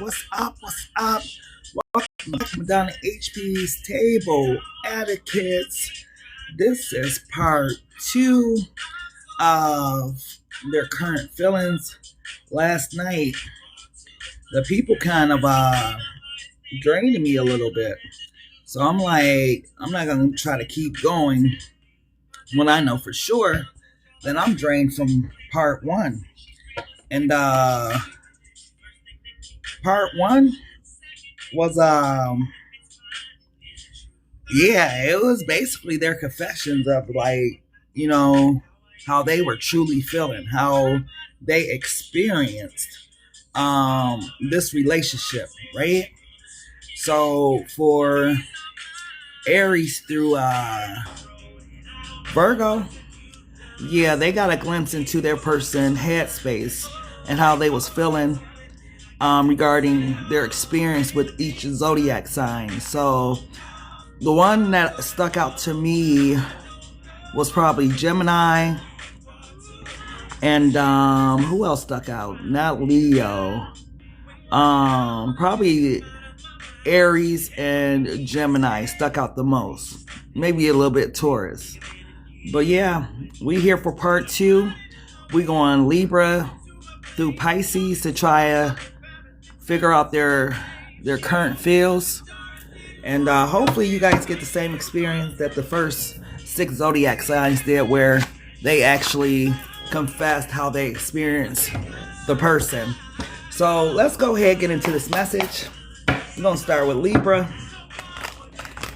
What's up? What's up? Welcome back to MadonnaHP's Table Etiquettes. This is part 2 of their current feelings. Last night, the people kind of drained me a little bit. So I'm like, I'm not going to try to keep going when I know for sure that I'm drained from part 1. And part 1 was it was basically their confessions of, like, you know, how they were truly feeling, how they experienced this relationship, right? So for Aries through Virgo, they got a glimpse into their person headspace and how they was feeling regarding their experience with each zodiac sign. So the one that stuck out to me was probably Gemini, and who else stuck out? Not Leo. Probably Aries and Gemini stuck out the most. Maybe a little bit Taurus. But yeah, we here for part 2. We going Libra through Pisces to try to figure out their current feels. And hopefully you guys get the same experience that the first 6 zodiac signs did, where they actually confessed how they experienced the person. So let's go ahead and get into this message. We're going to start with Libra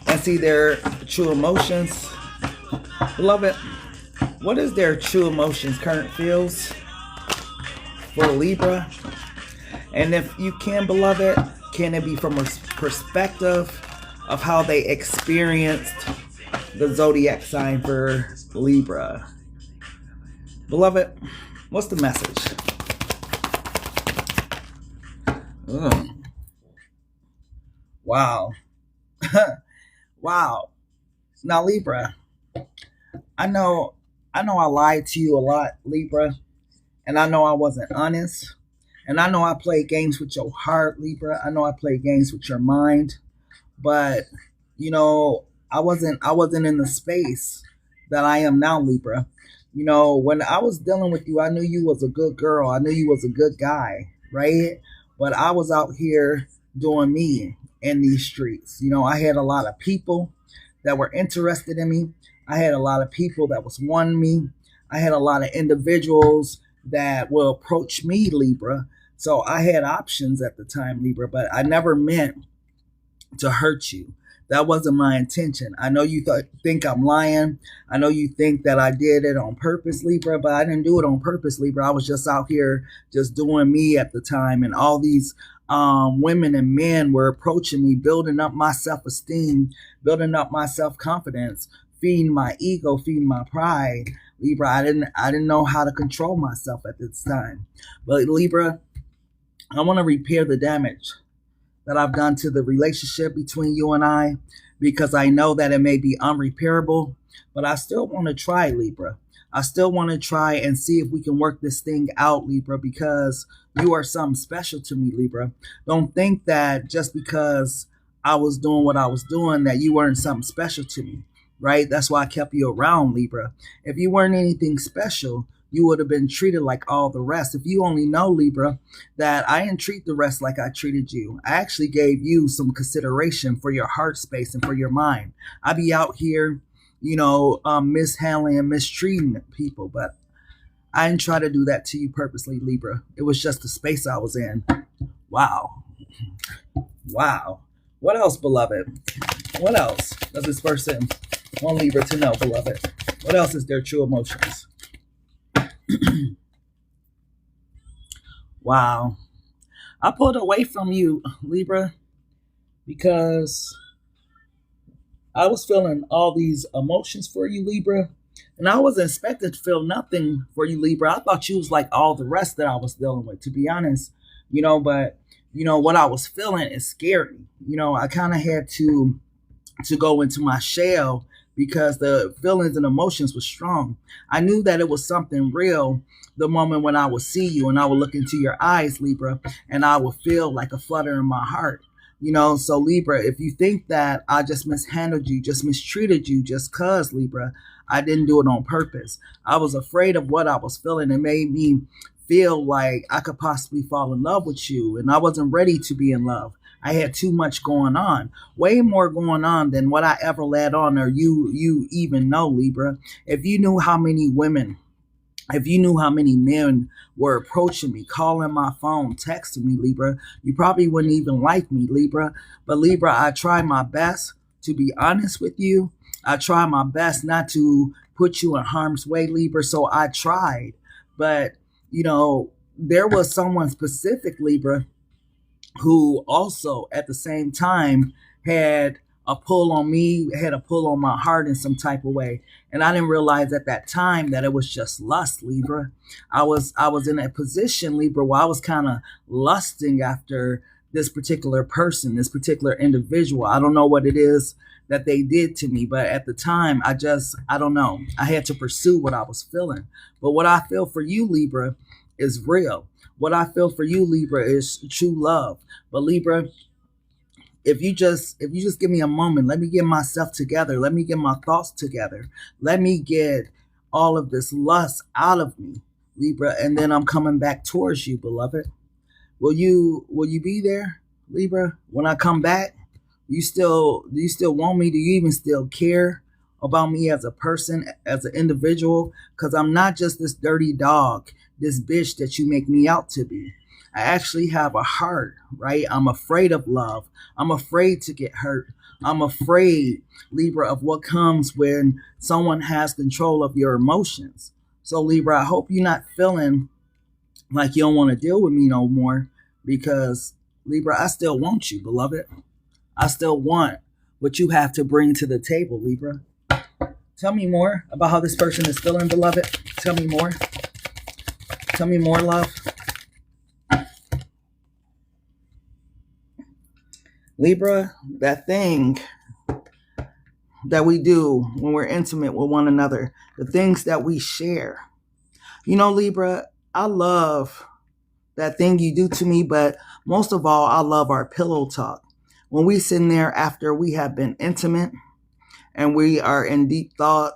and see their true emotions. Beloved, what is their true emotions, current feels for Libra? And if you can, beloved, can it be from a perspective of how they experienced the zodiac sign for Libra? Beloved, what's the message? Wow. Wow. Now, Libra, I know I lied to you a lot, Libra, and I know I wasn't honest. And I know I played games with your heart, Libra. I know I played games with your mind. But, you know, I wasn't in the space that I am now, Libra. You know, when I was dealing with you, I knew you was a good girl. I knew you was a good guy, right? But I was out here doing me in these streets. You know, I had a lot of people that were interested in me. I had a lot of people that was wanting me. I had a lot of individuals that will approach me, Libra. So I had options at the time, Libra, but I never meant to hurt you. That wasn't my intention. I know you think I'm lying. I know you think that I did it on purpose, Libra, but I didn't do it on purpose, Libra. I was just out here just doing me at the time, and all these women and men were approaching me, building up my self-esteem, building up my self-confidence, feeding my ego, feeding my pride. Libra, I didn't know how to control myself at this time. But Libra, I want to repair the damage that I've done to the relationship between you and I, because I know that it may be unrepairable, but I still want to try, Libra. I still want to try and see if we can work this thing out, Libra, because you are something special to me, Libra. Don't think that just because I was doing what I was doing that you weren't something special to me, right? That's why I kept you around, Libra. If you weren't anything special, you would have been treated like all the rest. If you only know, Libra, that I didn't treat the rest like I treated you. I actually gave you some consideration for your heart space and for your mind. I be out here, you know, mishandling and mistreating people, but I didn't try to do that to you purposely, Libra. It was just the space I was in. Wow. Wow. What else, beloved? What else does this person want Libra to know, beloved? What else is their true emotions? Wow. I pulled away from you, Libra, because I was feeling all these emotions for you, Libra, and I wasn't expected to feel nothing for you, Libra. I thought you was like all the rest that I was dealing with, to be honest, you know, but you know what I was feeling is scary. You know, I kind of had to go into my shell, because the feelings and emotions were strong. I knew that it was something real the moment when I would see you and I would look into your eyes, Libra, and I would feel like a flutter in my heart. So Libra, if you think that I just mishandled you, just mistreated you, just cause, Libra, I didn't do it on purpose. I was afraid of what I was feeling. It made me feel like I could possibly fall in love with you, and I wasn't ready to be in love. I had too much going on, way more going on than what I ever let on or you even know, Libra. If you knew how many women, if you knew how many men were approaching me, calling my phone, texting me, Libra, you probably wouldn't even like me, Libra. But Libra, I try my best to be honest with you. I try my best not to put you in harm's way, Libra. So I tried. But, there was someone specific, Libra, who also at the same time had a pull on me, had a pull on my heart in some type of way. And I didn't realize at that time that it was just lust, Libra. I was in a position, Libra, where I was kind of lusting after this particular person, this particular individual. I don't know what it is that they did to me, but at the time, I don't know. I had to pursue what I was feeling. But what I feel for you, Libra, is real. What I feel for you, Libra, is true love. But Libra, if you just give me a moment, let me get myself together. Let me get my thoughts together. Let me get all of this lust out of me, Libra, and then I'm coming back towards you, beloved. Will you be there, Libra, when I come back? Do you still want me? Do you even still care about me as a person, as an individual? Because I'm not just this dirty dog, this bitch that you make me out to be. I actually have a heart, right? I'm afraid of love. I'm afraid to get hurt. I'm afraid, Libra, of what comes when someone has control of your emotions. So Libra, I hope you're not feeling like you don't want to deal with me no more, because Libra, I still want you, beloved. I still want what you have to bring to the table, Libra. Tell me more about how this person is feeling, beloved. Tell me more. Tell me more, love. Libra, that thing that we do when we're intimate with one another, the things that we share. Libra, I love that thing you do to me, but most of all, I love our pillow talk. When we sit in there after we have been intimate and we are in deep thought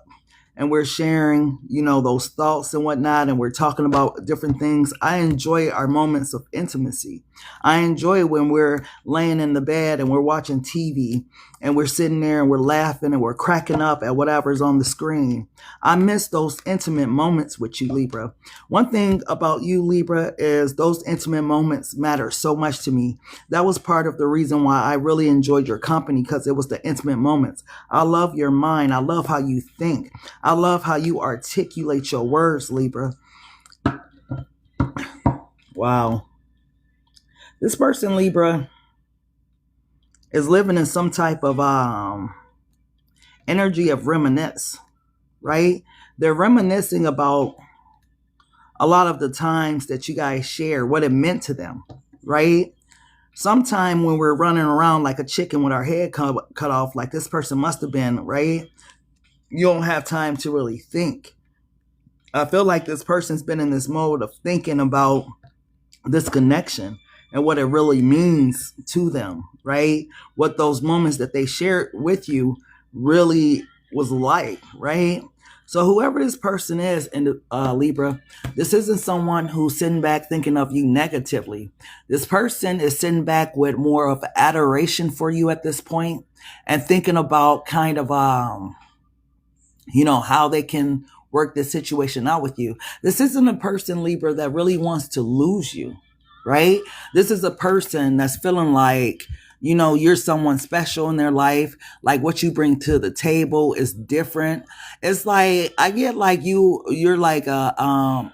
and we're sharing, those thoughts and whatnot, and we're talking about different things, I enjoy our moments of intimacy. I enjoy when we're laying in the bed and we're watching TV and we're sitting there and we're laughing and we're cracking up at whatever's on the screen. I miss those intimate moments with you, Libra. One thing about you, Libra, is those intimate moments matter so much to me. That was part of the reason why I really enjoyed your company, because it was the intimate moments. I love your mind. I love how you think. I love how you articulate your words, Libra. Wow. This person, Libra, is living in some type of energy of reminisce, right? They're reminiscing about a lot of the times that you guys share, what it meant to them, right? Sometime when we're running around like a chicken with our head cut off, like this person must have been, right? You don't have time to really think. I feel like this person's been in this mode of thinking about this connection and what it really means to them, right? What those moments that they shared with you really was like, right? So whoever this person is in Libra, this isn't someone who's sitting back thinking of you negatively. This person is sitting back with more of adoration for you at this point and thinking about kind of, how they can work this situation out with you. This isn't a person, Libra, that really wants to lose you, right? This is a person that's feeling like, you're someone special in their life. Like what you bring to the table is different. It's like, I get like you're like a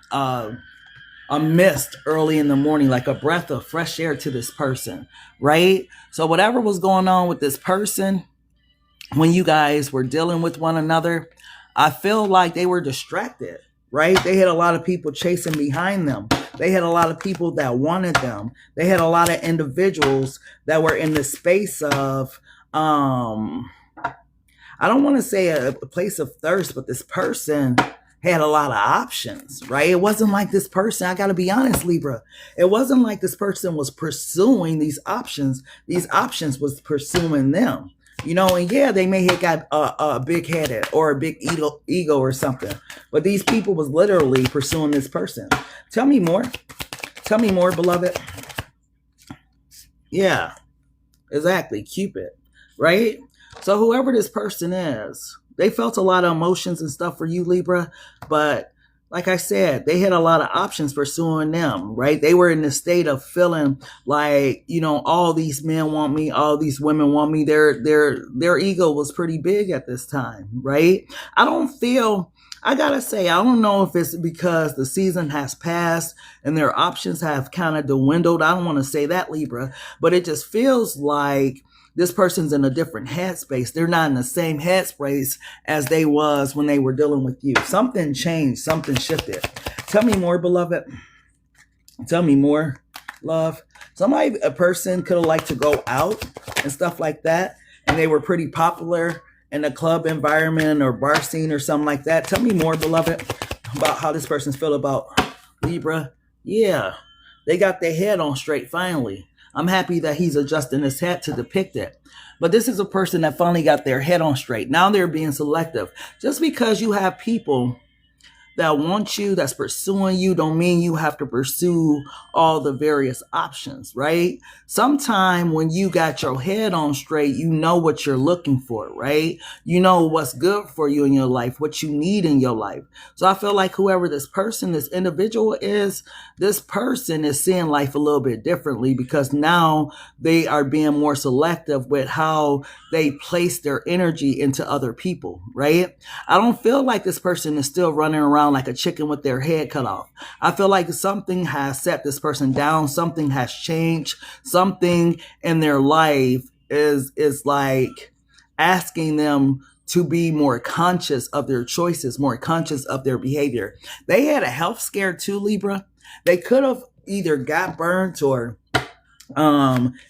mist early in the morning, like a breath of fresh air to this person, right? So whatever was going on with this person, when you guys were dealing with one another, I feel like they were distracted, right? They had a lot of people chasing behind them. They had a lot of people that wanted them. They had a lot of individuals that were in the space of, I I don't want to say a place of thirst, but this person had a lot of options, right? It wasn't like this person, I got to be honest, Libra. It wasn't like this person was pursuing these options. These options was pursuing them. You know, and yeah, they may have got a big headed or a big ego or something. But these people was literally pursuing this person. Tell me more. Tell me more, beloved. Yeah, exactly. Cupid, right? So whoever this person is, they felt a lot of emotions and stuff for you, Libra. But like I said, they had a lot of options pursuing them, right? They were in the state of feeling like, you know, all these men want me, all these women want me. Their ego was pretty big at this time, right? I gotta say, I don't know if it's because the season has passed and their options have kind of dwindled. I don't want to say that, Libra, but it just feels like this person's in a different headspace. They're not in the same headspace as they was when they were dealing with you. Something changed. Something shifted. Tell me more, beloved. Tell me more, love. A person could have liked to go out and stuff like that, and they were pretty popular in the club environment or bar scene or something like that. Tell me more, beloved, about how this person's feel about Libra. Yeah, they got their head on straight finally. I'm happy that he's adjusting his head to depict it. But this is a person that finally got their head on straight. Now they're being selective. Just because you have people that want you, that's pursuing you, don't mean you have to pursue all the various options, right? Sometime when you got your head on straight, you know what you're looking for, right? You know what's good for you in your life, what you need in your life. So I feel like whoever this person, this individual is, this person is seeing life a little bit differently because now they are being more selective with how they place their energy into other people, right? I don't feel like this person is still running around like a chicken with their head cut off. I feel like something has set this person down. Something has changed. Something in their life is like asking them to be more conscious of their choices, more conscious of their behavior. They had a health scare too, Libra. They could have either got burnt or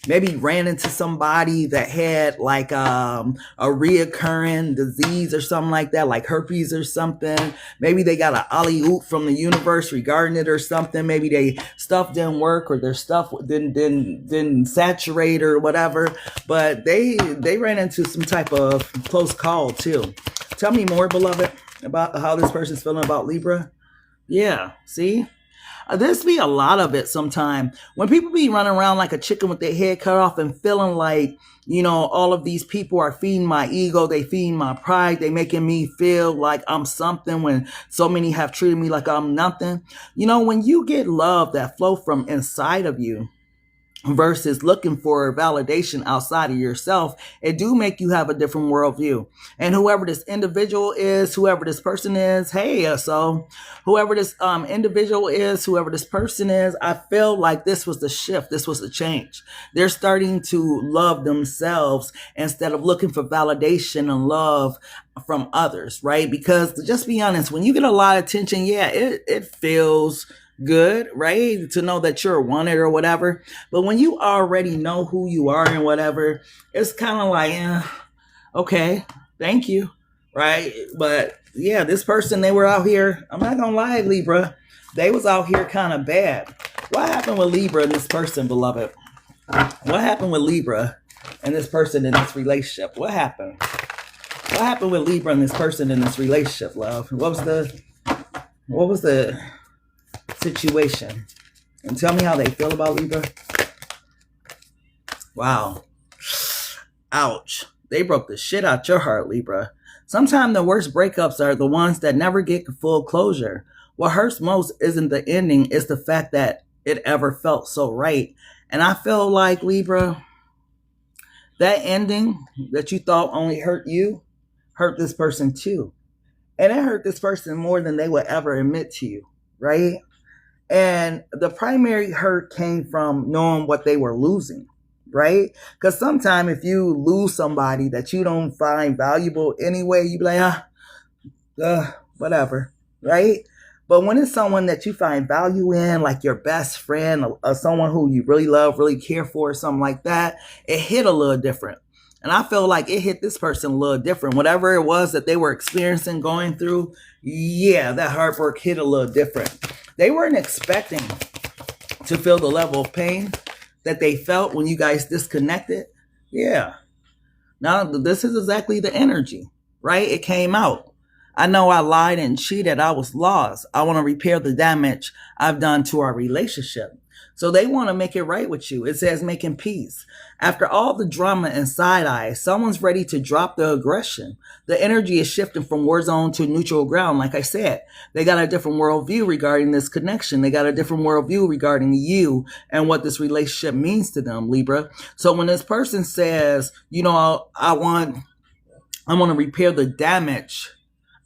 maybe ran into somebody that had like a reoccurring disease or something like that, like herpes or something. Maybe they got an alley-oop from the universe regarding it or something. Maybe they stuff didn't work or their stuff didn't saturate or whatever. But they ran into some type of close call too. Tell me more, beloved, about how this person's feeling about Libra. Yeah, see? There's be a lot of it sometime when people be running around like a chicken with their head cut off and feeling like, you know, all of these people are feeding my ego. They feeding my pride. They making me feel like I'm something when so many have treated me like I'm nothing. You know, when you get love that flow from inside of you, versus looking for validation outside of yourself, it do make you have a different worldview. And whoever this individual is, whoever this person is, hey, so whoever this individual is, whoever this person is, I feel like this was the shift. This was the change. They're starting to love themselves instead of looking for validation and love from others, right? Because just be honest, when you get a lot of attention, yeah, it feels good, right? To know that you're wanted or whatever. But when you already know who you are and whatever, it's kind of like, okay, thank you, right? But yeah, this person, they were out here, I'm not gonna lie, Libra, they was out here kind of bad. What happened with Libra and this person, beloved? What happened with Libra and this person in this relationship? What happened? What happened with Libra and this person in this relationship, love? What was the situation? And tell me how they feel about Libra. Wow. Ouch. They broke the shit out your heart, Libra. Sometimes the worst breakups are the ones that never get full closure. What hurts most isn't the ending, it's the fact that it ever felt so right. And I feel like, Libra, that ending that you thought only hurt you, hurt this person too. And it hurt this person more than they would ever admit to you, right? And the primary hurt came from knowing what they were losing, right? Because sometimes if you lose somebody that you don't find valuable anyway, you be like, whatever, right? But when it's someone that you find value in, like your best friend or someone who you really love, really care for, something like that, it hit a little different. And I feel like it hit this person a little different. Whatever it was that they were experiencing, going through, yeah, that heartbreak hit a little different. They weren't expecting to feel the level of pain that they felt when you guys disconnected. Yeah. Now, this is exactly the energy, right? It came out. I know I lied and cheated. I was lost. I want to repair the damage I've done to our relationship. So they want to make it right with you. It says making peace. After all the drama and side eye, someone's ready to drop the aggression. The energy is shifting from war zone to neutral ground. Like I said, they got a different worldview regarding this connection. They got a different worldview regarding you and what this relationship means to them, Libra. So when this person says, you know, I want to repair the damage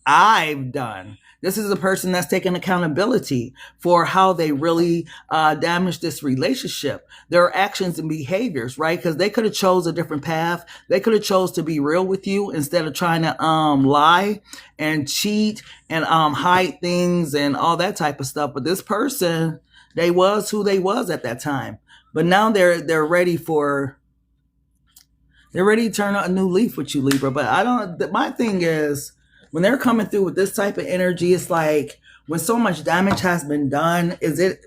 I've done. This is a person that's taking accountability for how they really damaged this relationship. Their actions and behaviors, right? Because they could have chose a different path. They could have chose to be real with you instead of trying to lie and cheat and hide things and all that type of stuff. But this person, they was who they was at that time. But now they're ready for. They're ready to turn a new leaf with you, Libra. But my thing is, when they're coming through with this type of energy, it's like when so much damage has been done, can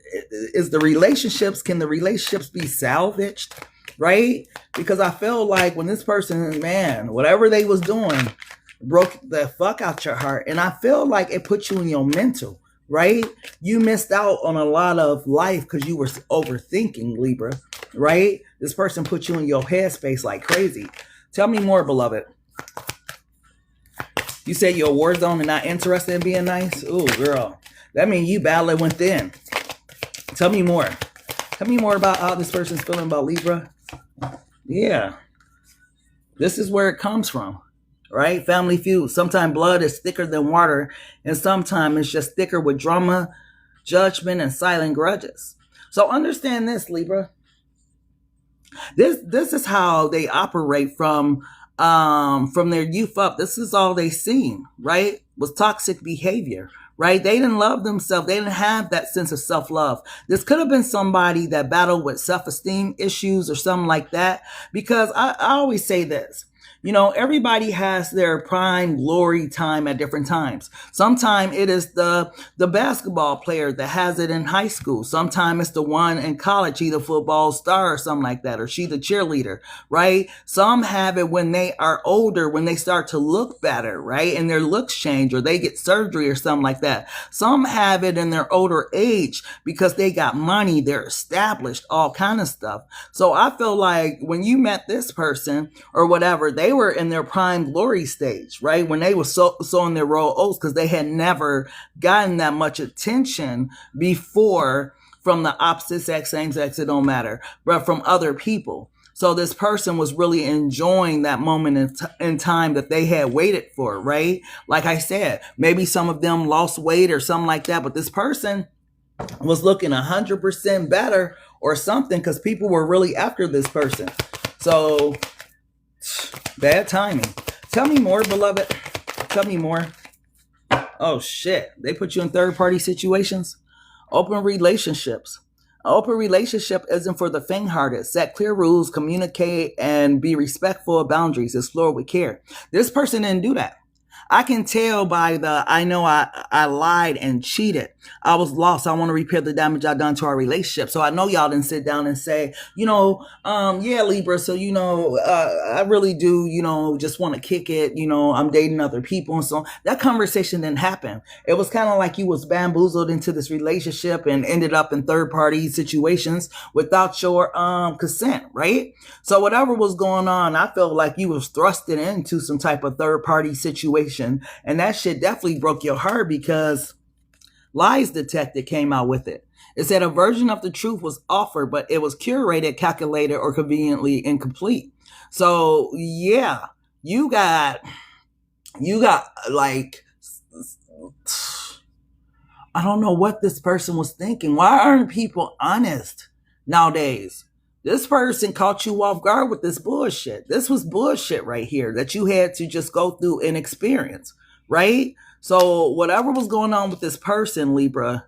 the relationships be salvaged? Right? Because I feel like when this person, man, whatever they was doing broke the fuck out your heart. And I feel like it put you in your mental, right? You missed out on a lot of life because you were overthinking, Libra, right? This person put you in your headspace like crazy. Tell me more, beloved. You say you're a war zone and not interested in being nice? Ooh, girl. That means you battling within. Tell me more. Tell me more about how this person's feeling about Libra. Yeah. This is where it comes from, right? Family feud. Sometimes blood is thicker than water, and sometimes it's just thicker with drama, judgment, and silent grudges. So understand this, Libra. This is how they operate from their youth up. This is all they seen, right? Was toxic behavior, right? They didn't love themselves. They didn't have that sense of self-love. This could have been somebody that battled with self-esteem issues or something like that. Because I always say this, you know, everybody has their prime glory time at different times. Sometimes it is the basketball player that has it in high school. Sometimes it's the one in college, either football star or something like that, or she the cheerleader, right? Some have it when they are older, when they start to look better, right? And their looks change or they get surgery or something like that. Some have it in their older age because they got money, they're established, all kind of stuff. So I feel like when you met this person or whatever, they were in their prime glory stage, right? When they were sowing their royal oats because they had never gotten that much attention before from the opposite sex, same sex, it don't matter, but from other people. So this person was really enjoying that moment in time that they had waited for, right? Like I said, maybe some of them lost weight or something like that, but this person was looking 100% better or something because people were really after this person. So bad timing. Tell me more, beloved. Tell me more. Oh shit. They put you in third-party situations. Open relationships. An open relationship isn't for the faint-hearted. Set clear rules, communicate, and be respectful of boundaries. Explore with care. This person didn't do that. I can tell by I know I lied and cheated. I was lost. I want to repair the damage I've done to our relationship. So I know y'all didn't sit down and say, yeah, Libra. So, I really do, just want to kick it. I'm dating other people. And so that conversation didn't happen. It was kind of like you was bamboozled into this relationship and ended up in third party situations without your consent, right? So whatever was going on, I felt like you was thrusted into some type of third party situation. And that shit definitely broke your heart because lies detected came out with it. It said a version of the truth was offered, but it was curated, calculated, or conveniently incomplete. So yeah, you got like, I don't know what this person was thinking. Why aren't people honest nowadays? This person caught you off guard with this bullshit. This was bullshit right here that you had to just go through and experience, right? So whatever was going on with this person, Libra,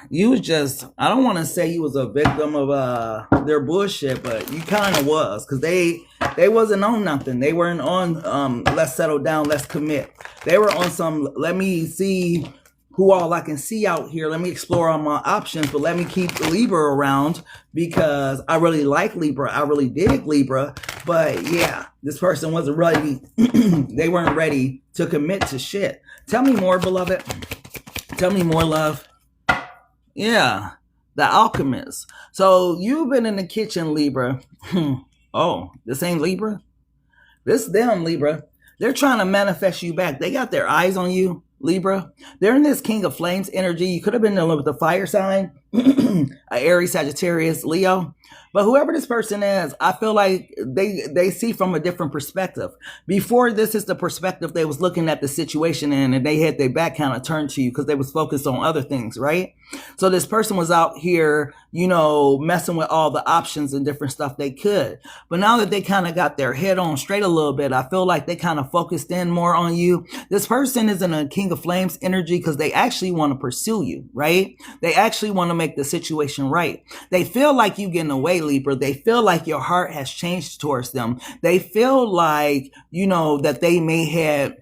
you was just, I don't want to say you was a victim of their bullshit, but you kind of was, because they They wasn't on nothing. They weren't on let's settle down, let's commit. They were on some, let me see who all I can see out here. Let me explore all my options, but let me keep Libra around because I really like Libra. I really dig Libra. But yeah, this person wasn't ready. They weren't ready to commit to shit. Tell me more, beloved. Tell me more, love. Yeah, the alchemist. So you've been in the kitchen, Libra. Oh, this ain't Libra? This them, Libra. They're trying to manifest you back. They got their eyes on you, Libra. They're in this King of Flames energy. You could have been dealing with the fire sign, Aries, Sagittarius, Leo. But whoever this person is, I feel like they see from a different perspective. Before, this is the perspective they was looking at the situation in, and they had their back kind of turned to you because they was focused on other things, right? So this person was out here, you know, messing with all the options and different stuff they could. But now that they kind of got their head on straight a little bit, I feel like they kind of focused in more on you. This person is in a King of Flames energy because they actually want to pursue you, right? They actually want to make the situation right. They feel like you getting away, Libra. They feel like your heart has changed towards them. They feel like, you know, that they may have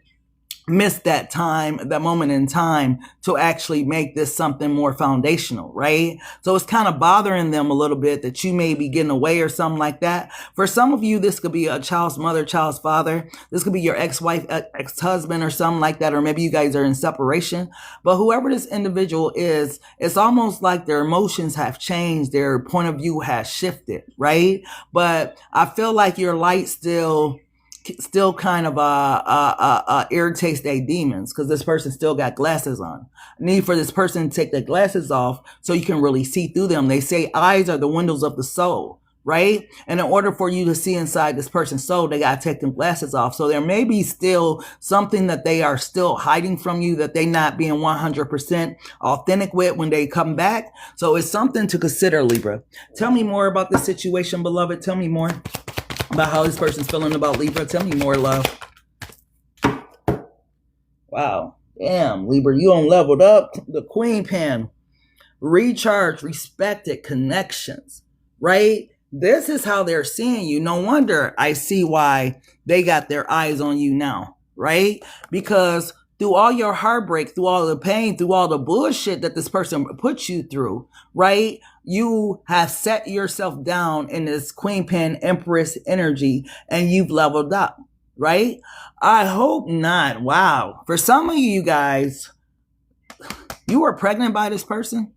missed that time, that moment in time to actually make this something more foundational, right? So it's kind of bothering them a little bit that you may be getting away or something like that. For some of you, this could be a child's mother, child's father. This could be your ex-wife, ex-husband or something like that. Or maybe you guys are in separation. But whoever this individual is, it's almost like their emotions have changed. Their point of view has shifted, right? But I feel like your light still kind of irritates their demons because this person still got glasses on. Need for this person to take their glasses off so you can really see through them. They say eyes are the windows of the soul, right? And in order for you to see inside this person's soul, they got to take them glasses off. So there may be still something that they are still hiding from you that they not being 100% authentic with when they come back. So it's something to consider, Libra. Tell me more about this situation, beloved. Tell me more about how this person's feeling about Libra. Tell me more, love. Wow. Damn, Libra, you on leveled up. The Queen Pen. Recharge, respected connections, right? This is how they're seeing you. No wonder I see why they got their eyes on you now, right? Because through all your heartbreak, through all the pain, through all the bullshit that this person put you through, right? You have set yourself down in this Queen Pen Empress energy and you've leveled up, right? I hope not. Wow. For some of you guys, you were pregnant by this person.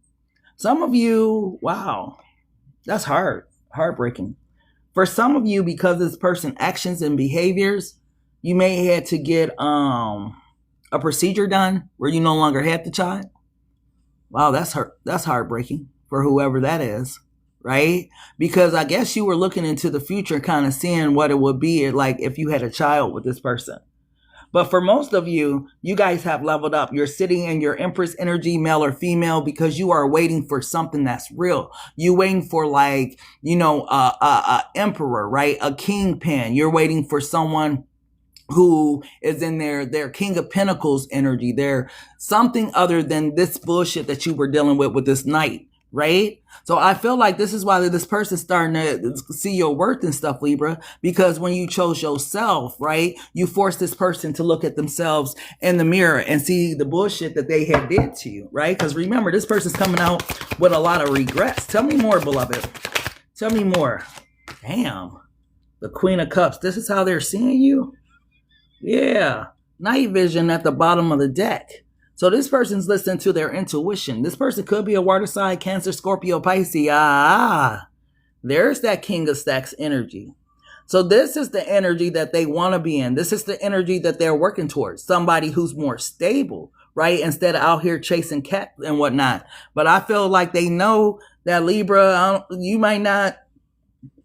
Some of you, wow, that's hard, heartbreaking. For some of you, because this person's actions and behaviors, you may have to get a procedure done where you no longer had the child. Wow, that's heartbreaking for whoever that is, right? Because I guess you were looking into the future, kind of seeing what it would be like if you had a child with this person. But for most of you, you guys have leveled up. You're sitting in your Empress energy, male or female, because you are waiting for something that's real. You're waiting for like, you know, a emperor, right? A kingpin. You're waiting for someone who is in their King of Pentacles energy. They're something other than this bullshit that you were dealing with this Knight, right? So I feel like this is why this person's starting to see your worth and stuff, Libra, because when you chose yourself, right, you forced this person to look at themselves in the mirror and see the bullshit that they had did to you, right? Because remember, this person's coming out with a lot of regrets. Tell me more, beloved. Tell me more. Damn. The Queen of Cups. This is how they're seeing you? Yeah. Night vision at the bottom of the deck. So this person's listening to their intuition. This person could be a water sign, Cancer, Scorpio, Pisces. There's that King of Stacks energy. So this is the energy that they want to be in. This is the energy that they're working towards. Somebody who's more stable, right? Instead of out here chasing cats and whatnot. But I feel like they know that Libra, you might not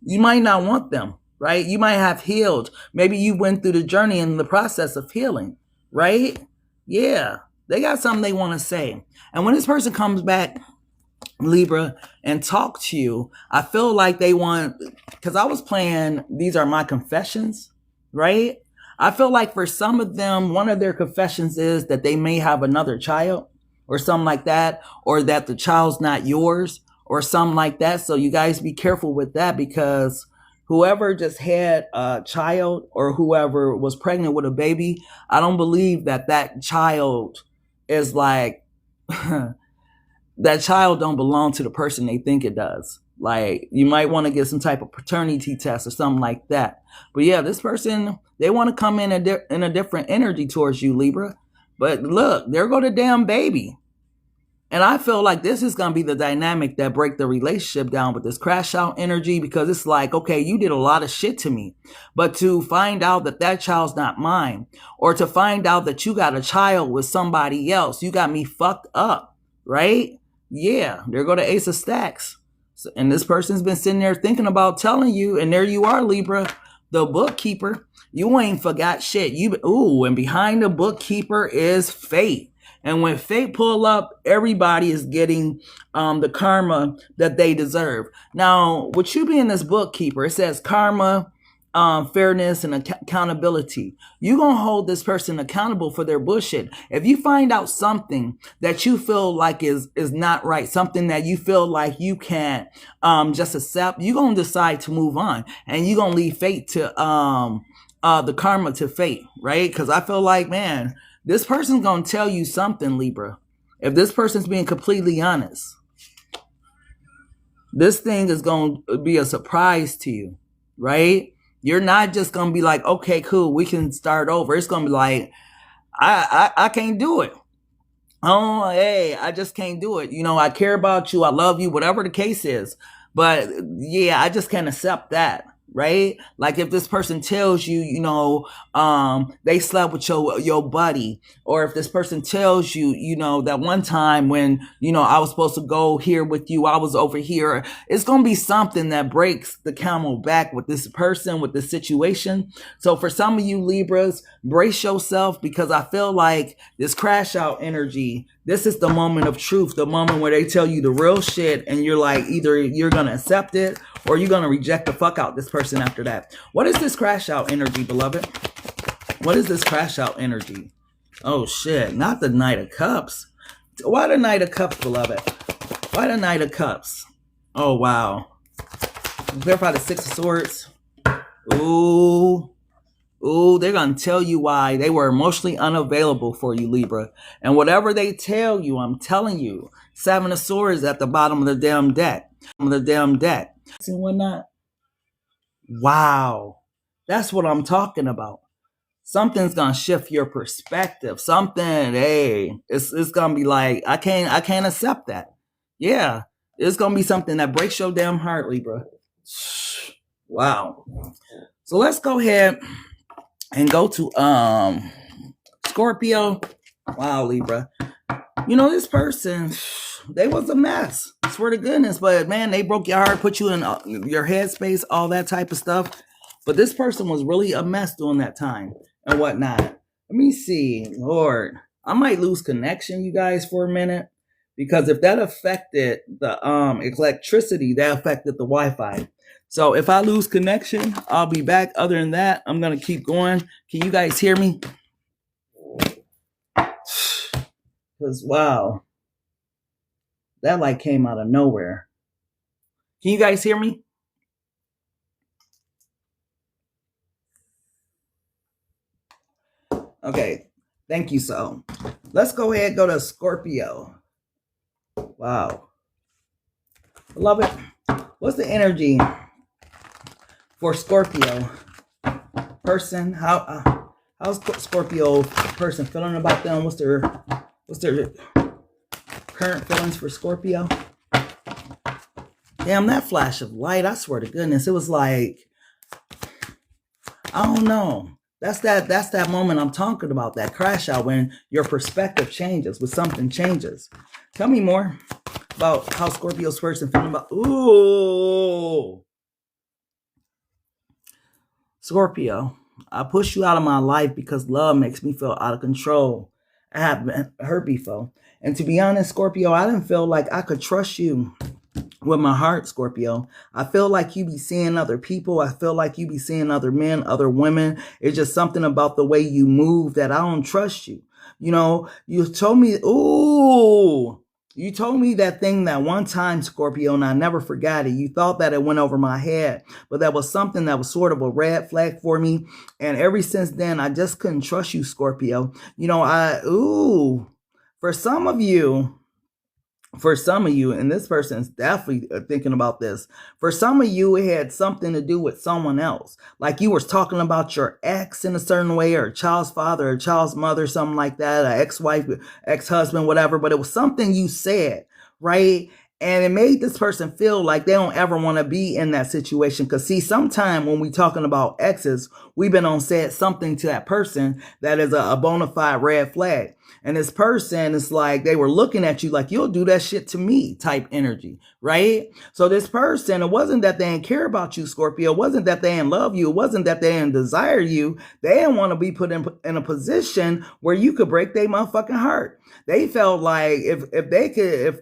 want them, right? You might have healed. Maybe you went through the journey in the process of healing, right? Yeah. They got something they want to say. And when this person comes back, Libra, and talk to you, I feel like they want, because I was playing, these are my confessions, right? I feel like for some of them, one of their confessions is that they may have another child or something like that, or that the child's not yours or something like that. So you guys be careful with that, because whoever just had a child or whoever was pregnant with a baby, I don't believe that that child is like, that child don't belong to the person they think it does. Like, you might want to get some type of paternity test or something like that. But yeah, this person, they want to come in a different energy towards you, Libra. But look, there go the damn baby. And I feel like this is going to be the dynamic that break the relationship down with this crash out energy, because it's like, okay, you did a lot of shit to me, but to find out that that child's not mine, or to find out that you got a child with somebody else, you got me fucked up, right? Yeah, there go the Ace of Stacks. So, and this person's been sitting there thinking about telling you, and there you are, Libra, the bookkeeper. You ain't forgot shit. And behind the bookkeeper is fate. And when fate pull up, everybody is getting the karma that they deserve. Now, with you being this bookkeeper, it says karma, fairness, and accountability. You're going to hold this person accountable for their bullshit. If you find out something that you feel like is not right, something that you feel like you can't just accept, you're going to decide to move on. And you're going to leave fate to the karma to fate, right? Because I feel like, man, this person's going to tell you something, Libra. If this person's being completely honest, this thing is going to be a surprise to you, right? You're not just going to be like, okay, cool, we can start over. It's going to be like, I can't do it. Oh, hey, I just can't do it. You know, I care about you. I love you, whatever the case is. But yeah, I just can't accept that. Right? Like if this person tells you, you know, they slept with your buddy, or if this person tells you, you know, that one time when, you know, I was supposed to go here with you, I was over here. It's going to be something that breaks the camel back with this person, with this situation. So for some of you Libras, brace yourself, because I feel like this crash out energy, this is the moment of truth, the moment where they tell you the real shit, and you're like, either you're going to accept it or you're going to reject the fuck out this person after that. What is this crash out energy, beloved? What is this crash out energy? Oh shit, not the Knight of Cups. Why the Knight of Cups, beloved? Why the Knight of Cups? Oh wow. Clarify the Six of Swords. Ooh, they're going to tell you why they were emotionally unavailable for you, Libra. And whatever they tell you, I'm telling you, Seven of Swords at the bottom of the damn deck. And whatnot. Wow. That's what I'm talking about. Something's going to shift your perspective. Something, hey, it's going to be like, I can't accept that. Yeah. It's going to be something that breaks your damn heart, Libra. Wow. So let's go ahead and go to Scorpio. Wow, Libra. You know, this person, they was a mess. I swear to goodness. But man, they broke your heart, put you in your headspace, all that type of stuff. But this person was really a mess during that time and whatnot. Let me see. Lord, I might lose connection, you guys, for a minute. Because if that affected the electricity, that affected the Wi-Fi. So if I lose connection, I'll be back. Other than that, I'm going to keep going. Can you guys hear me? Because, wow, that like came out of nowhere. Can you guys hear me? Okay, thank you. So let's go ahead and go to Scorpio. Wow. Beloved, what's the energy for Scorpio person? How's Scorpio person feeling about them? What's their current feelings for Scorpio? Damn, that flash of light, I swear to goodness, it was like, I don't know. That's that moment I'm talking about, that crash out, when your perspective changes, when something changes. Tell me more about how Scorpio's person feeling about, ooh. Scorpio, I push you out of my life because love makes me feel out of control. I have been hurt before. And to be honest, Scorpio, I didn't feel like I could trust you with my heart, Scorpio. I feel like you be seeing other people. I feel like you be seeing other men, other women. It's just something about the way you move that I don't trust you. You know, you told me, ooh, You told me that thing that one time, Scorpio, and I never forgot it. You thought that it went over my head, but that was something that was sort of a red flag for me. And ever since then, I just couldn't trust you, Scorpio. You know, for some of you, and this person's definitely thinking about this. For some of you, it had something to do with someone else. Like you were talking about your ex in a certain way, or a child's father, or a child's mother, something like that, an ex-wife, ex-husband, whatever. But it was something you said, right? And it made this person feel like they don't ever want to be in that situation. Because see, sometime when we talking about exes, we've been on said something to that person that is a bona fide red flag. And this person is like, they were looking at you like, you'll do that shit to me type energy, right? So this person, it wasn't that they didn't care about you, Scorpio. It wasn't that they didn't love you. It wasn't that they didn't desire you. They didn't want to be put in a position where you could break their motherfucking heart. They felt like if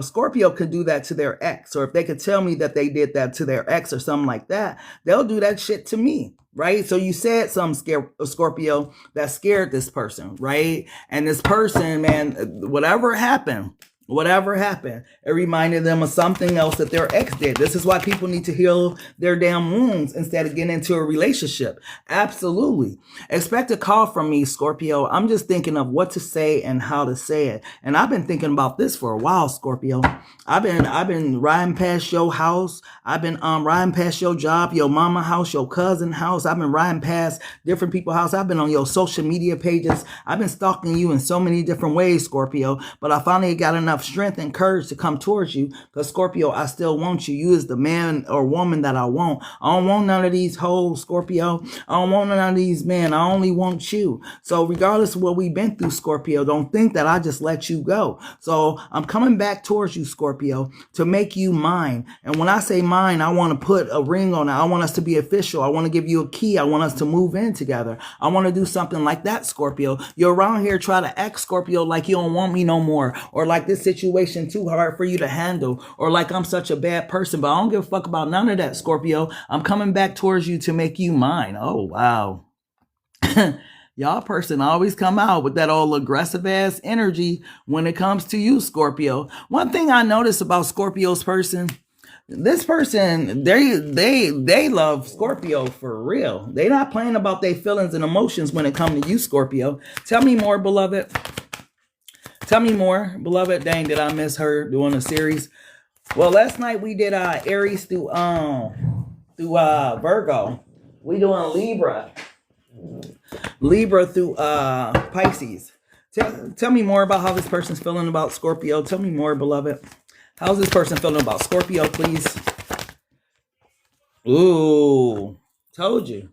Scorpio could do that to their ex, or if they could tell me that they did that to their ex or something like that, they'll do that shit to me, right? So you said something, Scorpio, that scared this person, right? And this person, man, whatever happened, it reminded them of something else that their ex did. This is why people need to heal their damn wounds instead of getting into a relationship. Absolutely. Expect a call from me, Scorpio. I'm just thinking of what to say and how to say it. And I've been thinking about this for a while, Scorpio. I've been riding past your house. I've been riding past your job, your mama house, your cousin house. I've been riding past different people's house. I've been on your social media pages. I've been stalking you in so many different ways, Scorpio. But I finally got enough strength and courage to come towards you, because Scorpio, I still want you. You is the man or woman that I want. I don't want none of these hoes, Scorpio. I don't want none of these men. I only want you. So regardless of what we've been through, Scorpio, don't think that I just let you go. So I'm coming back towards you, Scorpio, to make you mine. And when I say mine, I want to put a ring on it. I want us to be official. I want to give you a key. I want us to move in together. I want to do something like that, Scorpio. You're around here trying to act, Scorpio, like you don't want me no more, or like this situation too hard for you to handle, or like I'm such a bad person. But I don't give a fuck about none of that, Scorpio. I'm coming back towards you to make you mine. Oh, wow. Y'all person always come out with that old aggressive ass energy when it comes to you, Scorpio. One thing I noticed about Scorpio's person, this person, they love Scorpio for real. They not playing about their feelings and emotions when it comes to you, Scorpio. Tell me more, beloved. Tell me more, beloved. Dang, did I miss her doing a series? Well, last night we did Aries through Virgo. We doing Libra through Pisces. Tell me more about how this person's feeling about Scorpio. Tell me more, beloved. How's this person feeling about Scorpio, please? Ooh, told you.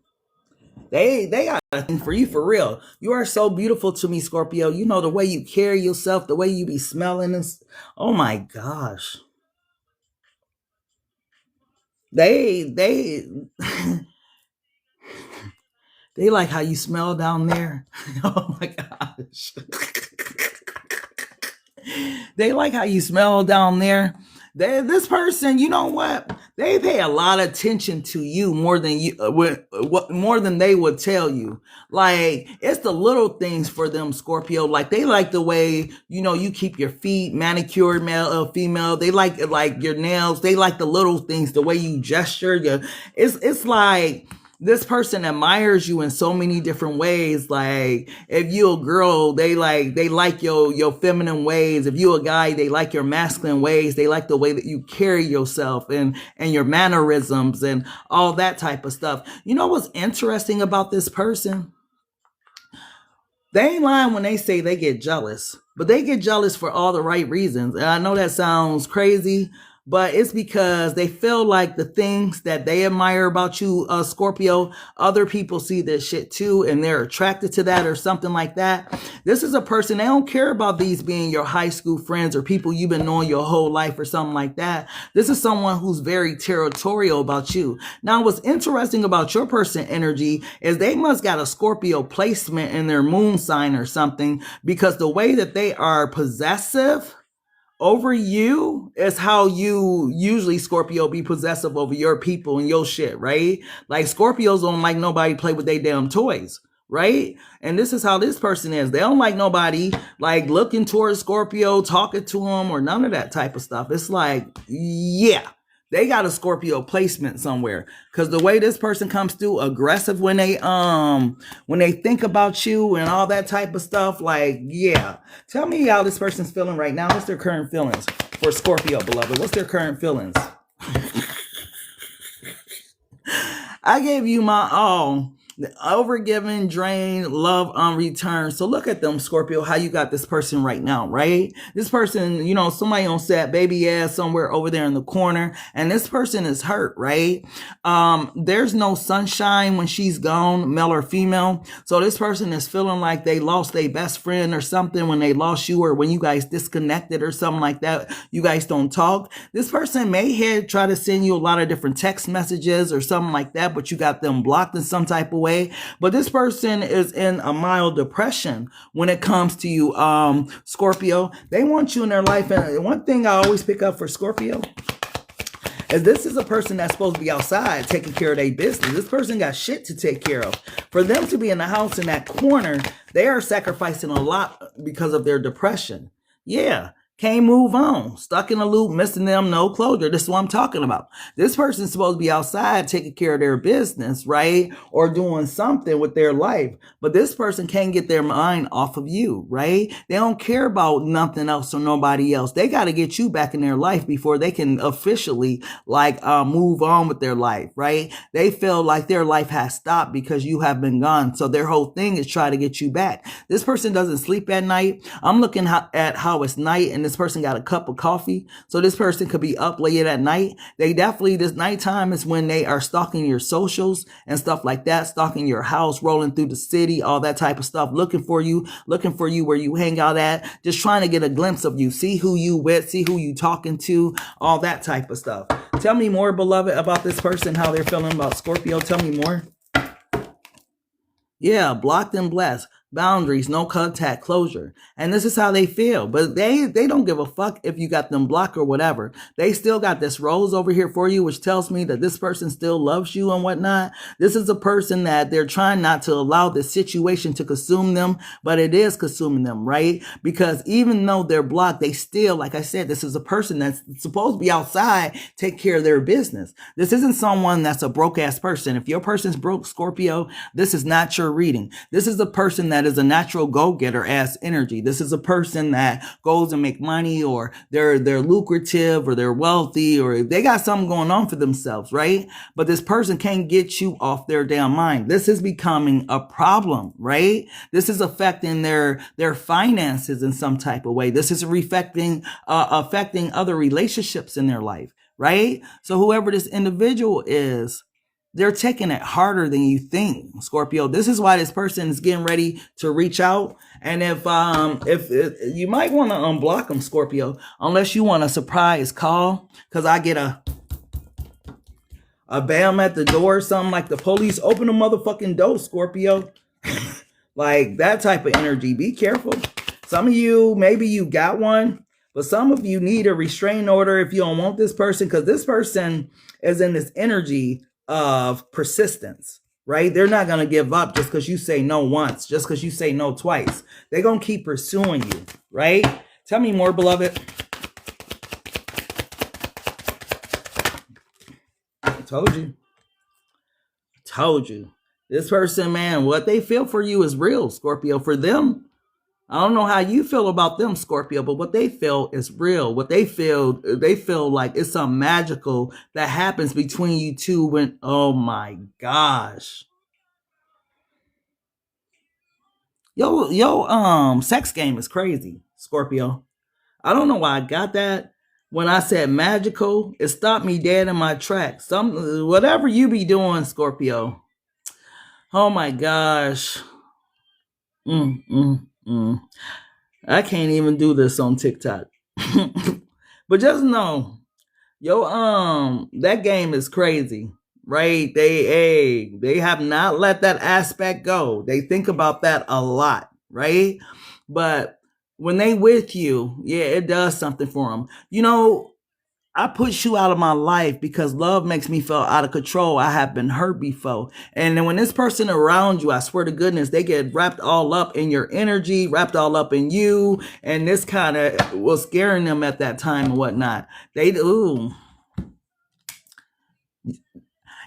They got a thing for you for real. You are so beautiful to me, Scorpio. You know, the way you carry yourself, the way you be smelling this. Oh my gosh. They they like how you smell down there. Oh my gosh. They like how you smell down there. This person, you know what? They pay a lot of attention to you more than more than they would tell you. Like, it's the little things for them, Scorpio. Like, they like the way, you know, you keep your feet manicured, male or female. They like your nails. They like the little things, the way you gesture. It's like, this person admires you in so many different ways. Like, if you a girl, they like your feminine ways. If you a guy, they like your masculine ways. They like the way that you carry yourself and your mannerisms and all that type of stuff. You know what's interesting about this person? They ain't lying when they say they get jealous, but they get jealous for all the right reasons. And I know that sounds crazy, but it's because they feel like the things that they admire about you, Scorpio, other people see this shit too, and they're attracted to that or something like that. This is a person, they don't care about these being your high school friends or people you've been knowing your whole life or something like that. This is someone who's very territorial about you. Now, what's interesting about your person energy is they must got a Scorpio placement in their moon sign or something, because the way that they are possessive over you is how you usually, Scorpio, be possessive over your people and your shit, right? Like, Scorpios don't like nobody play with their damn toys. right? And this is how this person is. They don't like nobody like looking towards Scorpio, talking to them, or none of that type of stuff. It's like, yeah, they got a Scorpio placement somewhere, because the way this person comes through, aggressive when they think about you and all that type of stuff. Like, yeah, tell me how this person's feeling right now. What's their current feelings for Scorpio, beloved? What's their current feelings? I gave you my all. Overgiving, drain, love unreturned. So look at them, Scorpio, how you got this person right now, right? This person, you know, somebody on set, baby ass somewhere over there in the corner, and this person is hurt, right? There's no sunshine when she's gone, male or female. So this person is feeling like they lost their best friend or something when they lost you, or when you guys disconnected or something like that. You guys don't talk. This person may try to send you a lot of different text messages or something like that, but you got them blocked in some type of way. But this person is in a mild depression when it comes to you, Scorpio. They want you in their life. And one thing I always pick up for Scorpio is this is a person that's supposed to be outside taking care of their business. This person got shit to take care of. For them to be in the house in that corner, they are sacrificing a lot because of their depression. Yeah. Can't move on. Stuck in a loop, missing them, no closure. This is what I'm talking about. This person's supposed to be outside taking care of their business, right? Or doing something with their life. But this person can't get their mind off of you, right? They don't care about nothing else or nobody else. They got to get you back in their life before they can officially move on with their life, right? They feel like their life has stopped because you have been gone. So their whole thing is try to get you back. This person doesn't sleep at night. I'm looking at how it's night, and this person got a cup of coffee. So this person could be up late at night. They definitely, this nighttime is when they are stalking your socials and stuff like that, stalking your house, rolling through the city, all that type of stuff, looking for you where you hang out at, just trying to get a glimpse of you, see who you with, see who you talking to, all that type of stuff. Tell me more, beloved, about this person, how they're feeling about Scorpio. Tell me more. Yeah, blocked and blessed. Boundaries, no contact, closure. And this is how they feel. But they don't give a fuck if you got them blocked or whatever. They still got this rose over here for you, which tells me that this person still loves you and whatnot. This is a person that they're trying not to allow this situation to consume them, but it is consuming them, right? Because even though they're blocked, they still, like I said, this is a person that's supposed to be outside, take care of their business. This isn't someone that's a broke ass person. If your person's broke, Scorpio, this is not your reading. This is a person that is a natural go-getter ass energy. This is a person that goes and make money, or they're lucrative, or they're wealthy, or they got something going on for themselves, right? But this person can't get you off their damn mind. This is becoming a problem, right? This is affecting their finances in some type of way. This is affecting other relationships in their life, right? So whoever this individual is, they're taking it harder than you think, Scorpio. This is why this person is getting ready to reach out. And if you might want to unblock them, Scorpio, unless you want a surprise call, because I get a bam at the door or something, like the police open the motherfucking door, Scorpio. Like that type of energy. Be careful. Some of you, maybe you got one, but some of you need a restraining order if you don't want this person, because this person is in this energy of persistence, right? They're not going to give up just because you say no once, just because you say no twice. They're going to keep pursuing you, right? Tell me more, beloved. I told you. This person, man, what they feel for you is real, Scorpio. For them, I don't know how you feel about them, Scorpio, but what they feel is real. What they feel like it's something magical that happens between you two when, oh my gosh. Yo, sex game is crazy, Scorpio. I don't know why I got that. When I said magical, it stopped me dead in my tracks. Whatever you be doing, Scorpio. Oh my gosh. I can't even do this on TikTok. But just know, that game is crazy, right? They have not let that aspect go. They think about that a lot, right? But when they with you, yeah, it does something for them. You know, I put you out of my life because love makes me feel out of control. I have been hurt before. And then when this person around you, I swear to goodness, they get wrapped all up in your energy, wrapped all up in you. And this kind of was scaring them at that time and whatnot. Ooh.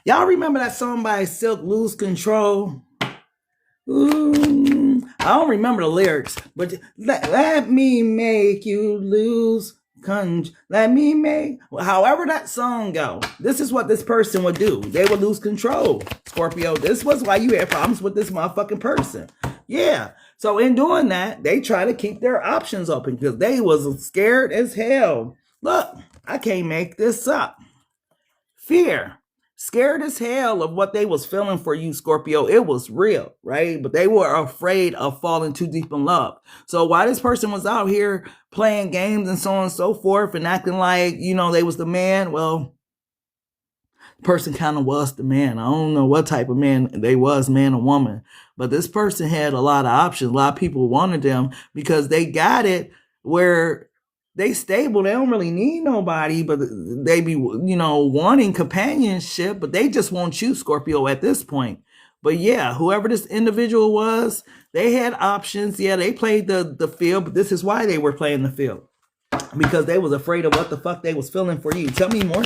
Y'all remember that song by Silk, Lose Control? Ooh. I don't remember the lyrics, but let me make you lose control. Let me make, however that song go. This is what this person would do. They would lose control, Scorpio. This was why you had problems with this motherfucking person. Yeah. So in doing that, they try to keep their options open because they was scared as hell. Look, I can't make this up. Fear. Scared as hell of what they was feeling for you, Scorpio. It was real, right? But they were afraid of falling too deep in love. So while this person was out here playing games and so on and so forth and acting like, you know, they was the man, well, the person kind of was the man. I don't know what type of man they was, man or woman. But this person had a lot of options. A lot of people wanted them because they got it where they stable. They don't really need nobody, but they be, you know, wanting companionship, but they just want you, Scorpio, at this point. But yeah, whoever this individual was, they had options. Yeah, they played the field, but this is why they were playing the field. Because they was afraid of what the fuck they was feeling for you. Tell me more.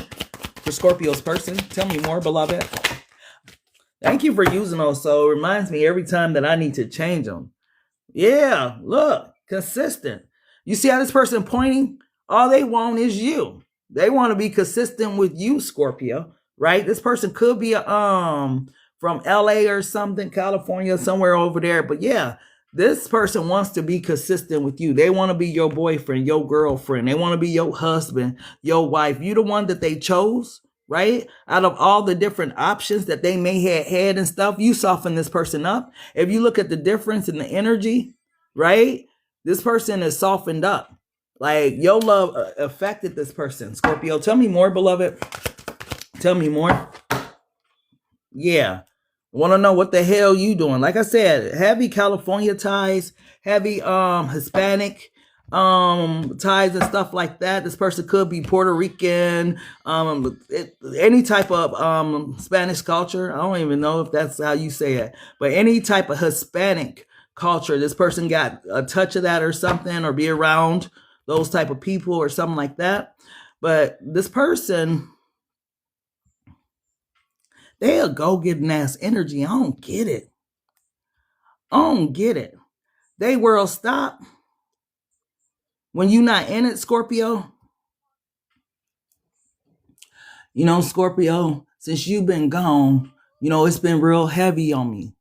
For Scorpio's person, tell me more, beloved. Thank you for using those. So it reminds me every time that I need to change them. Yeah, look, consistent. You see how this person pointing? All they want is you. They want to be consistent with you, Scorpio, right? This person could be from LA or something, California, somewhere over there. But yeah, this person wants to be consistent with you. They want to be your boyfriend, your girlfriend. They want to be your husband, your wife. You the one that they chose, right? Out of all the different options that they may have had and stuff, you soften this person up. If you look at the difference in the energy, right? This person is softened up. Like your love affected this person. Scorpio, tell me more, beloved. Tell me more. Yeah. I want to know what the hell you doing. Like I said, heavy California ties, heavy Hispanic ties and stuff like that. This person could be Puerto Rican, any type of Spanish culture. I don't even know if that's how you say it, but any type of Hispanic culture. This person got a touch of that or something, or be around those type of people or something like that. But this person, they a go-getting ass energy. I don't get it. I don't get it. They world stop when you not in it, Scorpio. You know, Scorpio, since you've been gone, you know, it's been real heavy on me.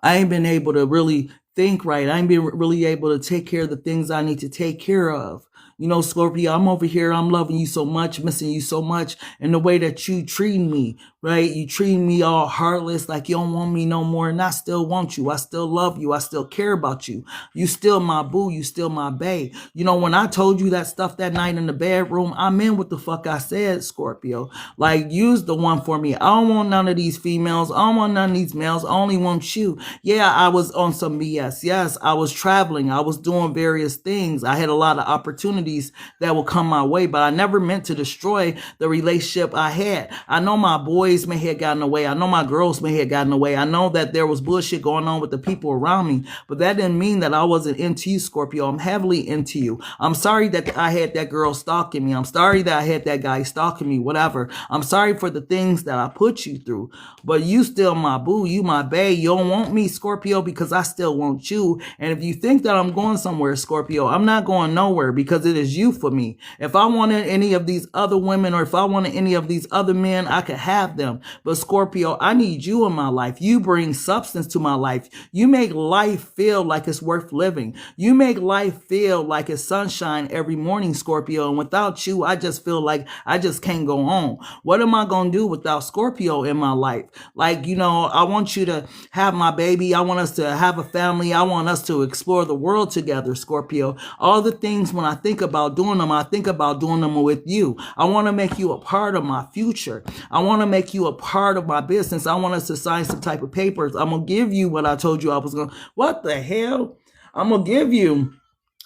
I ain't been able to really think right. I ain't been really able to take care of the things I need to take care of. You know, Scorpio, I'm over here. I'm loving you so much, missing you so much. And the way that you treat me, right? You treat me all heartless, like you don't want me no more. And I still want you. I still love you. I still care about you. You still my boo. You still my bae. You know, when I told you that stuff that night in the bedroom, I meant what the fuck I said, Scorpio. Like, use the one for me. I don't want none of these females. I don't want none of these males. I only want you. Yeah, I was on some BS. Yes, I was traveling. I was doing various things. I had a lot of opportunities that will come my way, but I never meant to destroy the relationship I had. I know my boys may have gotten away. I know my girls may have gotten away. I know that there was bullshit going on with the people around me, but that didn't mean that I wasn't into you, Scorpio. I'm heavily into you. I'm sorry that I had that girl stalking me. I'm sorry that I had that guy stalking me, whatever. I'm sorry for the things that I put you through, but you still my boo. You my bae. You don't want me, Scorpio, because I still want you. And if you think that I'm going somewhere, Scorpio, I'm not going nowhere, because it is you for me. If I wanted any of these other women, or if I wanted any of these other men, I could have them. But Scorpio, I need you in my life. You bring substance to my life. You make life feel like it's worth living. You make life feel like it's sunshine every morning, Scorpio. And without you, I just feel like I just can't go on. What am I going to do without Scorpio in my life? Like, you know, I want you to have my baby. I want us to have a family. I want us to explore the world together, Scorpio. All the things, when I think about doing them, I think about doing them with you. I want to make you a part of my future. I want to make you a part of my business. I want us to sign some type of papers. I'm going to give you what I told you I was going to. What the hell? I'm going to give you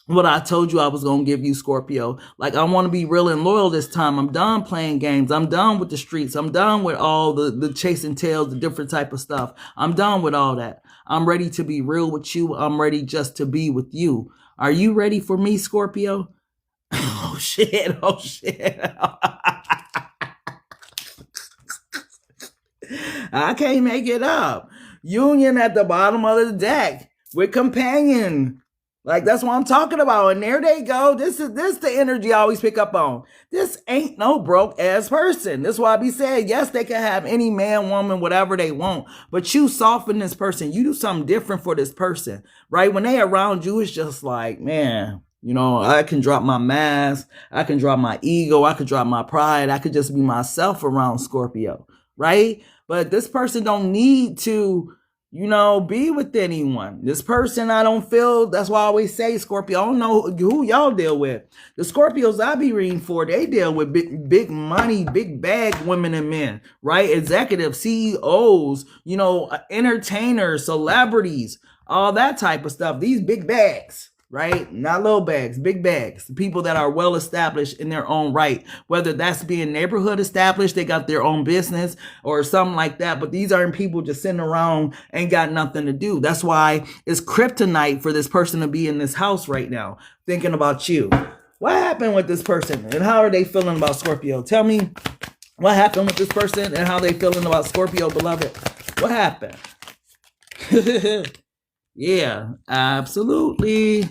what I told you I was going to give you, Scorpio. Like, I want to be real and loyal this time. I'm done playing games. I'm done with the streets. I'm done with all the chasing tails, the different type of stuff. I'm done with all that. I'm ready to be real with you. I'm ready just to be with you. Are you ready for me, Scorpio? Oh, shit. Oh, shit. I can't make it up. Union at the bottom of the deck with companion. Like, that's what I'm talking about. And there they go. This is the energy I always pick up on. This ain't no broke ass person. That's why I be saying, yes, they can have any man, woman, whatever they want. But you soften this person. You do something different for this person, right? When they around you, it's just like, man, you know, I can drop my mask. I can drop my ego. I can drop my pride. I could just be myself around Scorpio, right? But this person don't need to, you know, be with anyone. This person, I don't feel, that's why I always say, Scorpio, I don't know who y'all deal with. The Scorpios I be reading for, they deal with big money, big bag women and men, right? Executives, CEOs, you know, entertainers, celebrities, all that type of stuff. These big bags, right? Not little bags, big bags. People that are well established in their own right, whether that's being neighborhood established, they got their own business or something like that. But these aren't people just sitting around, ain't got nothing to do. That's why it's kryptonite for this person to be in this house right now, thinking about you. What happened with this person and how are they feeling about Scorpio? Tell me what happened with this person and how they feeling about Scorpio, beloved. What happened? Yeah, absolutely.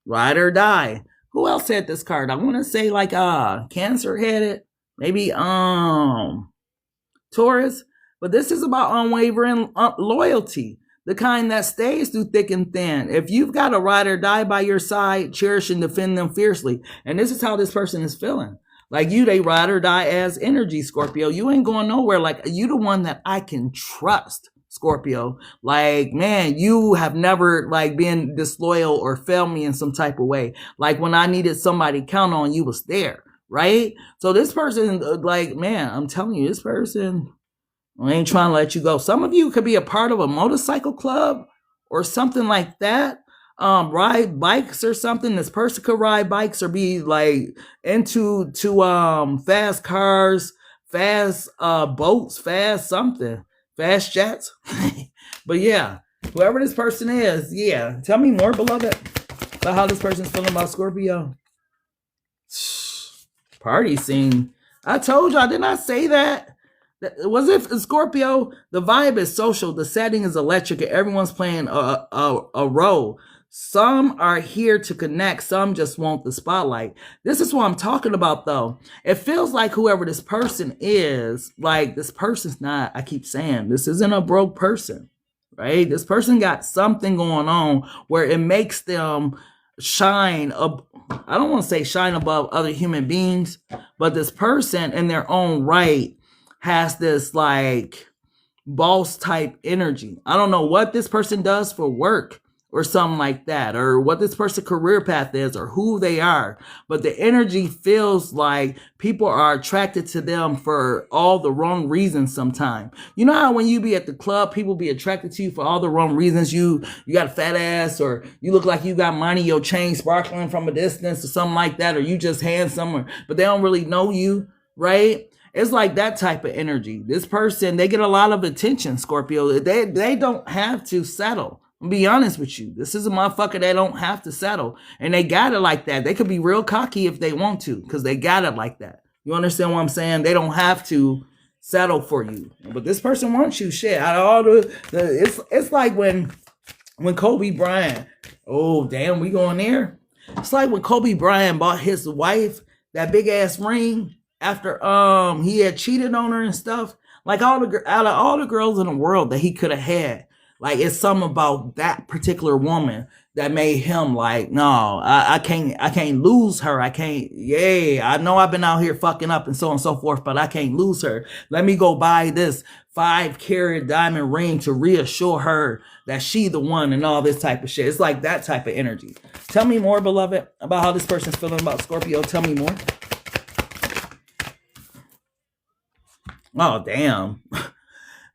Ride or die. Who else had this card? I want to say like Cancer had it. Maybe Taurus. But this is about unwavering loyalty. The kind that stays through thick and thin. If you've got a ride or die by your side, cherish and defend them fiercely. And this is how this person is feeling. Like you, they ride or die as energy, Scorpio. You ain't going nowhere. Like you the one that I can trust, Scorpio. Like, man, you have never like been disloyal or failed me in some type of way. Like when I needed somebody to count on, you was there, right? So this person, like, man, I'm telling you, this person ain't trying to let you go. Some of you could be a part of a motorcycle club or something like that. Ride bikes or something. This person could ride bikes or be like into fast cars, fast boats, fast something. Fast jets. But yeah, whoever this person is, yeah. Tell me more, beloved, about how this person's feeling about Scorpio. Party scene. I told y'all, didn't I say that? Was it Scorpio? The vibe is social. The setting is electric. And everyone's playing a role. Some are here to connect. Some just want the spotlight. This is what I'm talking about, though. It feels like whoever this person is, like this person's not, I keep saying, this isn't a broke person, right? This person got something going on where it makes them shine. I don't want to say shine above other human beings, but this person in their own right has this like boss type energy. I don't know what this person does for work or something like that, or what this person's career path is, or who they are. But the energy feels like people are attracted to them for all the wrong reasons sometimes. You know how when you be at the club, people be attracted to you for all the wrong reasons. You got a fat ass, or you look like you got money, your chain sparkling from a distance or something like that, or you just handsome, but they don't really know you, right? It's like that type of energy. This person, they get a lot of attention, Scorpio. They don't have to settle. I'll be honest with you. This is a motherfucker that don't have to settle. And they got it like that. They could be real cocky if they want to, because they got it like that. You understand what I'm saying? They don't have to settle for you. But this person wants you. Shit. Out of all it's like when Kobe Bryant, oh damn, we going there? It's like when Kobe Bryant bought his wife that big ass ring after he had cheated on her and stuff. Like out of all the girls in the world that he could have had. Like it's something about that particular woman that made him like, no, I can't lose her. I can't, I know I've been out here fucking up and so on and so forth, but I can't lose her. Let me go buy this 5-carat diamond ring to reassure her that she the one and all this type of shit. It's like that type of energy. Tell me more, beloved, about how this person's feeling about Scorpio. Tell me more. Oh, damn.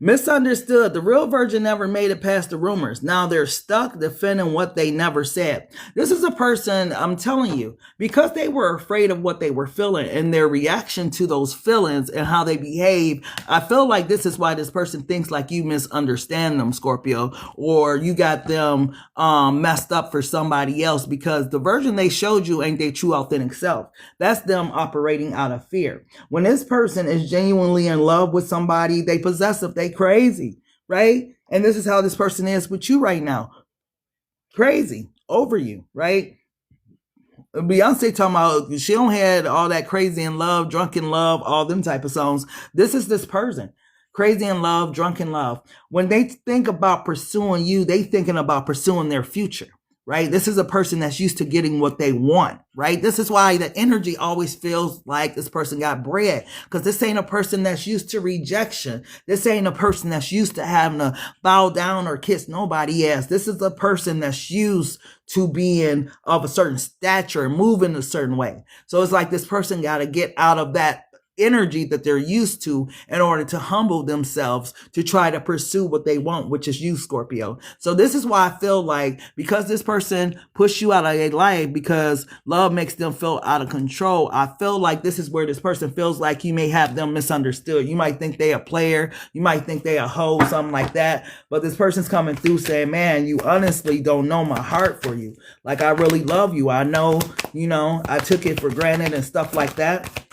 Misunderstood. The real virgin never made it past the rumors. Now they're stuck defending what they never said. This is a person, I'm telling you, because they were afraid of what they were feeling and their reaction to those feelings and how they behave. I feel like this is why this person thinks like you misunderstand them, Scorpio, or you got them messed up for somebody else, because the version they showed you ain't their true authentic self. That's them operating out of fear. When this person is genuinely in love with somebody, they possessive, they crazy, right? And this is how this person is with you right now. Crazy over you, right? Beyonce talking about she don't had all that crazy in love, drunk in love, all them type of songs. This is this person. Crazy in love, drunk in love. When they think about pursuing you, they thinking about pursuing their future, right? This is a person that's used to getting what they want, right? This is why the energy always feels like this person got bread, because this ain't a person that's used to rejection. This ain't a person that's used to having to bow down or kiss nobody ass. This is a person that's used to being of a certain stature and moving a certain way. So it's like this person got to get out of that energy that they're used to in order to humble themselves to try to pursue what they want, which is you, Scorpio. So this is why I feel like, because this person pushed you out of their life because love makes them feel out of control, I feel like this is where this person feels like you may have them misunderstood. You might think they a player, you might think they a hoe, something like that, but this person's coming through saying, man, you honestly don't know my heart for you. Like, I really love you. I know, I took it for granted and stuff like that.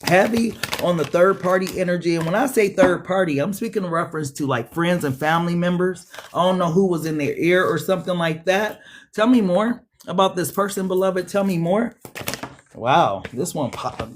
Heavy on the third party energy. And when I say third party, I'm speaking in reference to like friends and family members. I don't know who was in their ear or something like that. Tell me more about this person, beloved. Tell me more. Wow, this one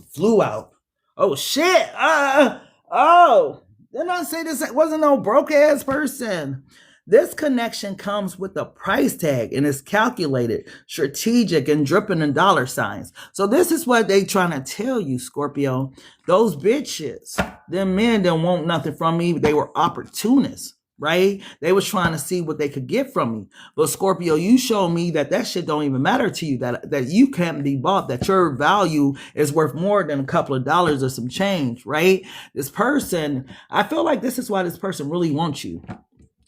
flew out. Oh shit. Didn't I say this wasn't no broke ass person? This connection comes with a price tag and is calculated, strategic, and dripping in dollar signs. So this is what they trying to tell you, Scorpio. Those bitches, them men didn't want nothing from me. They were opportunists, right? They was trying to see what they could get from me. But Scorpio, you show me that shit don't even matter to you, that you can't be bought, that your value is worth more than a couple of dollars or some change, right? This person, I feel like this is why this person really wants you.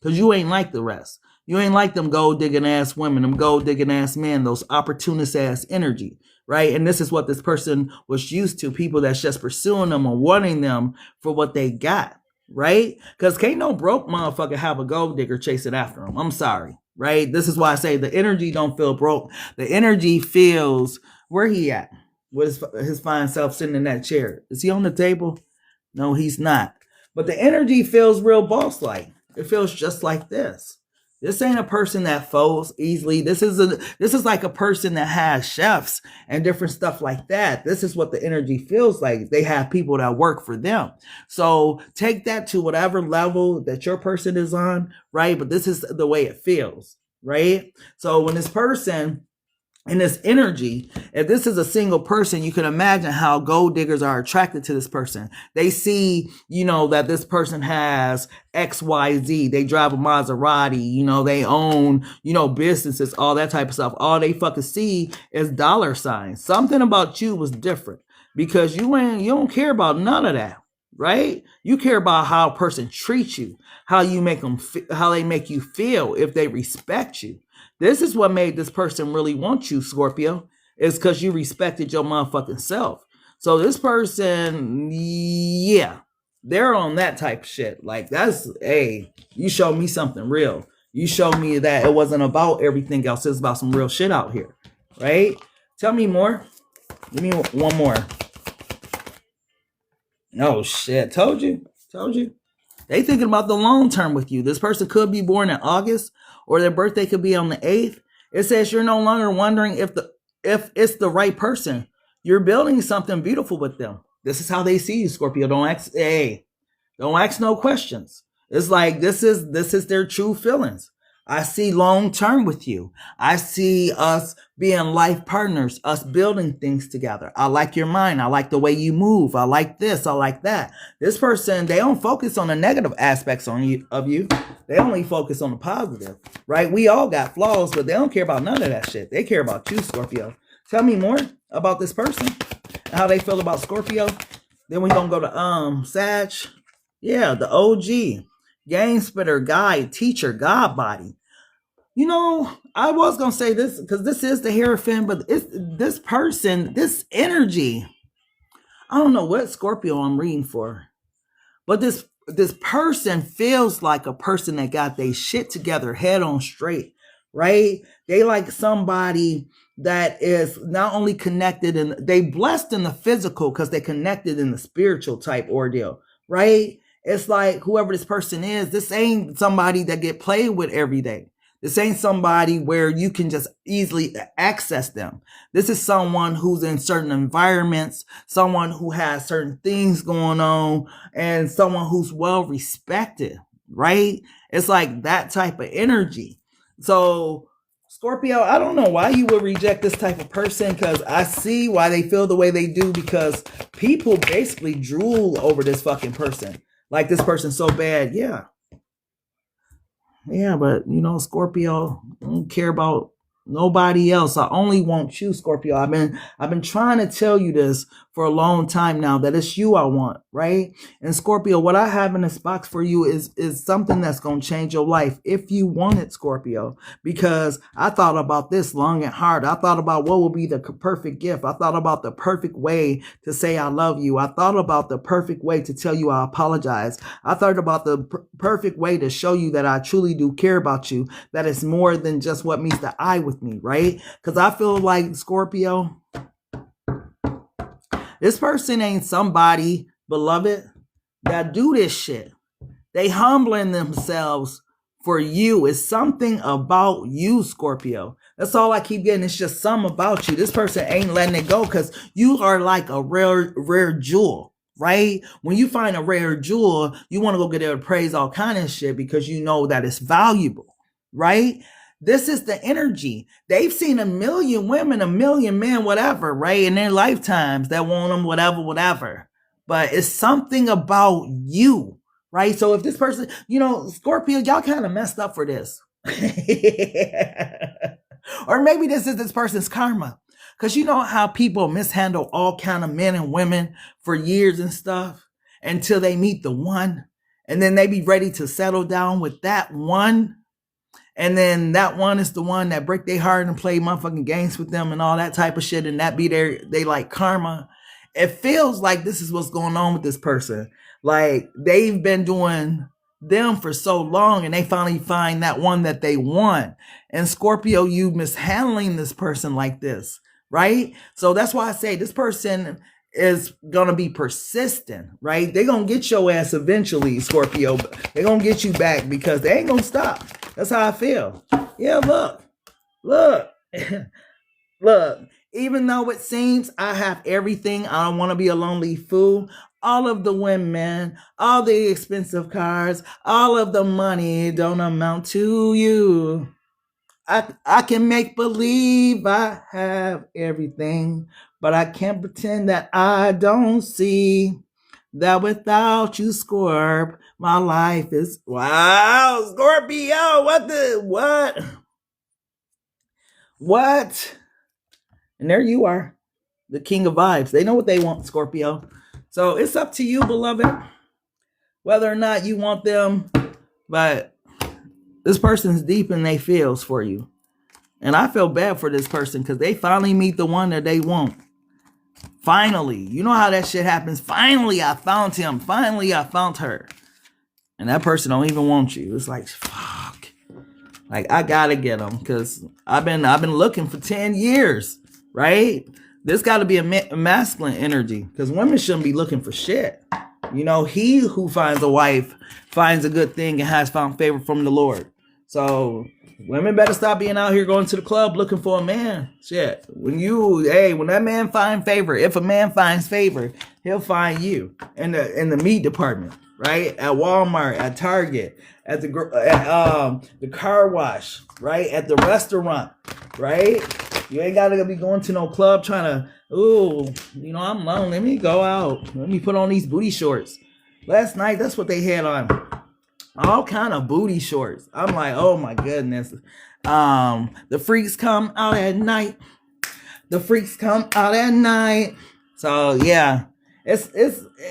Because you ain't like the rest. You ain't like them gold digging ass women, them gold digging ass men, those opportunist ass energy, right? And this is what this person was used to, people that's just pursuing them or wanting them for what they got, right? Because can't no broke motherfucker have a gold digger chasing after them. I'm sorry, right? This is why I say the energy don't feel broke. The energy feels, where he at? With his fine self sitting in that chair. Is he on the table? No, he's not. But the energy feels real boss-like. It feels just like this. This ain't a person that folds easily. This is like a person that has chefs and different stuff like that. This is what the energy feels like. They have people that work for them. So take that to whatever level that your person is on, right? But this is the way it feels, right? So when this person in this energy, if this is a single person, you can imagine how gold diggers are attracted to this person. They see, that this person has XYZ. They drive a Maserati, they own, businesses, all that type of stuff. All they fucking see is dollar signs. Something about you was different because you don't care about none of that, right? You care about how a person treats you, how they make you feel, if they respect you. This is what made this person really want you, Scorpio, is because you respected your motherfucking self. So this person, yeah, they're on that type of shit. Like, that's, hey, you showed me something real. You showed me that it wasn't about everything else. It's about some real shit out here, right? Tell me more. Give me one more. Oh, shit. Told you. They thinking about the long term with you. This person could be born in August, or their birthday could be on the 8th. It says you're no longer wondering if it's the right person. You're building something beautiful with them. This is how they see you, Scorpio. Don't ask no questions. It's like this is their true feelings. I see long term with you. I see us being life partners, us building things together. I like your mind. I like the way you move. I like this. I like that. This person, they don't focus on the negative aspects of you. They only focus on the positive, right? We all got flaws, but they don't care about none of that shit. They care about you, Scorpio. Tell me more about this person and how they feel about Scorpio. Then we're going to go to Sag. Yeah, the OG. game spitter, guide, teacher, God body. You know, I was gonna say this because this is the Hierophant, but it's this person, this energy. I don't know what Scorpio I'm reading for, but this person feels like a person that got their shit together, head on straight, right? They like somebody that is not only connected and they blessed in the physical because they connected in the spiritual type ordeal, right? It's like whoever this person is, this ain't somebody that get played with every day. This ain't somebody where you can just easily access them. This is someone who's in certain environments, someone who has certain things going on, and someone who's well respected, right? It's like that type of energy. So Scorpio, I don't know why you would reject this type of person, because I see why they feel the way they do, because people basically drool over this fucking person. Like, this person's so bad. Yeah, but you know, Scorpio, I don't care about nobody else. I only want you, Scorpio. I've been trying to tell you this for a long time now, that it's you I want, right? And Scorpio, what I have in this box for you is something that's going to change your life if you want it, Scorpio. Because I thought about this long and hard. I thought about what would be the perfect gift. I thought about the perfect way to say I love you. I thought about the perfect way to tell you I apologize. I thought about the perfect way to show you that I truly do care about you, that it's more than just what meets the eye with me, right? Because I feel like, Scorpio, this person ain't somebody, beloved, that do this shit. They humbling themselves for you. It's something about you, Scorpio. That's all I keep getting. It's just something about you. This person ain't letting it go, because you are like a rare jewel, right? When you find a rare jewel, you want to go get it appraised, all kind of shit, because you know that it's valuable, right? This is the energy. They've seen a million women, a million men, whatever, right? In their lifetimes that want them, whatever. But it's something about you, right? So if this person, you know, Scorpio, y'all kind of messed up for this. Or maybe this is this person's karma. Because you know how people mishandle all kind of men and women for years and stuff until they meet the one. And then they be ready to settle down with that one. And then that one is the one that break their heart and play motherfucking games with them and all that type of shit. And that be they like karma. It feels like this is what's going on with this person. Like, they've been doing them for so long and they finally find that one that they want. And Scorpio, you mishandling this person like this, right? So that's why I say this person is going to be persistent, right? They're going to get your ass eventually, Scorpio. They're going to get you back because they ain't going to stop. That's how I feel. Yeah, look, look. Even though it seems I have everything, I don't want to be a lonely fool. All of the women, all the expensive cars, all of the money don't amount to you. I can make believe I have everything, but I can't pretend that I don't see that without you, Scorp, my life is... Wow, Scorpio, what? And there you are, the king of vibes. They know what they want, Scorpio. So it's up to you, beloved, whether or not you want them. But this person's deep in their feels for you. And I feel bad for this person because they finally meet the one that they want. Finally. You know how that shit happens. Finally, I found him. Finally, I found her. And that person don't even want you. It's like, fuck. Like, I gotta get them because I've been looking for 10 years, right? This got to be a masculine energy because women shouldn't be looking for shit. You know, he who finds a wife finds a good thing and has found favor from the Lord. So women better stop being out here going to the club looking for a man. Shit. When that man find favor, if a man finds favor, he'll find you in the meat department, right? At Walmart, at Target, at the car wash, right? At the restaurant, right? You ain't got to be going to no club trying to, I'm lonely. Let me go out. Let me put on these booty shorts. Last night, that's what they had on. All kind of booty shorts. I'm like, oh my goodness. The freaks come out at night. So yeah, it's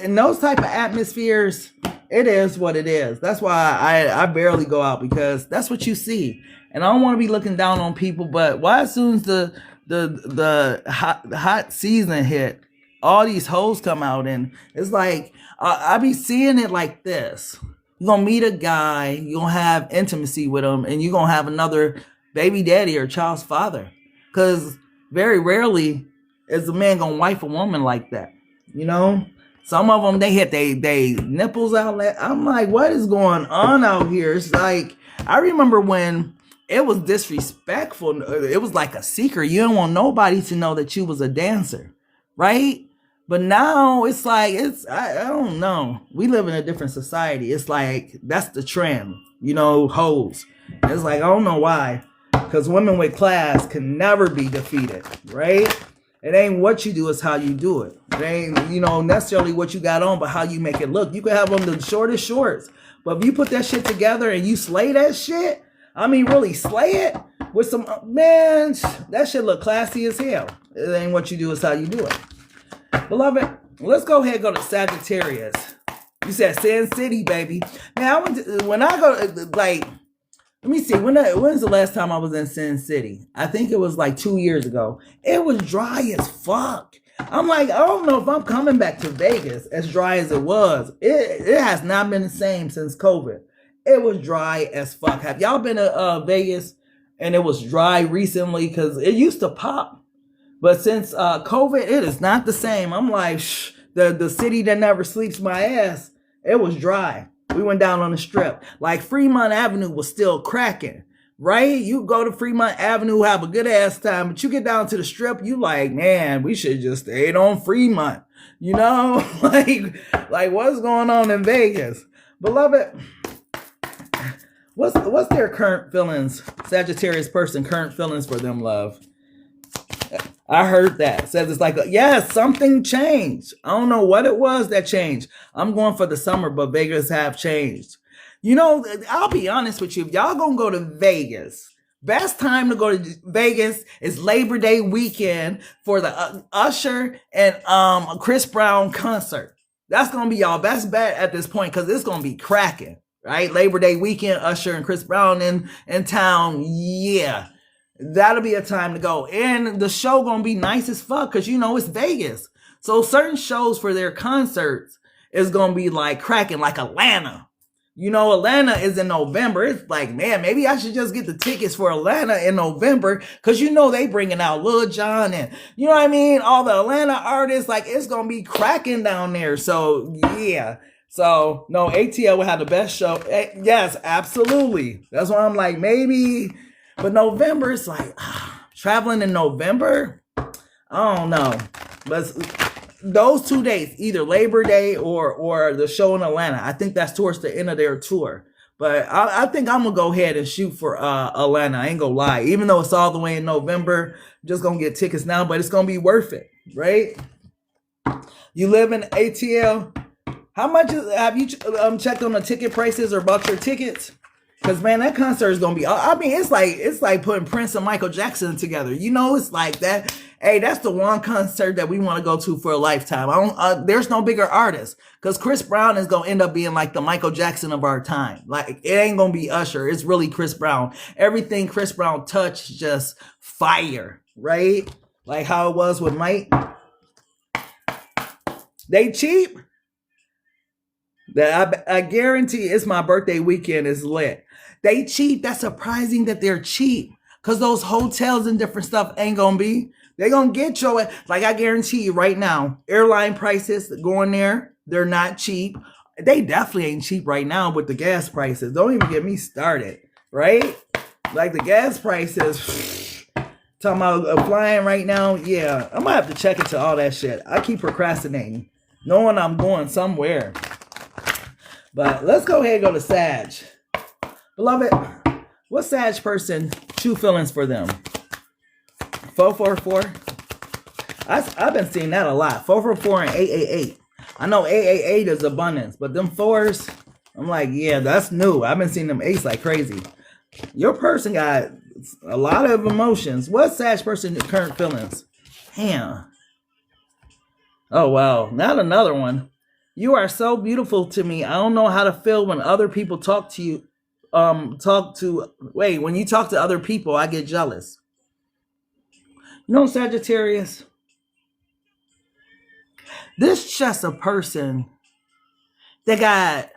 in those type of atmospheres. it is what it is. That's why I barely go out, because that's what you see. And I don't want to be looking down on people, but why as soon as the hot season hit, all these hoes come out, and it's like I be seeing it like this. You're gonna meet a guy, you're gonna have intimacy with him, and you're gonna have another baby daddy or child's father. Because very rarely is a man gonna wife a woman like that. You know? Some of them, they hit they nipples out. I'm like, what is going on out here? It's like, I remember when it was disrespectful. It was like a secret. You don't want nobody to know that you was a dancer, right? But now it's like, I don't know. We live in a different society. It's like, that's the trend, you know, hoes. It's like, I don't know why. Because women with class can never be defeated, right? It ain't what you do, it's how you do it. It ain't, you know, necessarily what you got on, but how you make it look. You can have on the shortest shorts, but if you put that shit together and you slay that shit, I mean, really slay it with some, man, that shit look classy as hell. It ain't what you do, it's how you do it. Beloved, let's go ahead and go to Sagittarius. You said Sin City, baby. Man, when I go, like, let me see, when's the last time I was in Sin City? I think it was like 2 years ago. It was dry as fuck. I'm like, I don't know if I'm coming back to Vegas as dry as it was. It has not been the same since COVID. It was dry as fuck. Have y'all been to Vegas and it was dry recently? Because it used to pop. But since COVID, it is not the same. I'm like, the city that never sleeps my ass, it was dry. We went down on the strip. Like Fremont Avenue was still cracking, right? You go to Fremont Avenue, have a good ass time, but you get down to the strip, you like, man, we should just stayed on Fremont. You know, like what's going on in Vegas? Beloved, what's their current feelings? Sagittarius person, current feelings for them, love. I heard that. Says it's like, yes, something changed. I don't know what it was that changed. I'm going for the summer, but Vegas have changed. You know, I'll be honest with you. If y'all gonna go to Vegas, best time to go to Vegas is Labor Day weekend for the Usher and Chris Brown concert. That's gonna be y'all best bet at this point, because it's gonna be cracking, right? Labor Day weekend, Usher and Chris Brown in town. Yeah. That'll be a time to go. And the show gonna be nice as fuck, because you know it's Vegas. So certain shows for their concerts is gonna be like cracking, like Atlanta. You know, Atlanta is in November. It's like, man, maybe I should just get the tickets for Atlanta in November, because you know they bringing out Lil Jon and, you know what I mean, all the Atlanta artists. Like, it's gonna be cracking down there. So yeah. So no, ATL will have the best show. Yes, absolutely. That's why I'm like, maybe. But November, it's like, traveling in November, I don't know. But those 2 days, either Labor Day or the show in Atlanta, I think that's towards the end of their tour. But I think I'm going to go ahead and shoot for Atlanta. I ain't going to lie. Even though it's all the way in November, I'm just going to get tickets now, but it's going to be worth it, right? You live in ATL. How much have you checked on the ticket prices or bought your tickets? Because, man, that concert is going to be, I mean, it's like putting Prince and Michael Jackson together. You know, it's like that. Hey, that's the one concert that we want to go to for a lifetime. There's no bigger artist, because Chris Brown is going to end up being like the Michael Jackson of our time. Like, it ain't going to be Usher. It's really Chris Brown. Everything Chris Brown touched, just fire, right? Like how it was with Mike. They cheap. I guarantee it's my birthday weekend is lit. They cheap. That's surprising that they're cheap, because those hotels and different stuff ain't going to be. They're going to get your, like, I guarantee you right now, airline prices going there, they're not cheap. They definitely ain't cheap right now with the gas prices. Don't even get me started, right? Like the gas prices, talking about flying right now. Yeah, I'm going to have to check into all that shit. I keep procrastinating, knowing I'm going somewhere. But let's go ahead and go to Sag. Beloved, what Sag person, true feelings for them? 444. I've been seeing that a lot. 444 and 888. I know 888 is abundance, but them fours, I'm like, yeah, that's new. I've been seeing them eights like crazy. Your person got a lot of emotions. What Sag person current feelings? Damn. Oh, wow. Not another one. You are so beautiful to me. I don't know how to feel when other people talk to you. When you talk to other people, I get jealous. You know, Sagittarius, this just a person that got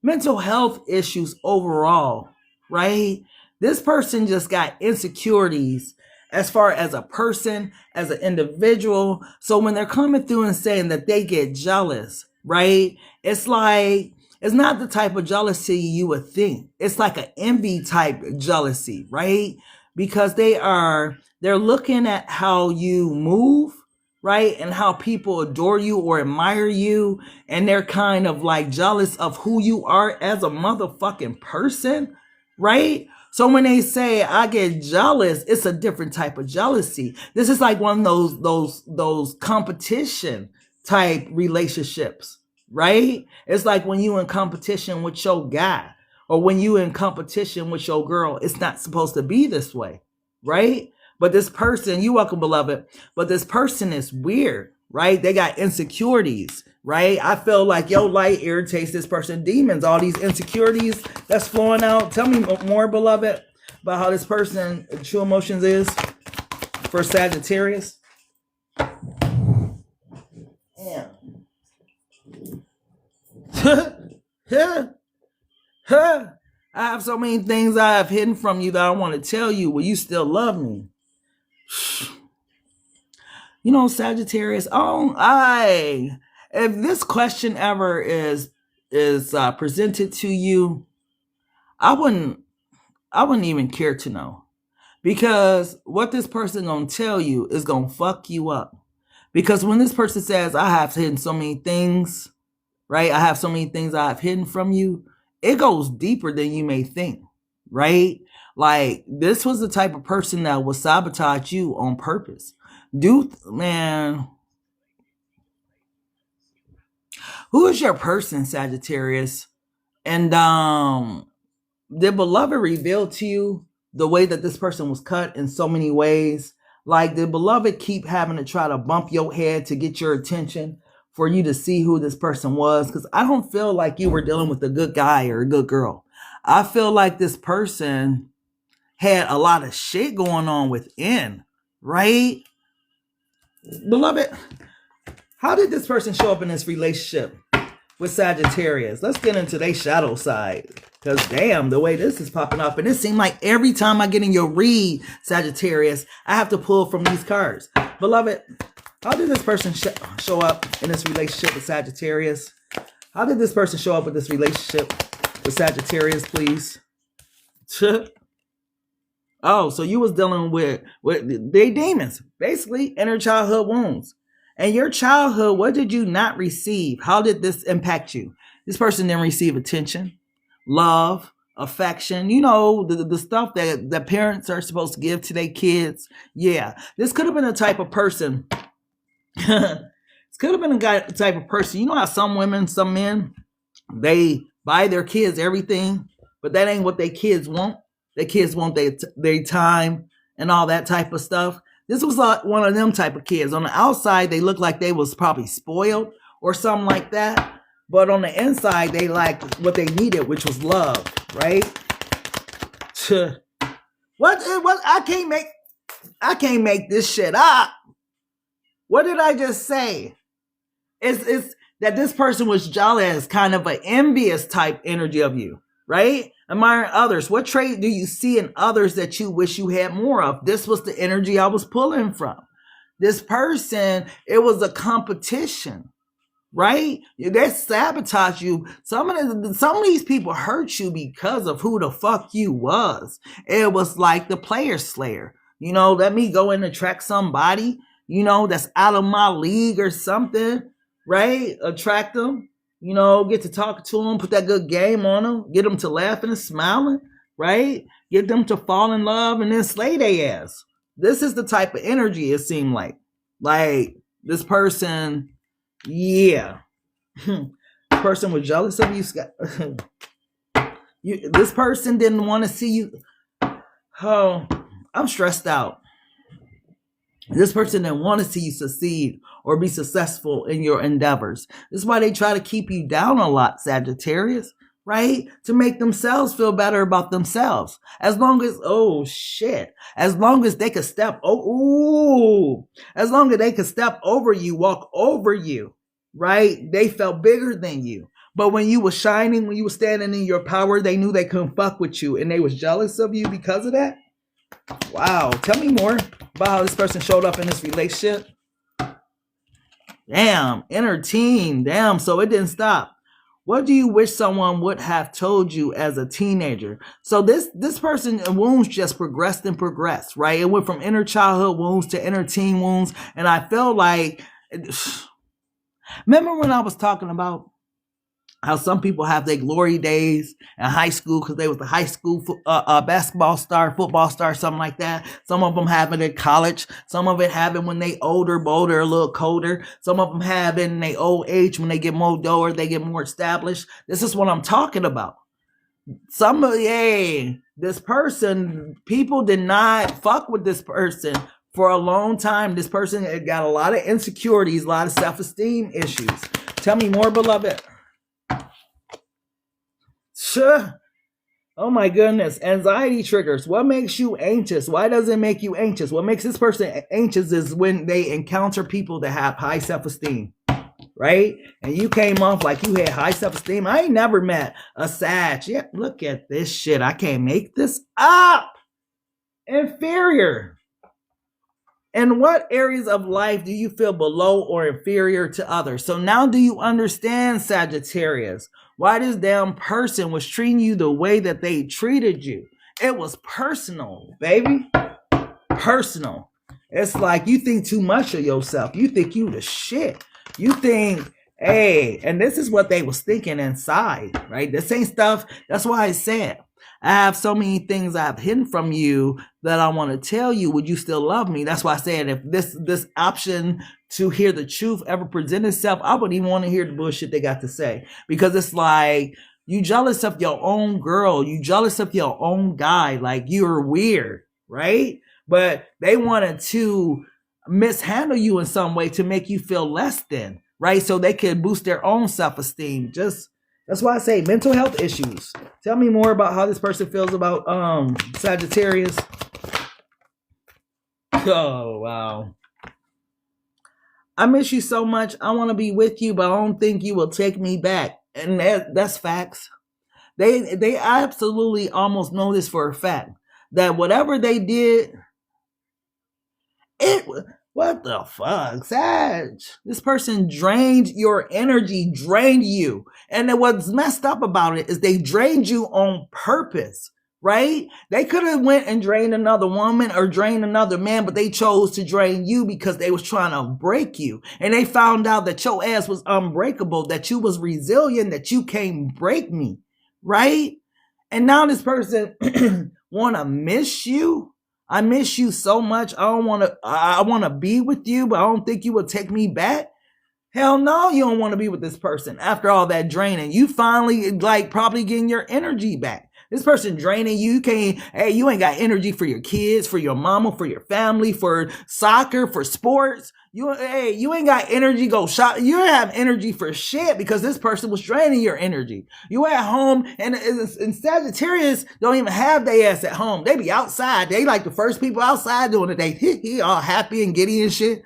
mental health issues overall, right? This person just got insecurities as far as a person, as an individual. So when they're coming through and saying that they get jealous, right? It's like, it's not the type of jealousy you would think. It's like an envy type jealousy, right? Because they're looking at how you move, right? And how people adore you or admire you. And they're kind of like jealous of who you are as a motherfucking person, right? So when they say I get jealous, it's a different type of jealousy. This is like one of those competition type relationships, right? It's like when you in competition with your guy or when you in competition with your girl. It's not supposed to be this way, right? But this person, you welcome, beloved, but this person is weird, right? They got insecurities, right? I feel like your light irritates this person. Demons, all these insecurities that's flowing out. Tell me more, beloved, about how this person true emotions is for Sagittarius. Yeah. I have so many things I have hidden from you that I want to tell you. Will you still love me? You know, Sagittarius, if this question ever is presented to you, I wouldn't even care to know, because what this person gonna tell you is gonna fuck you up. Because when this person says, I have hidden so many things, right? I have so many things I have hidden from you, it goes deeper than you may think, right? Like, this was the type of person that would sabotage you on purpose. Man, who is your person, Sagittarius? And did beloved reveal to you the way that this person was cut in so many ways? Like, did beloved keep having to try to bump your head to get your attention for you to see who this person was? Because I don't feel like you were dealing with a good guy or a good girl. I feel like this person had a lot of shit going on within, right? Beloved, how did this person show up in this relationship with Sagittarius? Let's get into their shadow side. Because damn, the way this is popping up. And it seems like every time I get in your read, Sagittarius, I have to pull from these cards. Beloved, how did this person show up in this relationship with Sagittarius? How did this person show up with this relationship with Sagittarius, please? Oh, so you was dealing with they demons, basically inner childhood wounds. And your childhood, what did you not receive? How did this impact you? This person didn't receive attention, love, affection, you know, the stuff that parents are supposed to give to their kids. Yeah, this could have been a type of person. This could have been a type of person. You know how some women, some men, they buy their kids everything, but that ain't what their kids want. Their kids want their time and all that type of stuff. This was like one of them type of kids. On the outside, they looked like they was probably spoiled or something like that. But on the inside, they liked what they needed, which was love, right? What? I can't make this shit up. What did I just say? It's that this person was jealous, kind of an envious type energy of you, right? Admiring others. What trait do you see in others that you wish you had more of? This was the energy I was pulling from. This person, it was a competition, right? They sabotage you. Some of these people hurt you because of who the fuck you was. It was like the player slayer. You know, let me go and attract somebody, you know, that's out of my league or something, right? Attract them. You know, get to talk to them, put that good game on them, get them to laughing and smiling, right? Get them to fall in love and then slay their ass. This is the type of energy it seemed like. Like, this person, yeah. Person was jealous of you, Scott. This person didn't want to see you. Oh, I'm stressed out. This person didn't want to see you succeed or be successful in your endeavors. This is why they try to keep you down a lot, Sagittarius, right? To make themselves feel better about themselves. As long as, oh shit, as long as they could step, as long as they could step over you, walk over you, right? They felt bigger than you. But when you were shining, when you were standing in your power, they knew they couldn't fuck with you and they was jealous of you because of that. Wow. Tell me more about how this person showed up in this relationship. Damn. Inner teen. Damn. So it didn't stop. What do you wish someone would have told you as a teenager? So this person wounds just progressed and progressed, right? It went from inner childhood wounds to inner teen wounds. And I feel like, remember when I was talking about how some people have their glory days in high school because they was the high school basketball star, football star, something like that. Some of them have it in college. Some of it have it when they older, bolder, a little colder. Some of them have it in their old age when they get more dougher, they get more established. This is what I'm talking about. This person, people did not fuck with this person for a long time. This person got a lot of insecurities, a lot of self-esteem issues. Tell me more, beloved. Sure. Oh my goodness. Anxiety triggers. What makes you anxious? Why does it make you anxious? What makes this person anxious is when they encounter people that have high self-esteem, right? And you came off like you had high self-esteem. I ain't never met a Sag. Yeah, look at this shit. I can't make this up. Inferior. In what areas of life do you feel below or inferior to others? So now do you understand, Sagittarius, why this damn person was treating you the way that they treated you? It was personal, baby. Personal. It's like you think too much of yourself. You think you the shit. You think, hey, and this is what they was thinking inside, right? This ain't stuff. That's why I said, I have so many things I've hidden from you that I want to tell you. Would you still love me? That's why I said if this option to hear the truth ever present itself, I wouldn't even want to hear the bullshit they got to say. Because it's like, you jealous of your own girl. You jealous of your own guy. Like, you're weird, right? But they wanted to mishandle you in some way to make you feel less than, right? So they could boost their own self-esteem. That's why I say mental health issues. Tell me more about how this person feels about Sagittarius. Oh, wow. I miss you so much. I want to be with you, but I don't think you will take me back. And that's facts. They absolutely almost know this for a fact. That whatever they did, what the fuck, Sag? This person drained your energy, drained you. And what's messed up about it is they drained you on purpose, right? They could have went and drained another woman or drained another man, but they chose to drain you because they was trying to break you. And they found out that your ass was unbreakable, that you was resilient, that you can't break me, right? And now this person want to miss you. I miss you so much. I want to be with you, but I don't think you will take me back. Hell no, you don't want to be with this person after all that draining. You finally probably getting your energy back. This person draining you, you ain't got energy for your kids, for your mama, for your family, for soccer, for sports. You ain't got energy, go shop. You don't have energy for shit because this person was draining your energy. You at home and Sagittarius don't even have their ass at home. They be outside. They like the first people outside doing it. They all happy and giddy and shit.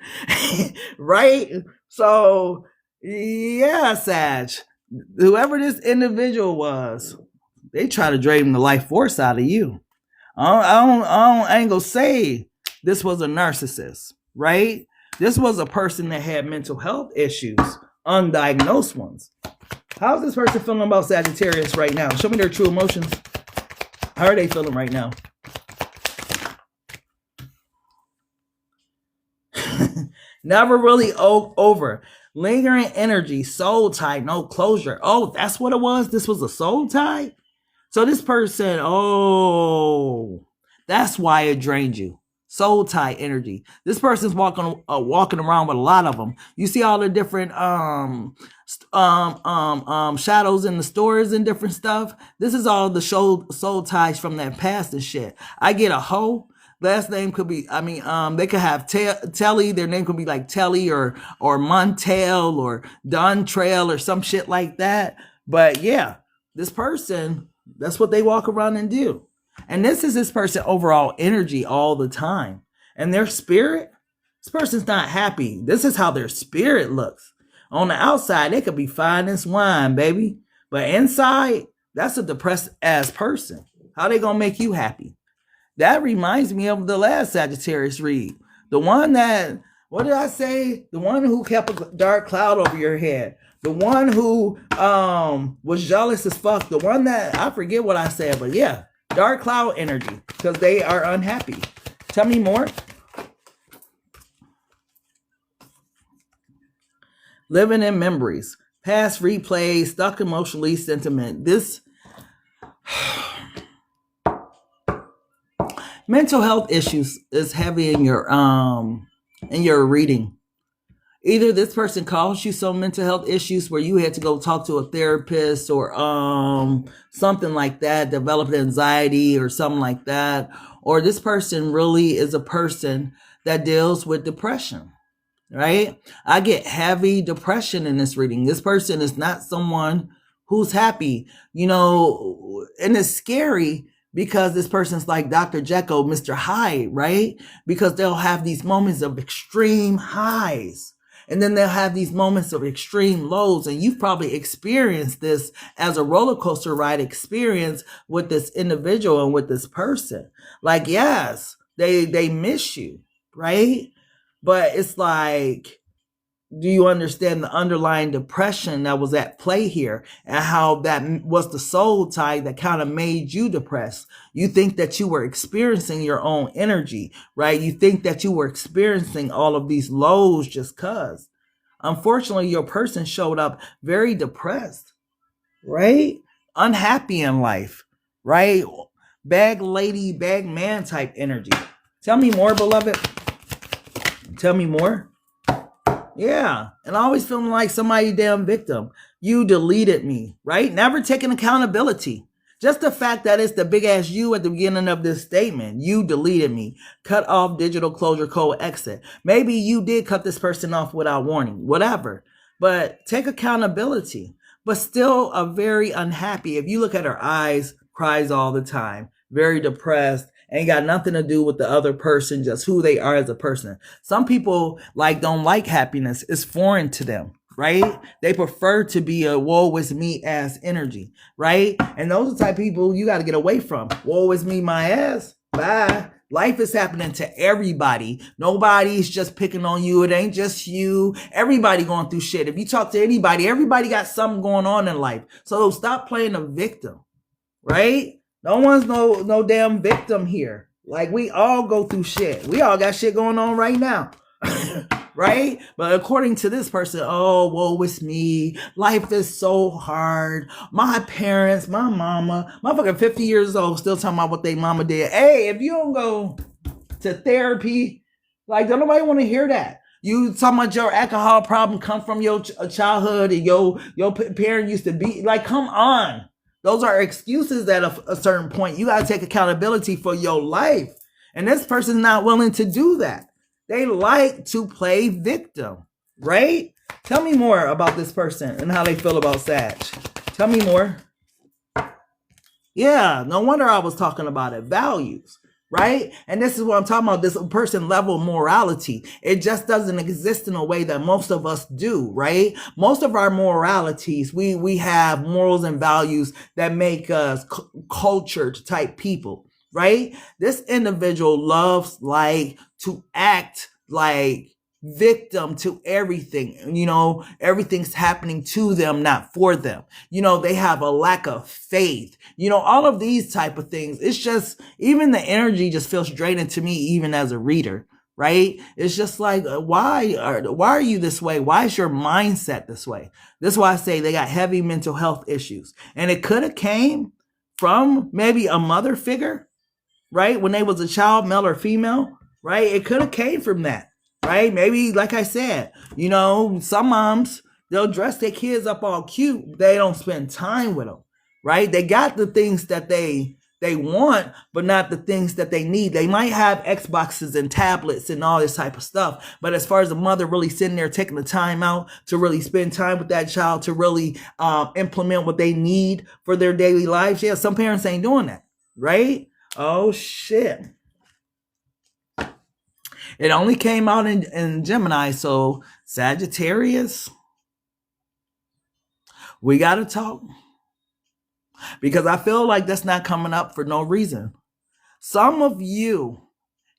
Right? So yeah, Sag, whoever this individual was, they try to drain the life force out of you. I ain't gonna say this was a narcissist, right? This was a person that had mental health issues, undiagnosed ones. How's this person feeling about Sagittarius right now? Show me their true emotions. How are they feeling right now? Never really over. Lingering energy, soul tie, no closure. Oh, that's what it was? This was a soul tie? So this person, that's why it drained you. Soul tie energy. This person's walking around with a lot of them. You see all the different shadows in the stores and different stuff. This is all the soul ties from that past and shit. I get a hoe, Last name could be, they could have Telly. Their name could be like Telly or Montel or Don Trail or some shit like that. But yeah, this person, that's what they walk around and do. And this is this person overall energy all the time. And their spirit, this person's not happy. This is how their spirit looks. On the outside, they could be fine as wine, baby. But inside, that's a depressed ass person. How they gonna make you happy? That reminds me of the last Sagittarius read. The one that, what did I say? The one who kept a dark cloud over your head. The one who was jealous as fuck. The one that, I forget what I said, but yeah, dark cloud energy, because they are unhappy. Tell me more. Living in memories, past replays, stuck emotionally sentiment. This mental health issues is heavy in your reading. Either this person caused you some mental health issues where you had to go talk to a therapist or something like that, developed anxiety or something like that, or this person really is a person that deals with depression. Right? I get heavy depression in this reading. This person is not someone who's happy, and it's scary because this person's like Dr. Jekyll, Mr. Hyde, right? Because they'll have these moments of extreme highs, and then they'll have these moments of extreme lows. And you've probably experienced this as a roller coaster ride experience with this individual and with this person. Like, yes, they miss you, right? But it's like, do you understand the underlying depression that was at play here and how that was the soul tie that kind of made you depressed? You think that you were experiencing your own energy, right? You think that you were experiencing all of these lows just cause. Unfortunately, your person showed up very depressed, right? Unhappy in life, right? Bag lady, bag man type energy. Tell me more, beloved. Tell me more. Yeah. And I always feeling like somebody damn victim. You deleted me, right? Never taking accountability. Just the fact that it's the big ass you at the beginning of this statement. You deleted me. Cut off digital closure code exit. Maybe you did cut this person off without warning. Whatever. But take accountability. But still a very unhappy. If you look at her eyes, cries all the time. Very depressed. Ain't got nothing to do with the other person, just who they are as a person. Some people don't like happiness. It's foreign to them, right? They prefer to be a woe is me ass energy, right? And those are the type of people you got to get away from. Woe is me my ass. Bye. Life is happening to everybody. Nobody's just picking on you. It ain't just you. Everybody going through shit. If you talk to anybody, everybody got something going on in life. So stop playing a victim, right? No one's no damn victim here. Like, we all go through shit. We all got shit going on right now. Right? But according to this person, oh, woe is me. Life is so hard. My parents, my mama, motherfucker 50 years old, still talking about what they mama did. Hey, if you don't go to therapy, don't nobody want to hear that. You talking about your alcohol problem come from your childhood and your parent used to be, come on. Those are excuses at a certain point. You got to take accountability for your life. And this person's not willing to do that. They like to play victim, right? Tell me more about this person and how they feel about Sag. Tell me more. Yeah, no wonder I was talking about it. Values, right? And this is what I'm talking about, this person level morality. It just doesn't exist in a way that most of us do, right? Most of our moralities, we have morals and values that make us cultured type people, right? This individual loves to act like victim to everything. Everything's happening to them, not for them. They have a lack of faith. All of these type of things. It's just, even the energy just feels draining to me, even as a reader, right? It's just like, why are you this way? Why is your mindset this way? This is why I say they got heavy mental health issues. And it could have came from maybe a mother figure, right? When they was a child, male or female, right? It could have came from that. Right? Maybe, like I said, some moms, they'll dress their kids up all cute. They don't spend time with them, right? They got the things that they they want, but not the things that they need. They might have Xboxes and tablets and all this type of stuff. But as far as the mother really sitting there taking the time out to really spend time with that child, to really implement what they need for their daily lives. Yeah, some parents ain't doing that, right? Oh, shit. It only came out in Gemini, so Sagittarius, we got to talk. Because I feel like that's not coming up for no reason. Some of you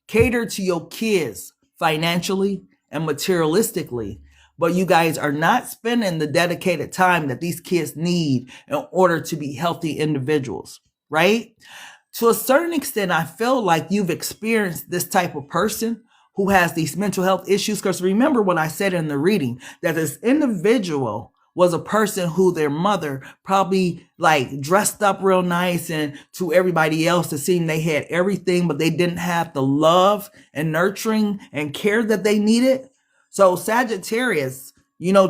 cater to your kids financially and materialistically, but you guys are not spending the dedicated time that these kids need in order to be healthy individuals, right? To a certain extent, I feel like you've experienced this type of person who has these mental health issues. Because remember what I said in the reading, that this individual was a person who their mother probably like dressed up real nice, and to everybody else it seemed they had everything, but they didn't have the love and nurturing and care that they needed. So Sagittarius,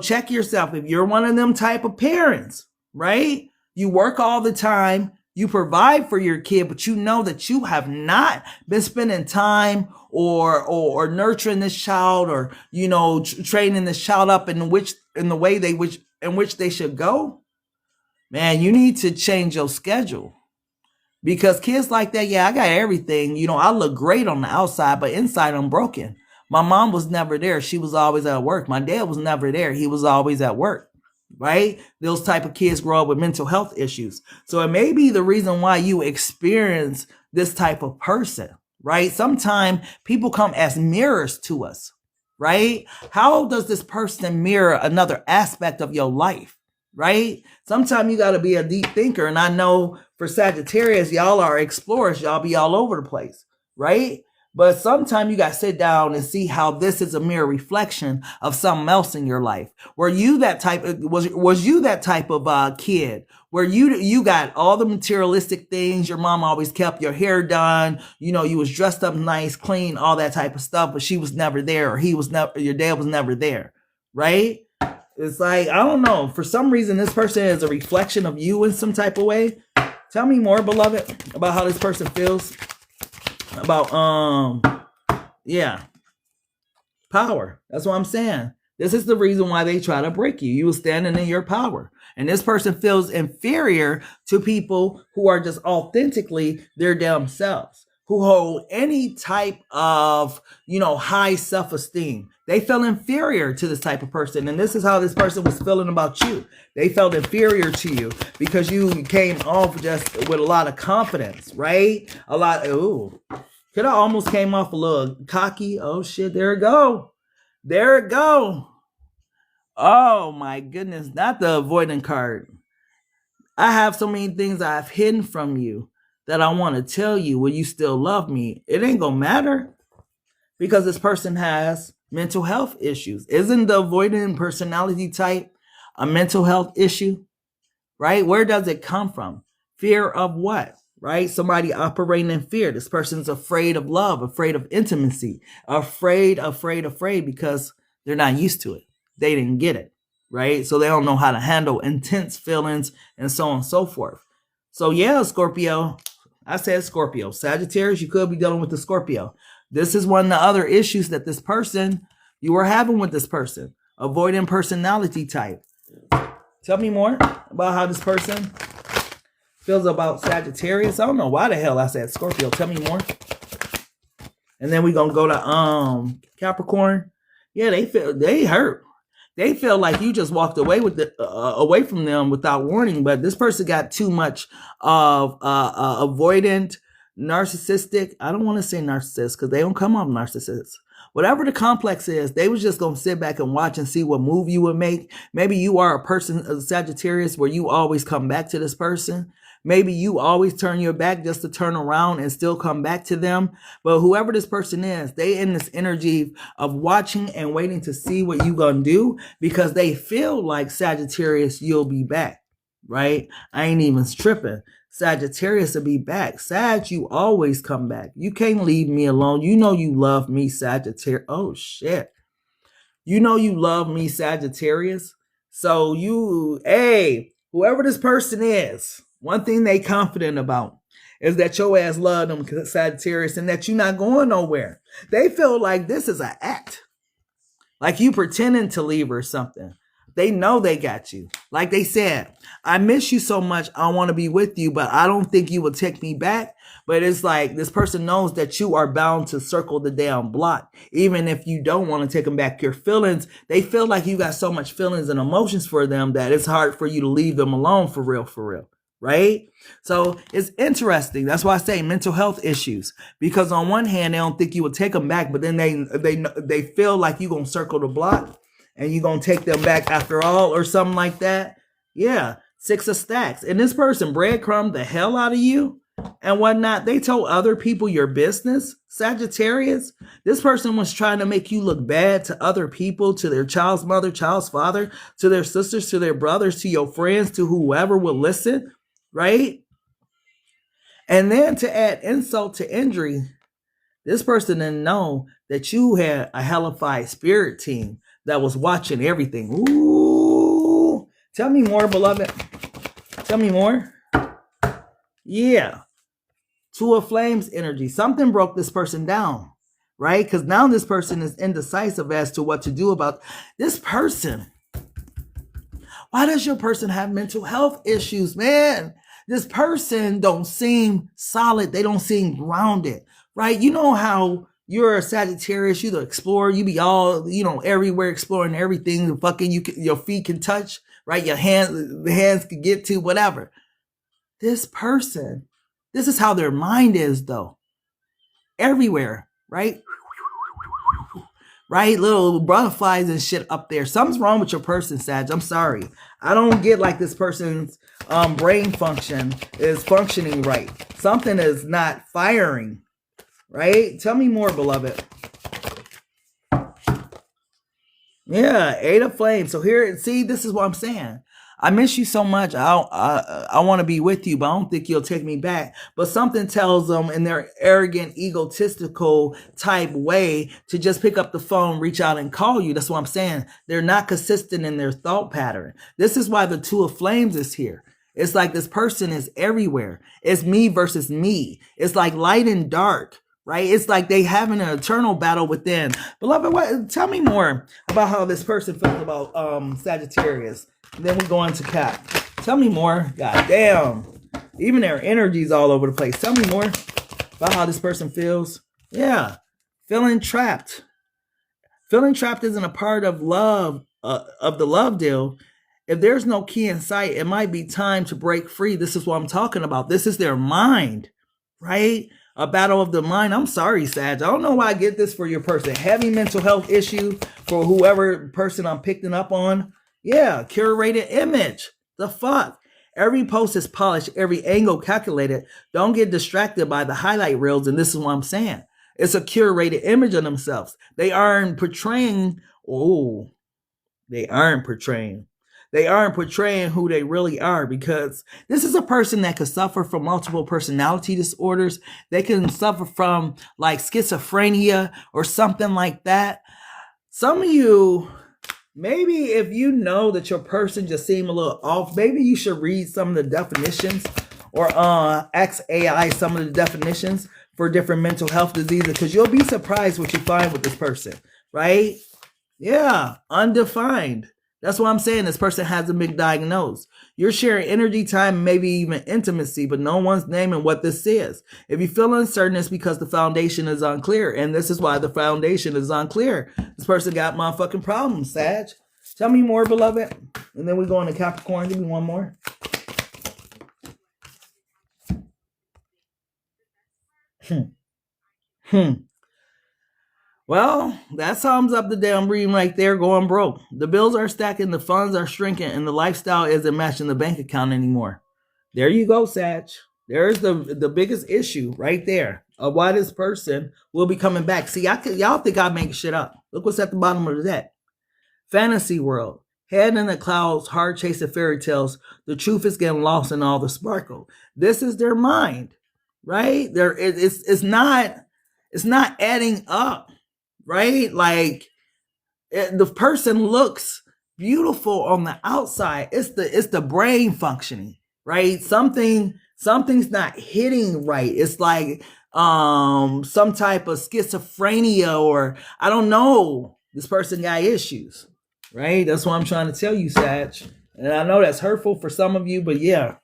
check yourself. If you're one of them type of parents, right? You work all the time, you provide for your kid, but you know that you have not been spending time or nurturing this child, or training this child up in the way in which they should go. Man, you need to change your schedule, because kids like that, yeah, I got everything. I look great on the outside, but inside I'm broken. My mom was never there. She was always at work. My dad was never there. He was always at work. Right? Those type of kids grow up with mental health issues. So it may be the reason why you experience this type of person, right? Sometimes people come as mirrors to us, right? How does this person mirror another aspect of your life, right? Sometimes you got to be a deep thinker. And I know for Sagittarius, y'all are explorers. Y'all be all over the place, right? But sometimes you got to sit down and see how this is a mirror reflection of something else in your life. Were you that type of, was you that type of kid where you got all the materialistic things? Your mom always kept your hair done. You was dressed up nice, clean, all that type of stuff, but she was never there, or your dad was never there, right? It's like, I don't know. For some reason, this person is a reflection of you in some type of way. Tell me more, beloved, about how this person feels. About power. That's what I'm saying. This is the reason why they try to break you. You were standing in your power. And this person feels inferior to people who are just authentically their damn selves, who hold any type of, high self-esteem. They feel inferior to this type of person. And this is how this person was feeling about you. They felt inferior to you because you came off just with a lot of confidence, right? Could have almost came off a little cocky. Oh, shit, there it go. There it go. Oh, my goodness. Not the avoidant card. I have so many things I've hidden from you that I want to tell you. Will you still love me? It ain't going to matter, because this person has mental health issues. Isn't the avoidant personality type a mental health issue? Right? Where does it come from? Fear of what? Right? Somebody operating in fear. This person's afraid of love, afraid of intimacy, afraid, because they're not used to it. They didn't get it, right? So they don't know how to handle intense feelings and so on and so forth. So yeah, Scorpio, I said Scorpio. Sagittarius, you could be dealing with the Scorpio. This is one of the other issues that you were having with this person. Avoidant personality type. Tell me more about how this person feels about Sagittarius. I don't know why the hell I said Scorpio. Tell me more. And then we're going to go to Capricorn. Yeah, they hurt. They feel like you just walked away away from them without warning. But this person got too much of avoidant, narcissistic. I don't want to say narcissist because they don't come off narcissists. Whatever the complex is, they was just going to sit back and watch and see what move you would make. Maybe you are a person, a Sagittarius, where you always come back to this person. Maybe you always turn your back just to turn around and still come back to them. But whoever this person is, they in this energy of watching and waiting to see what you going to do, because they feel like, Sagittarius, you'll be back, right? I ain't even tripping. Sagittarius will be back. Sag, you always come back. You can't leave me alone. You know you love me, Sagittarius. Oh, shit. You know you love me, Sagittarius. So whoever this person is, one thing they confident about is that your ass love them Sagittarius and that you're not going nowhere. They feel like this is an act. Like you pretending to leave or something. They know they got you. Like they said, I miss you so much. I want to be with you, but I don't think you will take me back. But it's like this person knows that you are bound to circle the damn block. Even if you don't want to take them back. Your feelings, they feel like you got so much feelings and emotions for them that it's hard for you to leave them alone for real, right? So it's interesting. That's why I say mental health issues. Because on one hand, they don't think you will take them back, but then they feel like you're going to circle the block and you're going to take them back after all or something like that. Yeah, 6 of stacks. And this person breadcrumbed the hell out of you and whatnot. They told other people your business, Sagittarius. This person was trying to make you look bad to other people, to their child's mother, child's father, to their sisters, to their brothers, to your friends, to whoever will listen, right? And then to add insult to injury, this person didn't know that you had a hellified spirit team that was watching everything. Ooh. Tell me more, beloved. Tell me more. Yeah. 2 of Flames energy. Something broke this person down, right? Because now this person is indecisive as to what to do about this person. Why does your person have mental health issues, man? This person don't seem solid. They don't seem grounded, right? You know how you're a Sagittarius, you're the explorer, you be all, everywhere exploring everything, your feet can touch, right? The hands can get to, whatever. This person, this is how their mind is though. Everywhere, right? Right? Little butterflies and shit up there. Something's wrong with your person, Sag. I'm sorry. I don't get like this person's brain function is functioning right. Something is not firing. Right? Tell me more, beloved. Yeah, 8 of Flames. So here, see, this is what I'm saying. I miss you so much. I want to be with you, but I don't think you'll take me back. But something tells them in their arrogant, egotistical type way to just pick up the phone, reach out and call you. That's what I'm saying. They're not consistent in their thought pattern. This is why the 2 of Flames is here. It's like this person is everywhere. It's me versus me. It's like light and dark. Right? It's like they having an eternal battle within. Beloved, tell me more about how this person feels about Sagittarius. And then we go into Cap. Tell me more. God damn. Even their energy's all over the place. Tell me more about how this person feels. Yeah. Feeling trapped. Feeling trapped isn't a part of love, of the love deal. If there's no key in sight, it might be time to break free. This is what I'm talking about. This is their mind, right? A battle of the mind. I'm sorry, Sag. I don't know why I get this for your person. Heavy mental health issue for whoever person I'm picking up on. Yeah, curated image. The fuck? Every post is polished, every angle calculated. Don't get distracted by the highlight reels, and this is what I'm saying. It's a curated image of themselves. They aren't portraying, they aren't portraying who they really are, because this is a person that could suffer from multiple personality disorders. They can suffer from like schizophrenia or something like that. Some of you, maybe if you know that your person just seemed a little off, maybe you should read some of the definitions or ask AI some of the definitions for different mental health diseases, because you'll be surprised what you find with this person, right? Yeah, undefined. That's what I'm saying. This person hasn't been diagnosed. You're sharing energy, time, maybe even intimacy, but no one's naming what this is. If you feel uncertain, it's because the foundation is unclear. And this is why the foundation is unclear. This person got motherfucking problems, Sag. Tell me more, beloved. And then we go into Capricorn. Give me one more. Well, that sums up the damn reading right there, going broke. The bills are stacking, the funds are shrinking, and the lifestyle isn't matching the bank account anymore. There you go, Sag. There's the biggest issue right there of why this person will be coming back. See, y'all think I make shit up. Look what's at the bottom of the deck. Fantasy world. Head in the clouds, hard chasing fairy tales. The truth is getting lost in all the sparkle. This is their mind, right? It's not adding up. Right? Like the person looks beautiful on the outside. It's the brain functioning, right? Something Something's not hitting right. It's like some type of schizophrenia, or I don't know. This person got issues, right? That's what I'm trying to tell you, Sag. And I know that's hurtful for some of you, but yeah,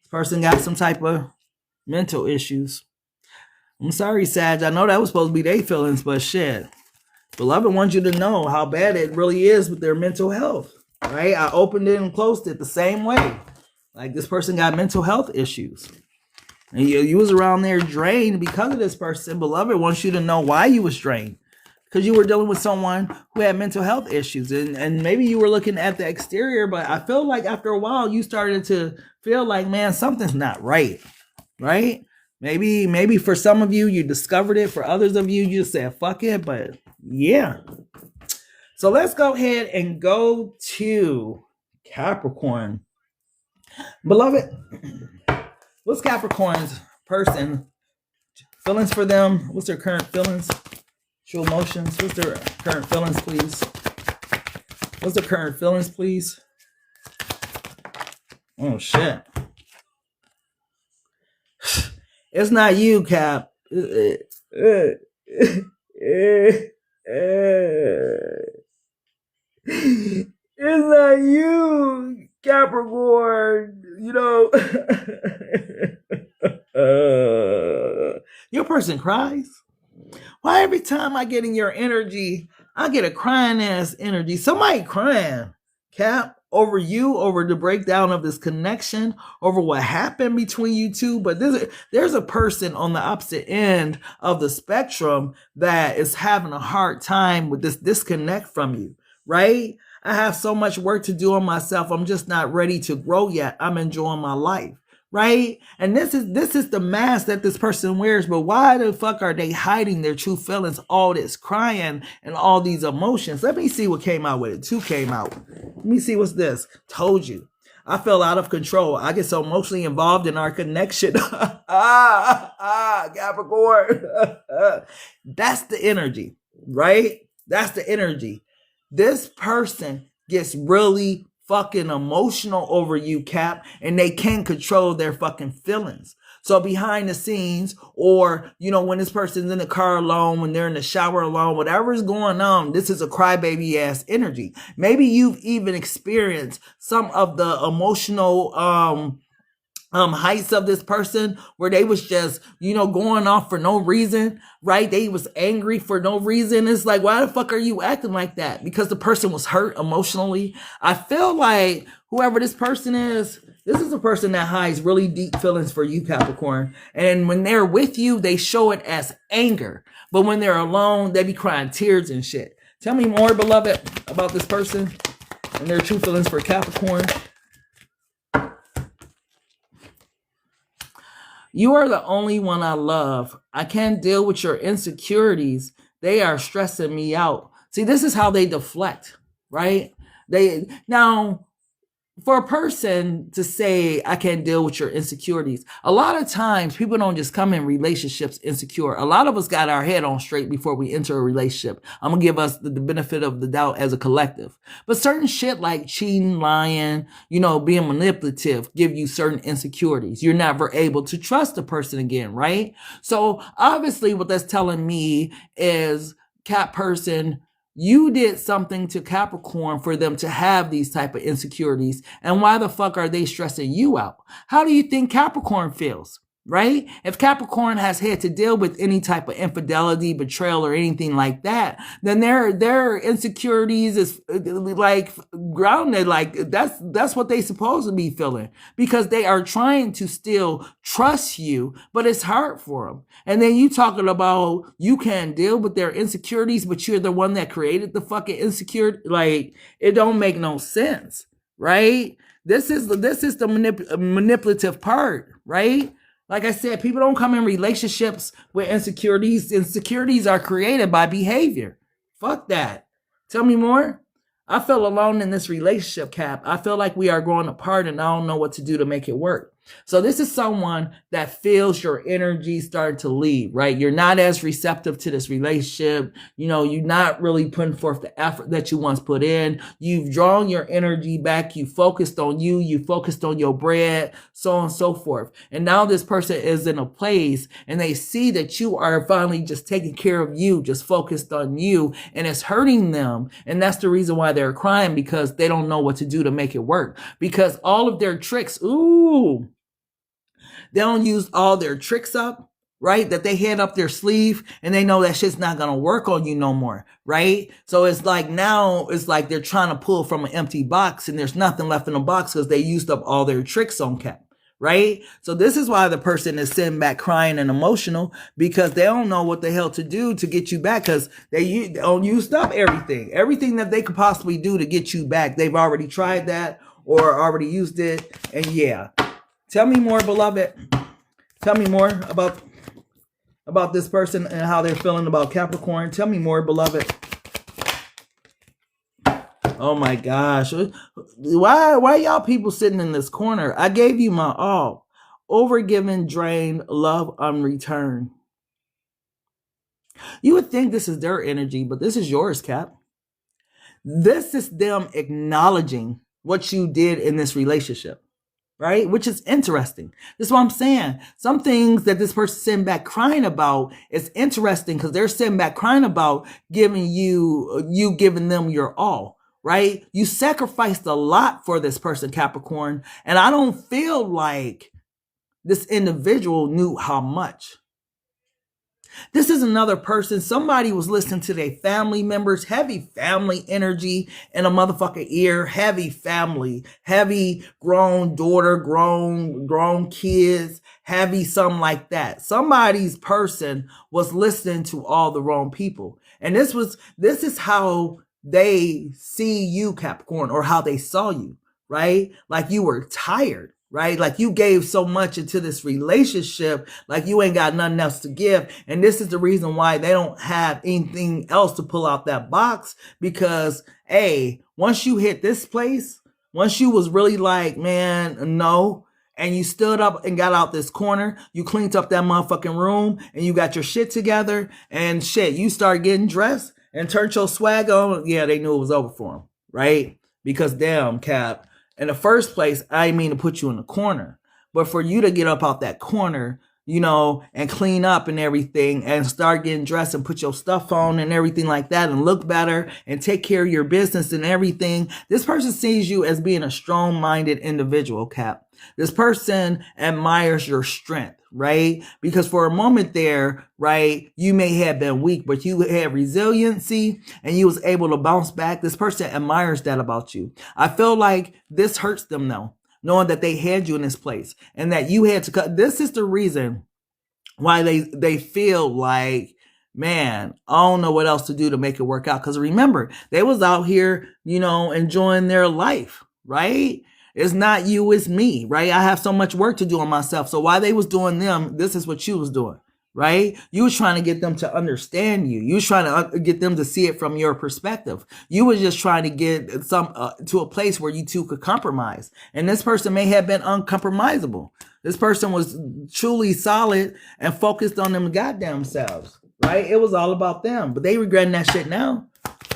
this person got some type of mental issues. I'm sorry, Sag. I know that was supposed to be their feelings, but shit. Beloved wants you to know how bad it really is with their mental health, right? I opened it and closed it the same way. Like, this person got mental health issues. And you was around there drained because of this person. Beloved wants you to know why you was drained. Because you were dealing with someone who had mental health issues. And maybe you were looking at the exterior, but I feel like after a while you started to feel like, man, something's not right, right? Maybe for some of you, you discovered it. For others of you, you just said, fuck it. But yeah. So let's go ahead and go to Capricorn. Beloved, what's Capricorn's person? Feelings for them? What's their current feelings? True emotions? What's their current feelings, please? What's their current feelings, please? Oh, shit. It's not you, Cap. It's not you, Capricorn. You know, your person cries. Why every time I get in your energy, I get a crying ass energy? Somebody crying, Cap, over you, over the breakdown of this connection, over what happened between you two. But there's a person on the opposite end of the spectrum that is having a hard time with this disconnect from you, right? I have so much work to do on myself. I'm just not ready to grow yet. I'm enjoying my life, right? And this is the mask that this person wears. But why the fuck are they hiding their true feelings? All this crying and all these emotions. Let me see what came out with it. 2 came out. Let me see what's this. Told you. I feel out of control. I get so emotionally involved in our connection. Capricorn. That's the energy, right? That's the energy. This person gets really fucking emotional over you, Cap, and they can't control their fucking feelings. So behind the scenes, or, you know, when this person's in the car alone, when they're in the shower alone, whatever's going on, this is a crybaby ass energy. Maybe you've even experienced some of the emotional heights of this person where they was just, you know, going off for no reason, right? They was angry for no reason. It's like, why the fuck are you acting like that? Because the person was hurt emotionally. I feel like whoever this person is, this is a person that hides really deep feelings for you, Capricorn. And when they're with you, they show it as anger. But when they're alone, they be crying tears and shit. Tell me more, beloved, about this person and their true feelings for Capricorn. You are the only one I love. I can't deal with your insecurities. They are stressing me out. See, this is how they deflect, right? Now, for a person to say, I can't deal with your insecurities, a lot of times people don't just come in relationships insecure. A lot of us got our head on straight before we enter a relationship. I'm going to give us the benefit of the doubt as a collective. But certain shit like cheating, lying, you know, being manipulative give you certain insecurities. You're never able to trust a person again, right? So obviously what that's telling me is, Cap person, you did something to Capricorn for them to have these type of insecurities. And why the fuck are they stressing you out? How do you think Capricorn feels? Right? If Capricorn has had to deal with any type of infidelity, betrayal, or anything like that, then their insecurities is like grounded. Like that's what they supposed to be feeling, because they are trying to still trust you, but it's hard for them. And then you talking about you can't deal with their insecurities, but you're the one that created the fucking insecurity. Like, it don't make no sense, right? This is the manipulative part, right? Like I said, people don't come in relationships with insecurities. Insecurities are created by behavior. Fuck that. Tell me more. I feel alone in this relationship, Cap. I feel like we are growing apart and I don't know what to do to make it work. So this is someone that feels your energy starting to leave, right? You're not as receptive to this relationship. You know, you're not really putting forth the effort that you once put in. You've drawn your energy back. You focused on you. You focused on your bread, so on and so forth. And now this person is in a place and they see that you are finally just taking care of you, just focused on you, and it's hurting them. And that's the reason why they're crying, because they don't know what to do to make it work. Because all of their tricks, they don't use all their tricks up, right? That they had up their sleeve, and they know that shit's not going to work on you no more, right? So it's like now it's like they're trying to pull from an empty box and there's nothing left in the box because they used up all their tricks on Cap, right? So this is why the person is sitting back crying and emotional, because they don't know what the hell to do to get you back, because they used up everything that they could possibly do to get you back. They've already tried that or already used it. And yeah. Tell me more, beloved. Tell me more about this person and how they're feeling about Capricorn. Tell me more, beloved. Oh my gosh. Why y'all people sitting in this corner? I gave you my all. Overgiven, drained, love unreturned. You would think this is their energy, but this is yours, Cap. This is them acknowledging what you did in this relationship. Right? Which is interesting. That's what I'm saying. Some things that this person's sitting back crying about is interesting because they're sitting back crying about giving you giving them your all, right? You sacrificed a lot for this person, Capricorn. And I don't feel like this individual knew how much. This is another person. Somebody was listening to their family members, heavy family energy in a motherfucking ear, heavy family, heavy grown daughter, grown kids, heavy something like that. Somebody's person was listening to all the wrong people. And this is how they see you, Capricorn, or how they saw you, right? Like you were tired. Right? Like you gave so much into this relationship, like you ain't got nothing else to give. And this is the reason why they don't have anything else to pull out that box, because once you hit this place, once you was really like, man, no, and you stood up and got out this corner, you cleaned up that motherfucking room and you got your shit together and shit, you started getting dressed and turned your swag on. Yeah, they knew it was over for them, right? Because damn, Cap, in the first place, I didn't mean to put you in the corner, but for you to get up out that corner, you know, and clean up and everything and start getting dressed and put your stuff on and everything like that and look better and take care of your business and everything. This person sees you as being a strong-minded individual, Cap. This person admires your strength, right? Because for a moment there, right, you may have been weak, but you had resiliency and you was able to bounce back. This person admires that about you. I feel like this hurts them though, knowing that they had you in this place and that you had to cut. This is the reason why they feel like, man, I don't know what else to do to make it work out. Because remember, they was out here, you know, enjoying their life, right? It's not you, it's me, right? I have so much work to do on myself. So while they was doing them, this is what you was doing, right? You was trying to get them to understand you. You was trying to get them to see it from your perspective. You was just trying to get some to a place where you two could compromise. And this person may have been uncompromisable. This person was truly solid and focused on them goddamn selves, right? It was all about them, but they regretting that shit now,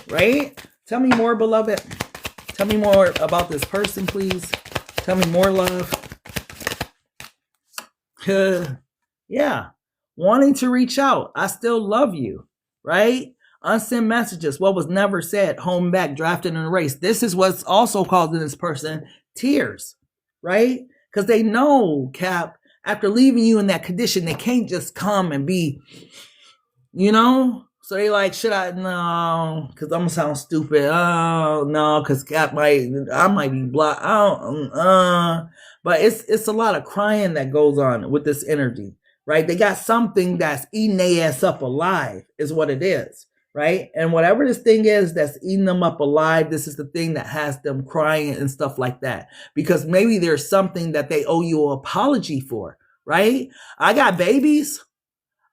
right? Tell me more, beloved. Tell me more about this person, please. Tell me more, love. Yeah. Wanting to reach out. I still love you, right? Unsent messages. What was never said. Home back. Drafted and erased. This is what's also causing this person tears, right? Because they know, Cap, after leaving you in that condition, they can't just come and be, you know? So they like, should I? No, because I'm gonna sound stupid. Oh no, because I might be blocked. But it's a lot of crying that goes on with this energy, right? They got something that's eating their ass up alive, is what it is, right? And whatever this thing is that's eating them up alive, this is the thing that has them crying and stuff like that. Because maybe there's something that they owe you an apology for, right? I got babies.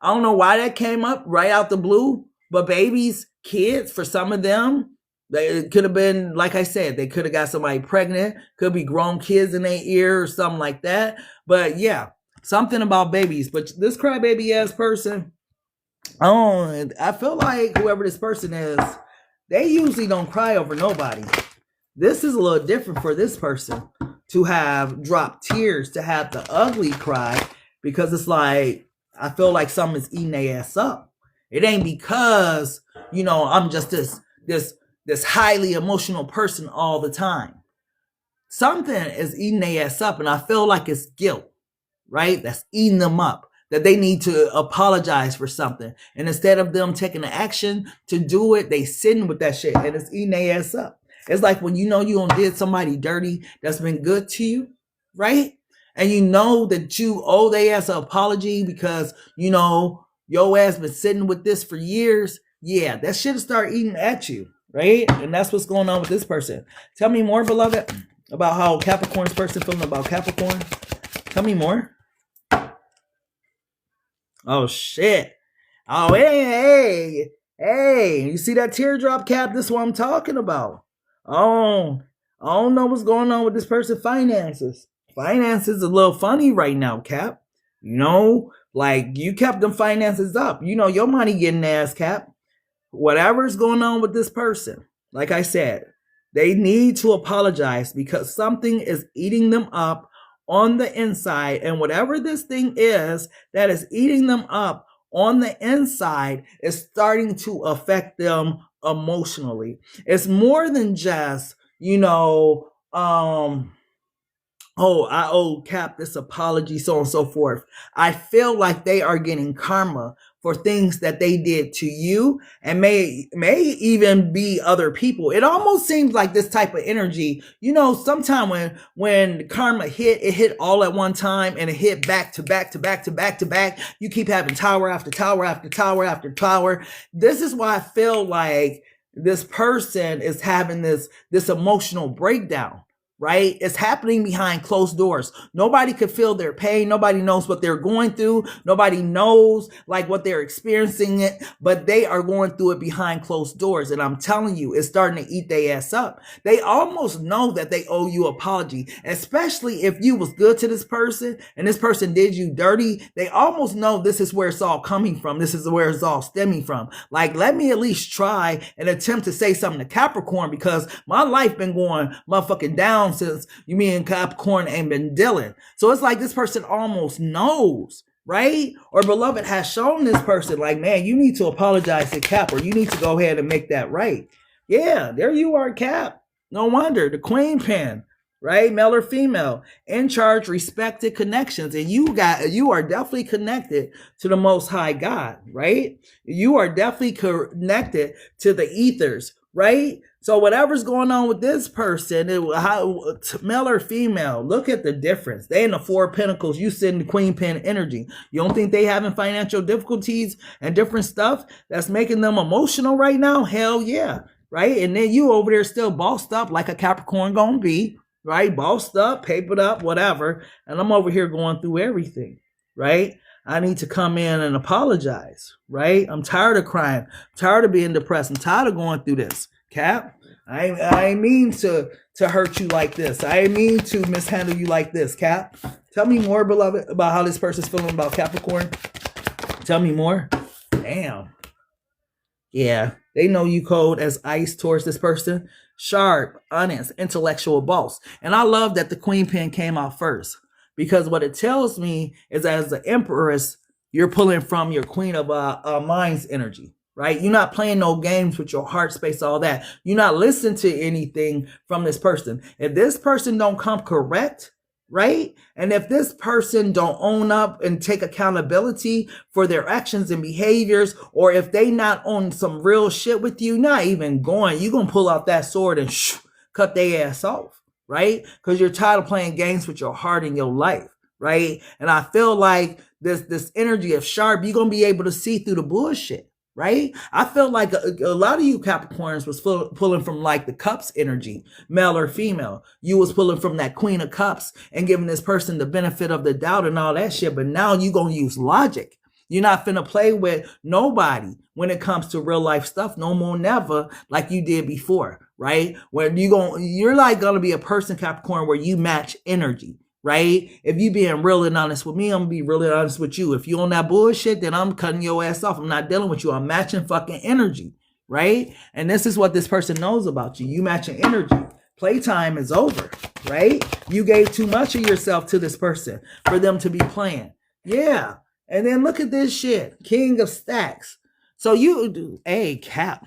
I don't know why that came up right out the blue, but babies, kids, for some of them, It could have been, like I said, they could have got somebody pregnant, could be grown kids in their ear or something like that. But yeah, something about babies. But this crybaby ass person, oh, I feel like whoever this person is, they usually don't cry over nobody. This is a little different for this person to have dropped tears, to have the ugly cry, because it's like, I feel like something's eating their ass up. It ain't because, I'm just this highly emotional person all the time. Something is eating their ass up, and I feel like it's guilt, right? That's eating them up, that they need to apologize for something. And instead of them taking the action to do it, they sitting with that shit, and it's eating their ass up. It's like when you done did somebody dirty that's been good to you, right? And you know that you owe their ass an apology because, your ass been sitting with this for years. Yeah, that shit'll start eating at you, right? And that's what's going on with this person. Tell me more, beloved, about how Capricorn's person feeling about Capricorn. Tell me more. Oh, shit. Oh, hey. You see that teardrop, Cap? This is what I'm talking about. Oh, I don't know what's going on with this person's finances. Finances a little funny right now, Cap. Like you kept them finances up. Your money getting ass, Cap. Whatever's going on with this person, like I said, they need to apologize because something is eating them up on the inside. And whatever this thing is that is eating them up on the inside is starting to affect them emotionally. It's more than just, I owe Cap this apology, so on and so forth. I feel like they are getting karma for things that they did to you and may even be other people. It almost seems like this type of energy, sometime when karma hit, it hit all at one time and it hit back to back to back to back to back. You keep having tower after tower after tower after tower. This is why I feel like this person is having this emotional breakdown. Right? It's happening behind closed doors. Nobody could feel their pain. Nobody knows what they're going through. Nobody knows like what they're experiencing it, but they are going through it behind closed doors. And I'm telling you, it's starting to eat their ass up. They almost know that they owe you apology, especially if you was good to this person and this person did you dirty. They almost know this is where it's all coming from. This is where it's all stemming from. Like, let me at least try and attempt to say something to Capricorn because my life been going motherfucking down since me and Capricorn ain't been dealing. So it's like this person almost knows, right? Or beloved has shown this person like, man, you need to apologize to Cap or you need to go ahead and make that right. Yeah, there you are, Cap. No wonder. The Queen Pen, right? Male or female, in charge, respected connections. And you are definitely connected to the Most High God, right? You are definitely connected to the ethers, right? So whatever's going on with this person, male or female, look at the difference. They in the Four of Pentacles, you sit in the Queen Pen energy. You don't think they having financial difficulties and different stuff that's making them emotional right now? Hell yeah, right? And then you over there still bossed up like a Capricorn gonna be, right? Bossed up, papered up, whatever. And I'm over here going through everything, right? I need to come in and apologize, right? I'm tired of crying, I'm tired of being depressed, I'm tired of going through this. Cap, I ain't mean to hurt you like this. I ain't mean to mishandle you like this, Cap. Tell me more, beloved, about how this person's feeling about Capricorn. Tell me more. Damn. Yeah, they know you cold as ice towards this person. Sharp, honest, intellectual boss. And I love that the Queen Pen came out first because what it tells me is as the Empress, you're pulling from your Queen of Minds energy. Right? You're not playing no games with your heart space, all that. You're not listening to anything from this person. If this person don't come correct, right? And if this person don't own up and take accountability for their actions and behaviors, or if they not on some real shit with you, not even going, you're going to pull out that sword and cut their ass off, right? Because you're tired of playing games with your heart and your life, right? And I feel like this energy of sharp, you're going to be able to see through the bullshit. Right? I feel like a lot of you Capricorns was pulling from like the Cups energy, male or female. You was pulling from that Queen of Cups and giving this person the benefit of the doubt and all that shit. But now you going to use logic. You're not finna play with nobody when it comes to real life stuff, no more never, like you did before, right? Where you're like gonna be a person, Capricorn, where you match energy, right? If you being real and honest with me, I'm gonna be really honest with you. If you on that bullshit, then I'm cutting your ass off. I'm not dealing with you. I'm matching fucking energy, right? And this is what this person knows about you. You matching energy. Playtime is over, right? You gave too much of yourself to this person for them to be playing. Yeah. And then look at this shit. King of Stacks. So you do, hey, Cap.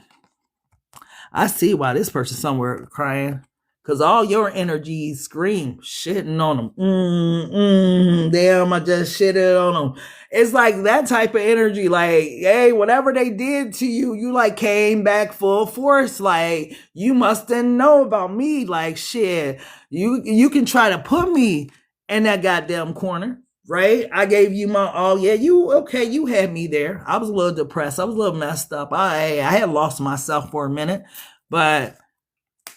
I see why this person's somewhere crying. Because all your energies scream shitting on them. Damn, I just shitted on them. It's like that type of energy. Like, hey, whatever they did to you, you like came back full force. Like, you mustn't know about me. Like, shit, you can try to put me in that goddamn corner. Right? I gave you my all. Yeah, you had me there. I was a little depressed. I was a little messed up. I had lost myself for a minute. But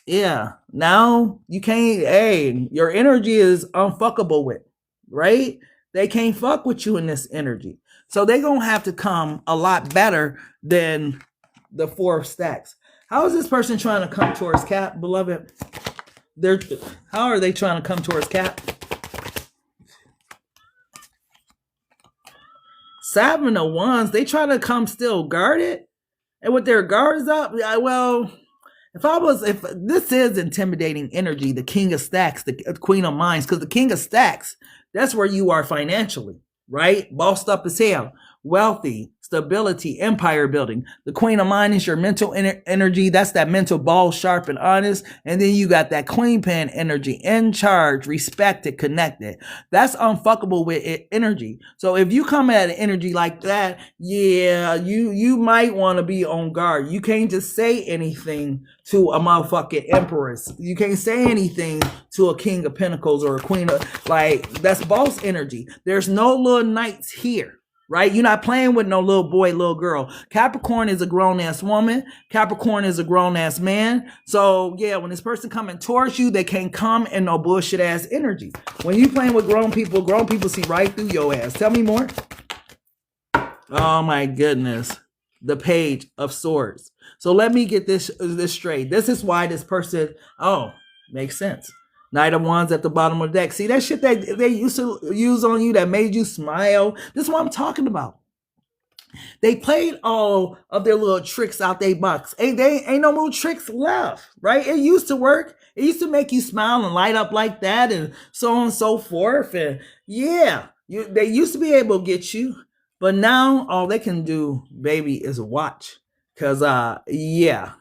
yeah, now you can't, hey, your energy is unfuckable with, right? They can't fuck with you in this energy. So they're going to have to come a lot better than the 4 of Stacks. How is this person trying to come towards Cap, beloved? How are they trying to come towards Cap? 7 of Wands, they try to come still guarded and with their guards up. Well, if this is intimidating energy, the King of Stacks, the Queen of Minds, because the King of Stacks, that's where you are financially, right? Bossed up as hell, wealthy, stability, empire building. The Queen of Mind is your mental energy. That's that mental ball, sharp and honest. And then you got that Queen Pen energy, in charge, respected, connected. That's unfuckable with energy. So if you come at an energy like that, yeah, you might want to be on guard. You can't just say anything to a motherfucking empress. You can't say anything to a King of Pentacles or a Queen of, like, that's boss energy. There's no little knights here. Right? You're not playing with no little boy, little girl. Capricorn is a grown-ass woman. Capricorn is a grown-ass man. So, yeah, when this person coming towards you, they can't come in no bullshit-ass energy. When you playing with grown people see right through your ass. Tell me more. Oh, my goodness. The Page of Swords. So let me get this straight. This is why this person, makes sense. Knight of Wands at the bottom of the deck. See that shit that they used to use on you that made you smile? This is what I'm talking about. They played all of their little tricks out their box. Ain't no more tricks left, right? It used to work. It used to make you smile and light up like that and so on and so forth. And yeah, they used to be able to get you. But now all they can do, baby, is watch. Because, yeah,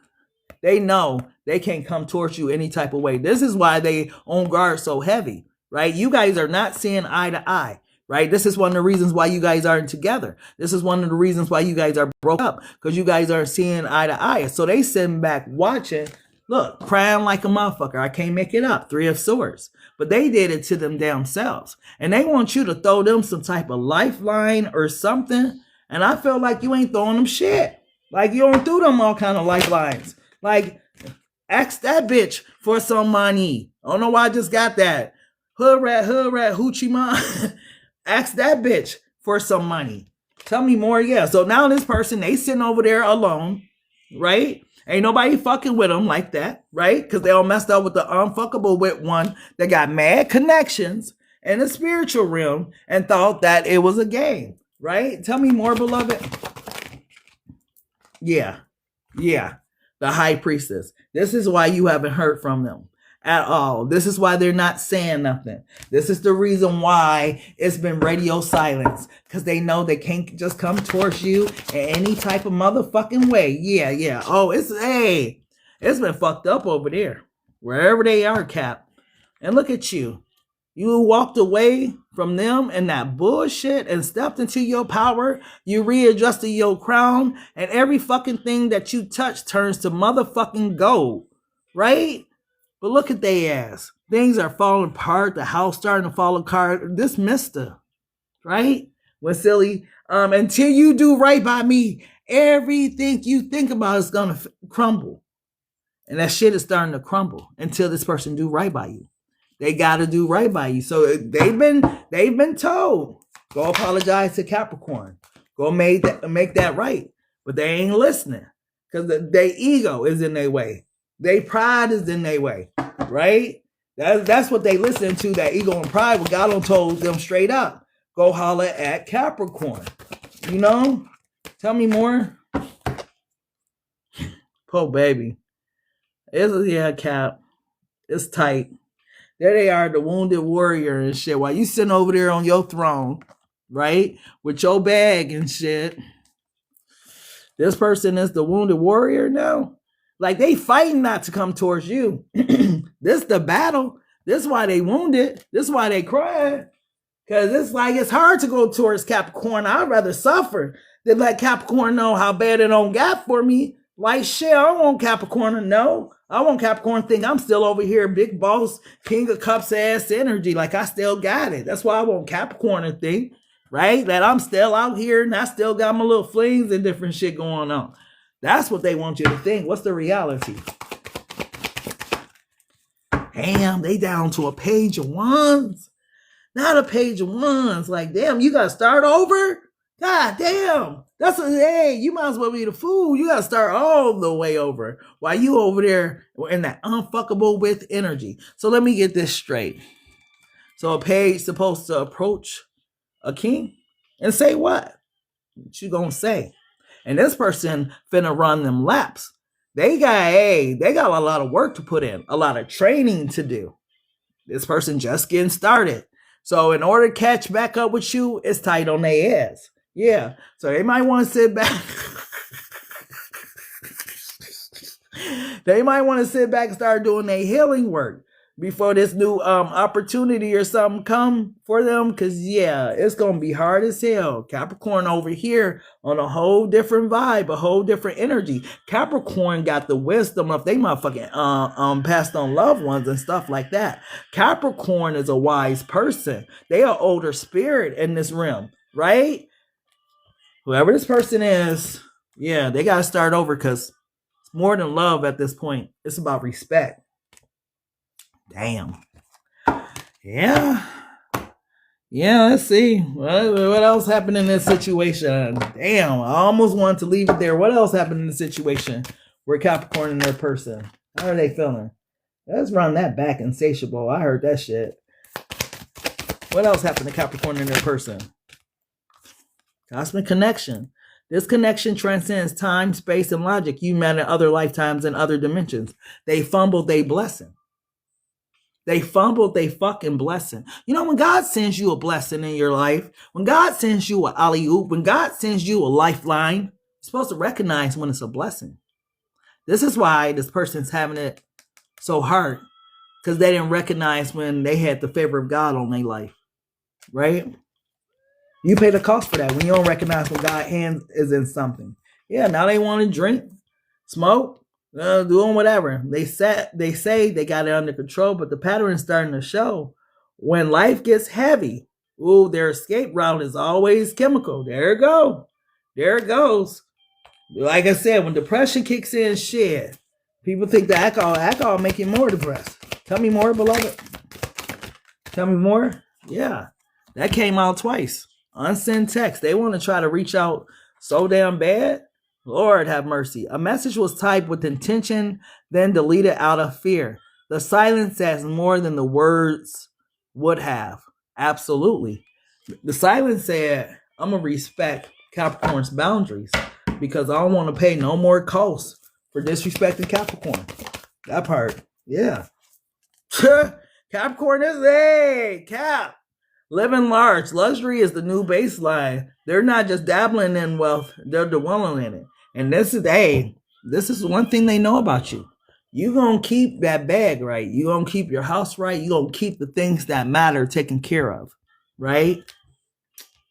they know they can't come towards you any type of way. This is why they on guard so heavy, right? You guys are not seeing eye to eye, right? This is one of the reasons why you guys aren't together. This is one of the reasons why you guys are broke up, because you guys aren't seeing eye to eye. So they sitting back watching, look, crying like a motherfucker. I can't make it up. 3 of Swords. But they did it to them damn selves. And they want you to throw them some type of lifeline or something. And I feel like you ain't throwing them shit. Like you don't throw them all kind of lifelines. Like, ask that bitch for some money. I don't know why I just got that. Hood rat, hoochie man. Ask that bitch for some money. Tell me more. Yeah. So now this person, they sitting over there alone, right? Ain't nobody fucking with them like that, right? Because they all messed up with the unfuckable with one that got mad connections in the spiritual realm and thought that it was a game, right? Tell me more, beloved. Yeah. The High Priestess. This is why you haven't heard from them at all. This is why they're not saying nothing. This is the reason why it's been radio silence. Because they know they can't just come towards you in any type of motherfucking way. Yeah. Oh, it's been fucked up over there. Wherever they are, Cap. And look at you. You walked away from them and that bullshit and stepped into your power. You readjusted your crown and every fucking thing that you touch turns to motherfucking gold, right? But look at they ass. Things are falling apart. The house starting to fall apart. This mister, right? When silly, until you do right by me, everything you think about is going to crumble. And that shit is starting to crumble until this person do right by you. They got to do right by you. So they've been told, go apologize to Capricorn. Go make that right. But they ain't listening because their ego is in their way. Their pride is in their way, right? That's what they listen to, that ego and pride. What God done told them straight up. Go holler at Capricorn. You know? Tell me more. Oh, baby. Cap. It's tight. There they are, the wounded warrior and shit. While you sitting over there on your throne, right? With your bag and shit. This person is the wounded warrior now. Like, they fighting not to come towards you. This the battle. This is why they wounded. This is why they crying. Because it's like, it's hard to go towards Capricorn. I'd rather suffer than let Capricorn know how bad it don't got for me. Like, shit, I don't want Capricorn to know. I want Capricorn to think I'm still over here, big boss, king of cups ass energy. Like, I still got it. That's why I want Capricorn to think, right? That I'm still out here and I still got my little flings and different shit going on. That's what they want you to think. What's the reality? Damn, they down to a page of wands. Not a page of wands. Like, damn, you got to start over? God damn. Hey, you might as well be the fool. You got to start all the way over while you over there in that unfuckable with energy. So let me get this straight. So a page supposed to approach a king and say what? What you gonna say? And this person finna run them laps. They got a lot of work to put in, a lot of training to do. This person just getting started. So in order to catch back up with you, it's tight on their ass. Yeah. So they might want to sit back. They might want to sit back and start doing their healing work before this new opportunity or something come for them. Because, yeah, it's going to be hard as hell. Capricorn over here on a whole different vibe, a whole different energy. Capricorn got the wisdom of they motherfucking passed on loved ones and stuff like that. Capricorn is a wise person. They are older spirit in this realm, right? Whoever this person is, yeah, they got to start over because it's more than love at this point. It's about respect. Damn. Yeah. Yeah, let's see. What else happened in this situation? Damn, I almost wanted to leave it there. What else happened in the situation where Capricorn and their person? How are they feeling? Let's run that back, insatiable. I heard that shit. What else happened to Capricorn and their person? Cosmic connection. This connection transcends time, space, and logic. You met in other lifetimes and other dimensions. They fumbled their blessing. They fumbled their fucking blessing. You know, when God sends you a blessing in your life, when God sends you an alley-oop, when God sends you a lifeline, you're supposed to recognize when it's a blessing. This is why this person's having it so hard, because they didn't recognize when they had the favor of God on their life, right? You pay the cost for that when you don't recognize when God's hand is in something. Yeah, now they want to drink, smoke, doing whatever. They say they got it under control, but the pattern's starting to show. When life gets heavy, their escape route is always chemical. There it goes. Like I said, when depression kicks in, shit, people think the alcohol make you more depressed. Tell me more, beloved. Tell me more. Yeah, that came out twice. Unsent text. They want to try to reach out so damn bad. Lord have mercy. A message was typed with intention, then deleted out of fear. The silence says more than the words would have. Absolutely. The silence said, I'm going to respect Capricorn's boundaries because I don't want to pay no more costs for disrespecting Capricorn. That part. Yeah. Capricorn is Cap. Living large. Luxury is the new baseline. They're not just dabbling in wealth. They're dwelling in it. And this is one thing they know about you. You're going to keep that bag right. You're going to keep your house right. You're going to keep the things that matter taken care of. Right?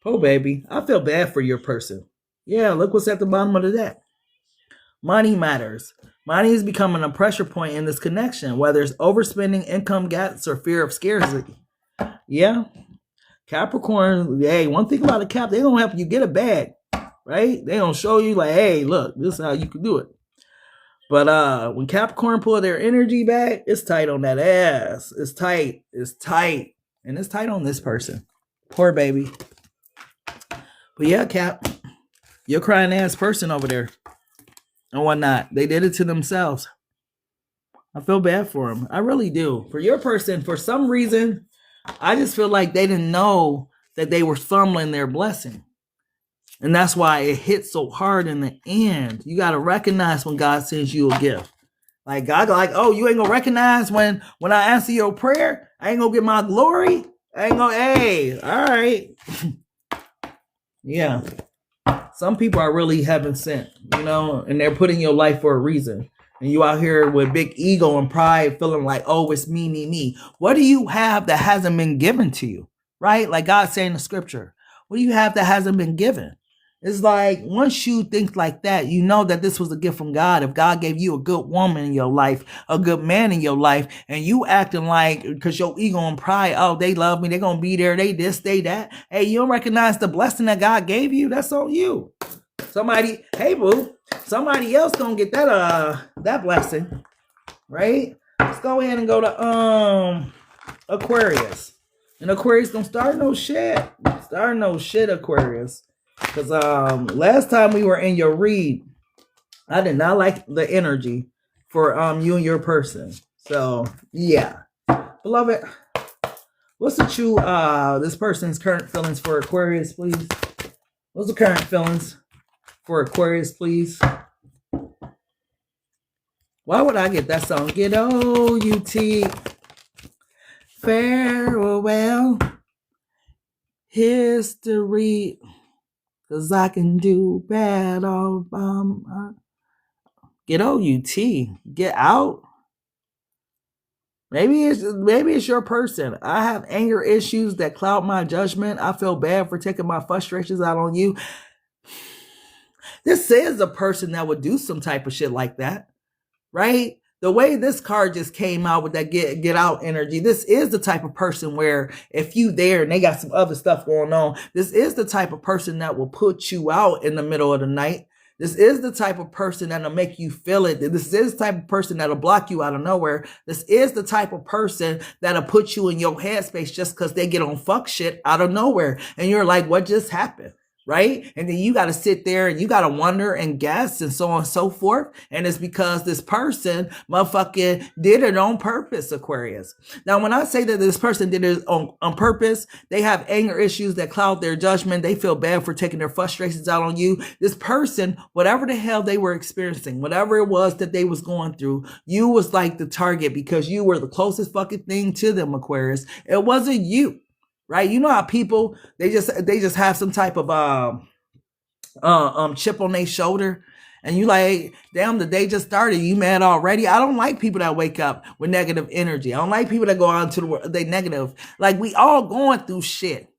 Oh, baby. I feel bad for your person. Yeah, look what's at the bottom of the deck. Money matters. Money is becoming a pressure point in this connection, whether it's overspending, income gaps, or fear of scarcity. Yeah. Capricorn, hey, one thing about a Cap, they don't help you get a bag, right? They don't show you like, hey, look, this is how you can do it. But when Capricorn pull their energy back, it's tight on that ass. It's tight. And it's tight on this person. Poor baby. But yeah, Cap, You're crying ass person over there and whatnot. They did it to themselves. I feel bad for them. I really do. For your person, for some reason, I just feel like they didn't know that they were fumbling their blessing. And that's why it hits so hard in the end. You got to recognize when God sends you a gift. Like God, like, oh, you ain't gonna recognize when I answer your prayer. I ain't gonna get my glory. I ain't gonna. Hey, all right. Yeah. Some people are really heaven sent, and they're putting your life for a reason. And you out here with big ego and pride, feeling like, oh, it's me, me, me. What do you have that hasn't been given to you? Right? Like God saying in the scripture, what do you have that hasn't been given? It's like once you think like that, you know that this was a gift from God. If God gave you a good woman in your life, a good man in your life, and you acting like, because your ego and pride, oh, they love me, they're going to be there, they this, they that. Hey, you don't recognize the blessing that God gave you? That's on you. Somebody, hey, boo, somebody else going to get that blessing, right? Let's go ahead and go to Aquarius. And Aquarius don't start no shit. Start no shit, Aquarius. Because last time we were in your read, I did not like the energy for you and your person. So yeah, beloved, what's the true this person's current feelings for Aquarius, please? What's the current feelings for Aquarius, please? Why would I get that song? Get O-U-T. Farewell. History. Cause I can do bad all get O-U-T. Get out. Maybe it's your person. I have anger issues that cloud my judgment. I feel bad for taking my frustrations out on you. This is a person that would do some type of shit like that, right? The way this card just came out with that get out energy, this is the type of person where if you there and they got some other stuff going on, this is the type of person that will put you out in the middle of the night. This is the type of person that'll make you feel it. This is the type of person that'll block you out of nowhere. This is the type of person that'll put you in your headspace just because they get on fuck shit out of nowhere. And you're like, what just happened? Right? And then you got to sit there and you got to wonder and guess and so on and so forth. And it's because this person motherfucking did it on purpose, Aquarius. Now, when I say that this person did it on purpose, they have anger issues that cloud their judgment. They feel bad for taking their frustrations out on you. This person, whatever the hell they were experiencing, whatever it was that they was going through, you was like the target because you were the closest fucking thing to them, Aquarius. It wasn't you. Right? You know how people, they just have some type of chip on their shoulder. And you like, damn, the day just started. You mad already? I don't like people that wake up with negative energy. I don't like people that go out into the world, they negative. Like we all going through shit.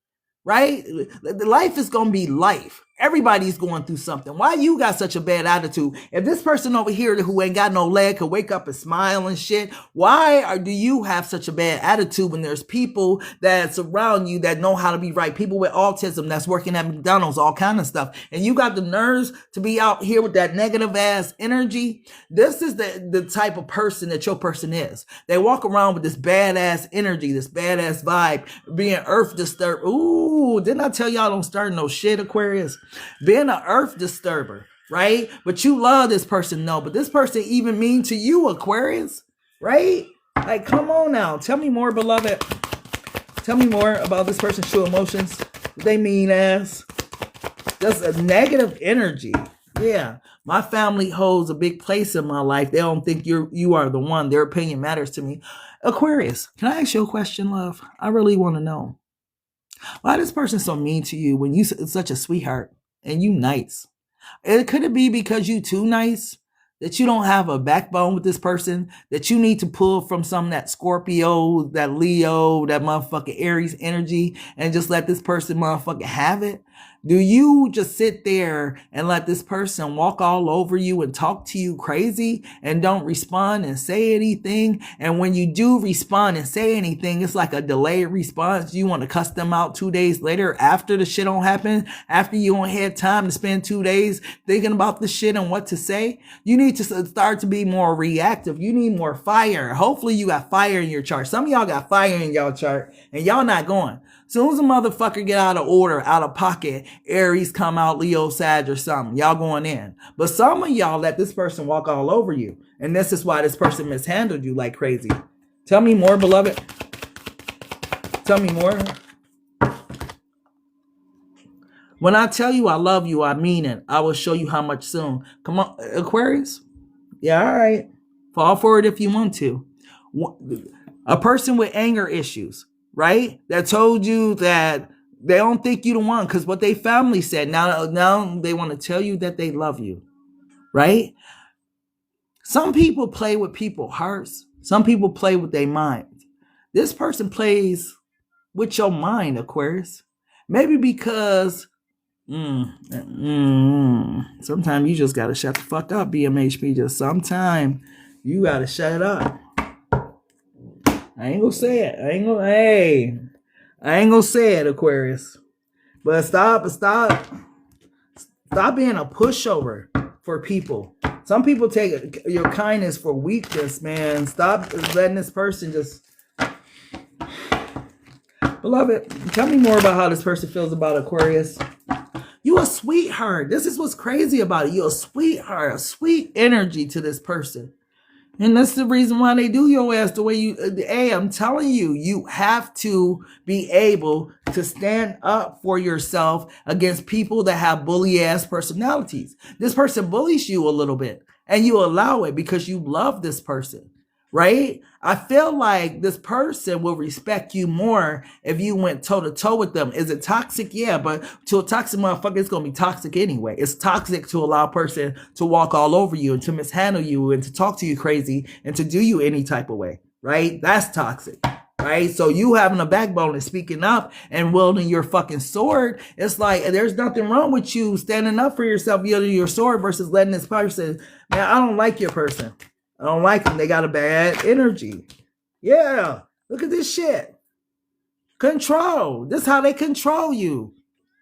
Right? Life is going to be life. Everybody's going through something. Why you got such a bad attitude? If this person over here who ain't got no leg could wake up and smile and shit, why do you have such a bad attitude when there's people that surround you that know how to be right? People with autism that's working at McDonald's, all kind of stuff. And you got the nerves to be out here with that negative ass energy. This is the type of person that your person is. They walk around with this badass energy, this badass vibe, being earth disturbed. Ooh, didn't I tell y'all don't start no shit, Aquarius? Being an earth disturber, right? But you love this person, no. But this person even mean to you, Aquarius, right? Like, come on now. Tell me more, beloved. Tell me more about this person's true emotions. They mean ass. Just a negative energy. Yeah. My family holds a big place in my life. They don't think you are the one. Their opinion matters to me. Aquarius, can I ask you a question, love? I really want to know. Why is this person so mean to you when you such a sweetheart and you nice? Could it be because you too nice? That you don't have a backbone with this person? That you need to pull from some of that Scorpio, that Leo, that motherfucking Aries energy and just let this person motherfucking have it? Do you just sit there and let this person walk all over you and talk to you crazy and don't respond and say anything? And when you do respond and say anything, it's like a delayed response. You want to cuss them out 2 days later after the shit don't happen, after you don't have time to spend 2 days thinking about the shit and what to say. You need to start to be more reactive. You need more fire. Hopefully you got fire in your chart. Some of y'all got fire in y'all chart and y'all not going. Soon as a motherfucker get out of order, out of pocket, Aries come out, Leo, Sag, or something, y'all going in. But some of y'all let this person walk all over you. And this is why this person mishandled you like crazy. Tell me more, beloved. Tell me more. When I tell you I love you, I mean it. I will show you how much soon. Come on, Aquarius. Yeah, all right. Fall for it if you want to. A person with anger issues, right? That told you that they don't think you the one because what they family said. Now they want to tell you that they love you, right? Some people play with people's hearts. Some people play with their minds. This person plays with your mind, Aquarius. Maybe because sometimes you just gotta shut the fuck up, BMHP. Just sometime you gotta shut it up. I ain't gonna say it. I ain't gonna say it, Aquarius. But stop being a pushover for people. Some people take your kindness for weakness, man. Stop letting this person just. Beloved, tell me more about how this person feels about Aquarius. You a sweetheart. This is what's crazy about it. You're a sweetheart, a sweet energy to this person. And that's the reason why they do your ass the way you, hey, I'm telling you, you have to be able to stand up for yourself against people that have bully ass personalities. This person bullies you a little bit and you allow it because you love this person, right? I feel like this person will respect you more if you went toe to toe with them. Is it toxic? Yeah, but to a toxic motherfucker, it's going to be toxic anyway. It's toxic to allow a person to walk all over you and to mishandle you and to talk to you crazy and to do you any type of way, right? That's toxic, right? So you having a backbone and speaking up and wielding your fucking sword, it's like there's nothing wrong with you standing up for yourself, wielding your sword versus letting this person, man, I don't like your person. I don't like them. They got a bad energy. Yeah. Look at this shit. Control. This is how they control you.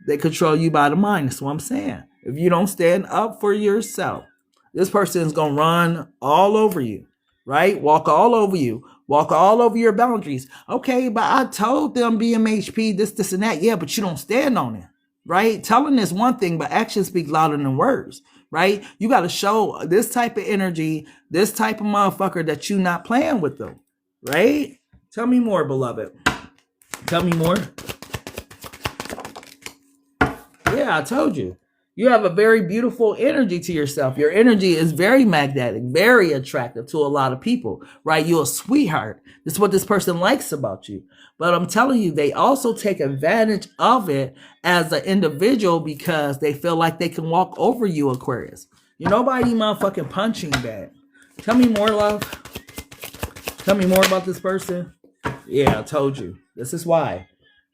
They control you by the mind. That's what I'm saying. If you don't stand up for yourself, this person is going to run all over you, right? Walk all over you. Walk all over your boundaries. Okay, but I told them BMHP, this, and that. Yeah, but you don't stand on it, right? Telling is one thing, but actions speak louder than words. Right? You got to show this type of energy, this type of motherfucker that you not playing with them. Right? Tell me more, beloved. Tell me more. Yeah, I told you. You have a very beautiful energy to yourself. Your energy is very magnetic, very attractive to a lot of people, right? You're a sweetheart. This is what this person likes about you. But I'm telling you, they also take advantage of it as an individual because they feel like they can walk over you, Aquarius. You're nobody motherfucking punching bag. Tell me more, love. Tell me more about this person. Yeah, I told you. This is why.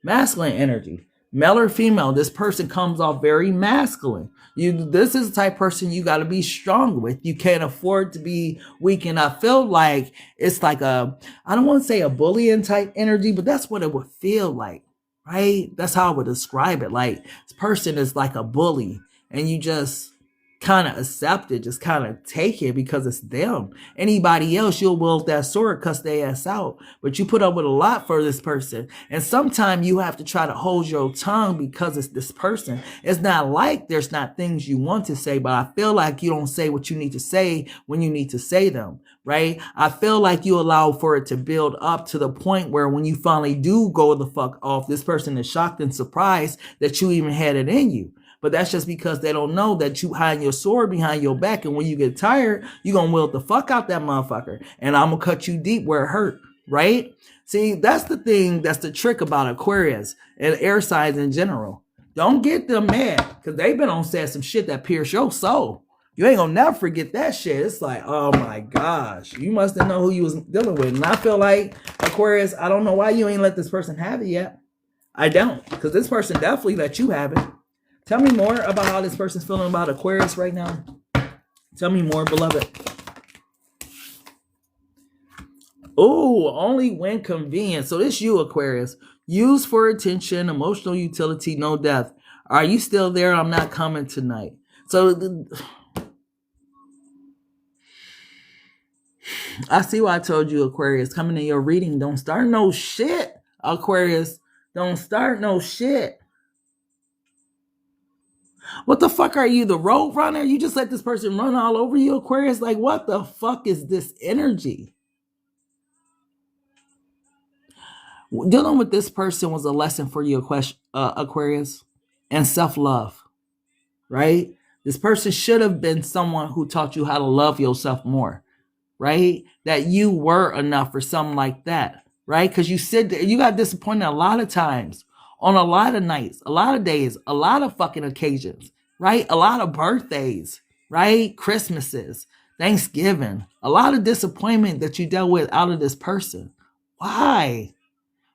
Masculine energy. Male or female, this person comes off very masculine. This is the type of person you got to be strong with. You can't afford to be weak. And I feel like it's like I don't want to say a bullying type energy, but that's what it would feel like, right? That's how I would describe it. Like this person is like a bully and you just kind of accept it, just kind of take it because it's them. Anybody else, you'll wield that sword, cuss their ass out. But you put up with a lot for this person. And sometimes you have to try to hold your tongue because it's this person. It's not like there's not things you want to say, but I feel like you don't say what you need to say when you need to say them, right? I feel like you allow for it to build up to the point where when you finally do go the fuck off, this person is shocked and surprised that you even had it in you. But that's just because they don't know that you hide your sword behind your back. And when you get tired, you're going to wield the fuck out that motherfucker. And I'm going to cut you deep where it hurt, right? See, that's the thing. That's the trick about Aquarius and air signs in general. Don't get them mad because they've been on set some shit that pierced your soul. You ain't going to never forget that shit. It's like, oh my gosh, you must have known who you was dealing with. And I feel like, Aquarius, I don't know why you ain't let this person have it yet. I don't, because this person definitely let you have it. Tell me more about how this person's feeling about Aquarius right now. Tell me more, beloved. Oh, only when convenient. So this you, Aquarius. Use for attention, emotional utility, no depth. Are you still there? I'm not coming tonight. So I see why I told you, Aquarius. Coming in your reading, don't start no shit, Aquarius. Don't start no shit. What the fuck are you, the road runner? You just let this person run all over you, Aquarius? Like, what the fuck is this energy? Dealing with this person was a lesson for you, Aquarius, and self-love, right? This person should have been someone who taught you how to love yourself more, right? That you were enough or something like that, right? Because you said you got disappointed a lot of times, on a lot of nights, a lot of days, a lot of fucking occasions, right? A lot of birthdays, right? Christmases, Thanksgiving, a lot of disappointment that you dealt with out of this person. Why?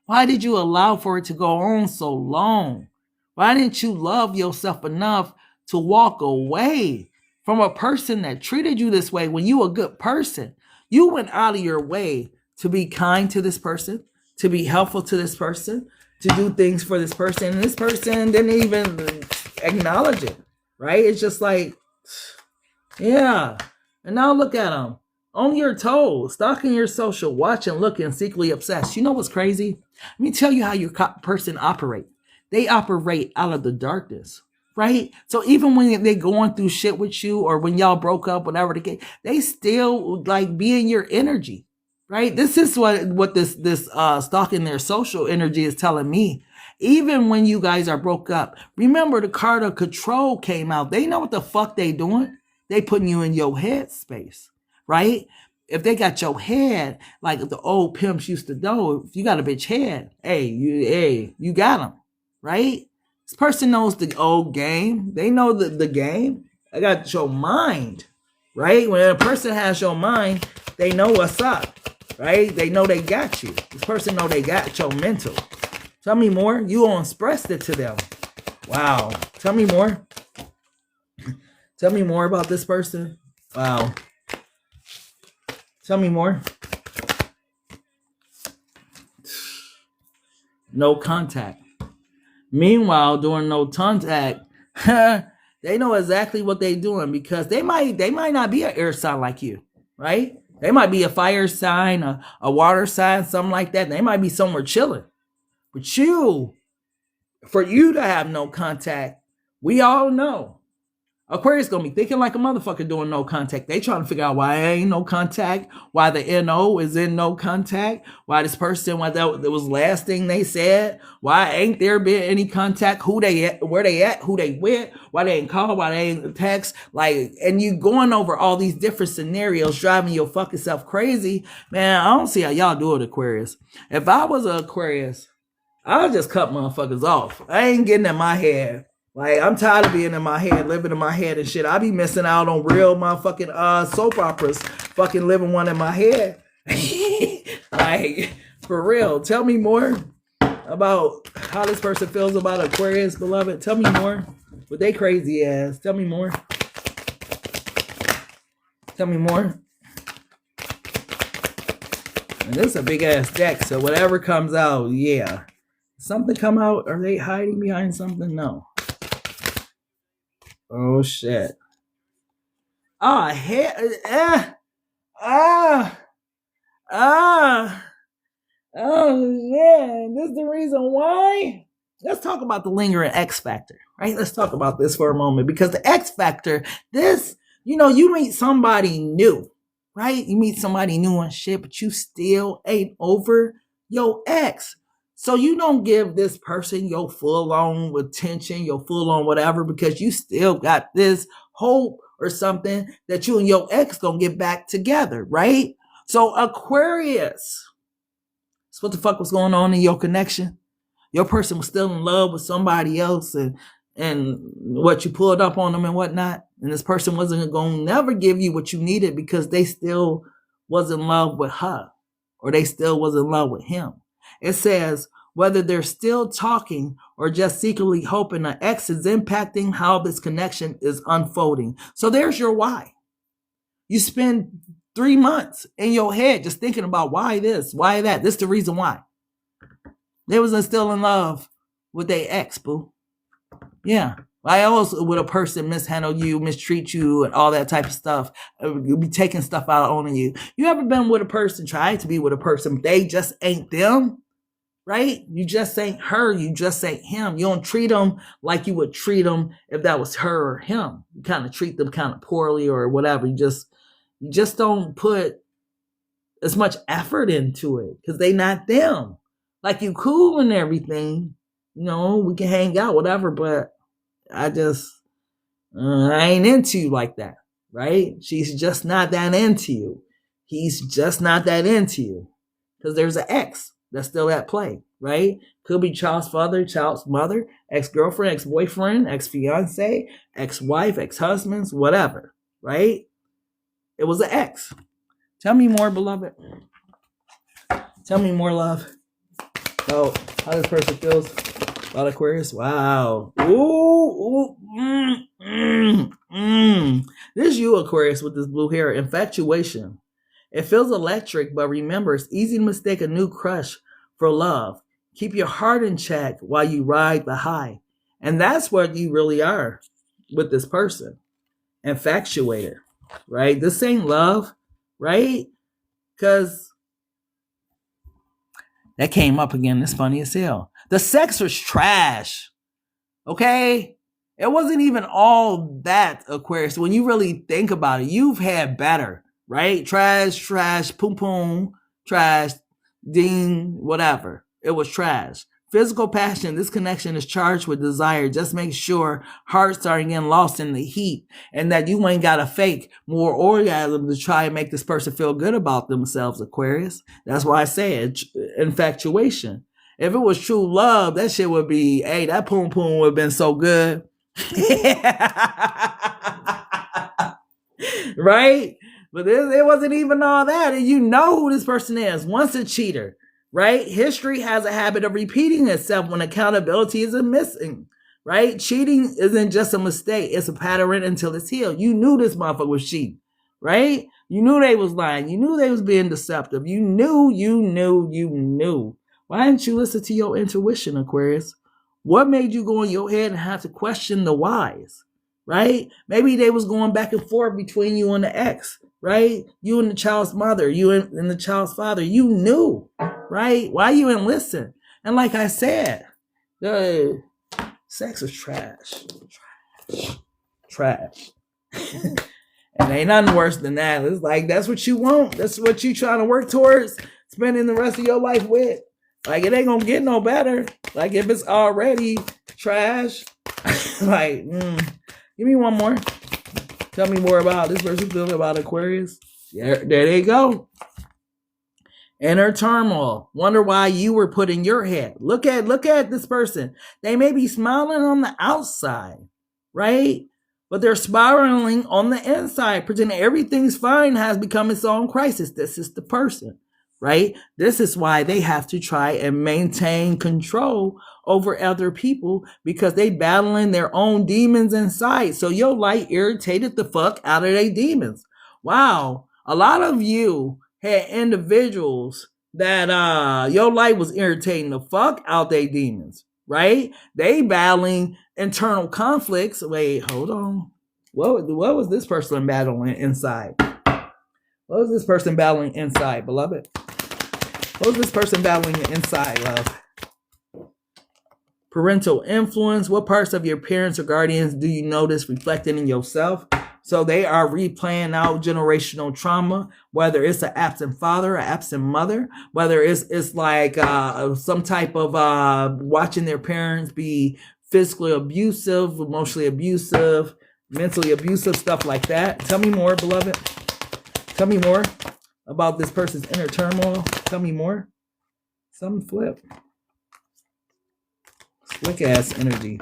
Why did you allow for it to go on so long? Why didn't you love yourself enough to walk away from a person that treated you this way when you a good person? You went out of your way to be kind to this person, to be helpful to this person, to do things for this person. And this person didn't even acknowledge it, right? It's just like, yeah. And now look at them. On your toes, stalking your social, watching, looking, secretly obsessed. You know what's crazy? Let me tell you how your person operate. They operate out of the darkness, right? So even when they going through shit with you, or when y'all broke up, whatever the case, they still like be in your energy, right? This is what this stalking their social energy is telling me. Even when you guys are broke up, remember the card of control came out. They know what the fuck they doing. They putting you in your head space. Right? If they got your head, like the old pimps used to know, if you got a bitch head, hey, you got them, right? This person knows the old game. They know the game. I got your mind, right? When a person has your mind, they know what's up, right? They know they got you. This person know they got your mental. Tell me more. You expressed it to them. Wow. Tell me more. Tell me more about this person. Wow. Tell me more. No contact. Meanwhile, during no contact, they know exactly what they're doing, because they might not be an air sign like you, right? They might be a fire sign, a water sign, something like that. They might be somewhere chilling. But for you to have no contact, we all know Aquarius gonna be thinking like a motherfucker doing no contact. They trying to figure out why ain't no contact, why the NO is in no contact, why this person, why that was the last thing they said, why ain't there been any contact, who they at, where they at, who they with, why they ain't call, why they ain't text, like, and you going over all these different scenarios, driving your fucking self crazy. Man, I don't see how y'all do it, Aquarius. If I was an Aquarius, I'll just cut motherfuckers off. I ain't getting in my head. Like, I'm tired of being in my head, living in my head and shit. I be missing out on real motherfucking soap operas, fucking living one in my head. Like, for real. Tell me more about how this person feels about Aquarius, beloved. Tell me more. What they crazy ass. Tell me more. Tell me more. And this is a big ass deck, so whatever comes out, yeah. Something come out? Are they hiding behind something? No. Oh shit. Oh hell. Oh yeah. This is the reason why. Let's talk about the lingering X factor, right? Let's talk about this for a moment, because the X factor, this, you meet somebody new, right? You meet somebody new and shit, but you still ain't over your ex. So you don't give this person your full-on attention, your full-on whatever, because you still got this hope or something that you and your ex gonna get back together, right? So Aquarius, that's what the fuck was going on in your connection. Your person was still in love with somebody else, and what you pulled up on them and whatnot. And this person wasn't gonna never give you what you needed, because they still was in love with her, or they still was in love with him. It says, whether they're still talking or just secretly hoping an ex is impacting how this connection is unfolding. So there's your why. You spend 3 months in your head just thinking about why this, why that. This is the reason why. They wasn't still in love with their ex, boo. Yeah. I also, would a person mishandle you, mistreat you, and all that type of stuff, be taking stuff out on you. You ever been with a person, tried to be with a person, they just ain't them, right? You just ain't her. You just ain't him. You don't treat them like you would treat them if that was her or him. You kind of treat them kind of poorly or whatever. You just don't put as much effort into it because they not them. Like, you cool and everything, you know, we can hang out, whatever, but I ain't into you like that, right? She's just not that into you. He's just not that into you because there's an ex that's still at play, right? Could be child's father, child's mother, ex-girlfriend, ex-boyfriend, ex-fiance, ex-wife, ex-husbands, whatever, right? It was an ex. Tell me more, beloved. Tell me more, love. Oh, how this person feels about Aquarius. Wow. Ooh. This is you, Aquarius, with this blue hair. Infatuation. It feels electric, but remember, it's easy to mistake a new crush for love. Keep your heart in check while you ride the high. And that's what you really are with this person. Infatuated, right? This ain't love, right? Because that came up again. It's funny as hell. The sex was trash. Okay? It wasn't even all that, Aquarius. When you really think about it, you've had better, right? Trash, poom, trash, ding, whatever. It was trash. Physical passion, this connection is charged with desire. Just make sure hearts aren't getting lost in the heat and that you ain't got to fake more orgasm to try and make this person feel good about themselves, Aquarius. That's why I say it, infatuation. If it was true love, that shit would be, hey, that poom would have been so good. Right? But it wasn't even all that. And you know who this person is. Once a cheater. Right? History has a habit of repeating itself when accountability is missing, right? Cheating isn't just a mistake. It's a pattern until it's healed. You knew this motherfucker was cheating, right? You knew they was lying. You knew they was being deceptive. You knew. Why didn't you listen to your intuition, Aquarius? What made you go in your head and have to question the whys, right? Maybe they was going back and forth between you and the ex, right? You and the child's mother, you and the child's father. You knew. Right? Why you didn't listen? And like I said, the sex is trash. And ain't nothing worse than that. It's like, that's what you want. That's what you trying to work towards spending the rest of your life with. Like, it ain't gonna get no better. Like, if it's already trash, like, give me one more. Tell me more about this person feeling about Aquarius. Yeah, there they go. Inner turmoil. Wonder why you were put in your head. Look at this person. They may be smiling on the outside, right? But they're spiraling on the inside, pretending everything's fine, has become its own crisis. This is the person, right? This is why they have to try and maintain control over other people because they battling their own demons inside. So your light irritated the fuck out of their demons. Wow. A lot of you had individuals that your light was irritating the fuck out they demons, right? They battling internal conflicts. Wait, hold on. What was this person battling inside? What was this person battling inside, beloved? What was this person battling inside, love? Parental influence. What parts of your parents or guardians do you notice reflected in yourself? So they are replaying out generational trauma, whether it's an absent father, an absent mother, whether it's like some type of watching their parents be physically abusive, emotionally abusive, mentally abusive, stuff like that. Tell me more, beloved. Tell me more about this person's inner turmoil. Tell me more. Something flip. Slick ass energy.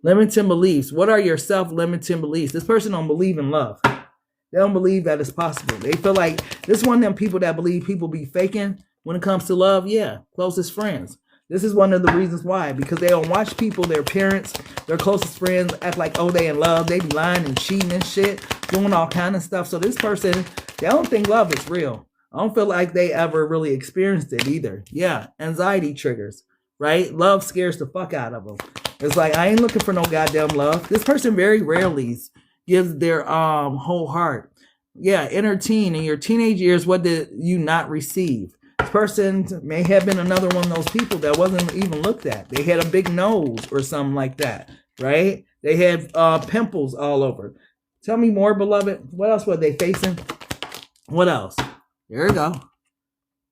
Limiting beliefs. What are your self-limiting beliefs? This person don't believe in love. They don't believe that it's possible. They feel like this is one of them people that believe people be faking when it comes to love. Yeah, closest friends. This is one of the reasons why. Because they don't watch people, their parents, their closest friends act like, oh, they in love. They be lying and cheating and shit, doing all kind of stuff. So this person, they don't think love is real. I don't feel like they ever really experienced it either. Yeah, anxiety triggers, right? Love scares the fuck out of them. It's like, I ain't looking for no goddamn love. This person very rarely gives their whole heart. Yeah, inner teen. In your teenage years, what did you not receive? This person may have been another one of those people that wasn't even looked at. They had a big nose or something like that, right? They have pimples all over. Tell me more, beloved. What else were they facing? What else? There you go.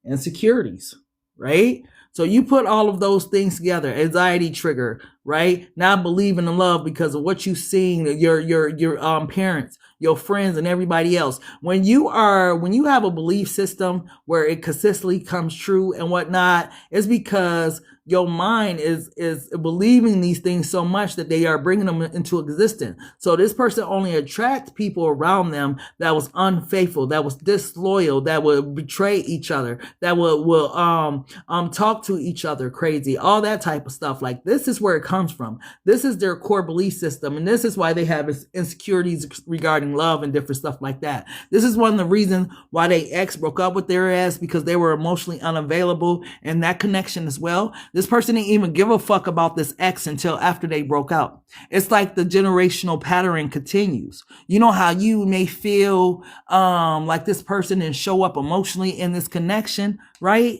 Insecurities, right? So you put all of those things together, anxiety trigger, right? Not believing in love because of what you've seen, your parents, your friends, and everybody else. When you have a belief system where it consistently comes true and whatnot, it's because your mind is believing these things so much that they are bringing them into existence. So this person only attracts people around them that was unfaithful, that was disloyal, that would betray each other, that will talk to each other crazy, all that type of stuff. Like, this is where it comes from. This is their core belief system, and this is why they have insecurities regarding love and different stuff like that. This is one of the reasons why they ex broke up with their ass, because they were emotionally unavailable in that connection as well. This person didn't even give a fuck about this ex until after they broke out. It's like the generational pattern continues. You know how you may feel like this person didn't show up emotionally in this connection, right?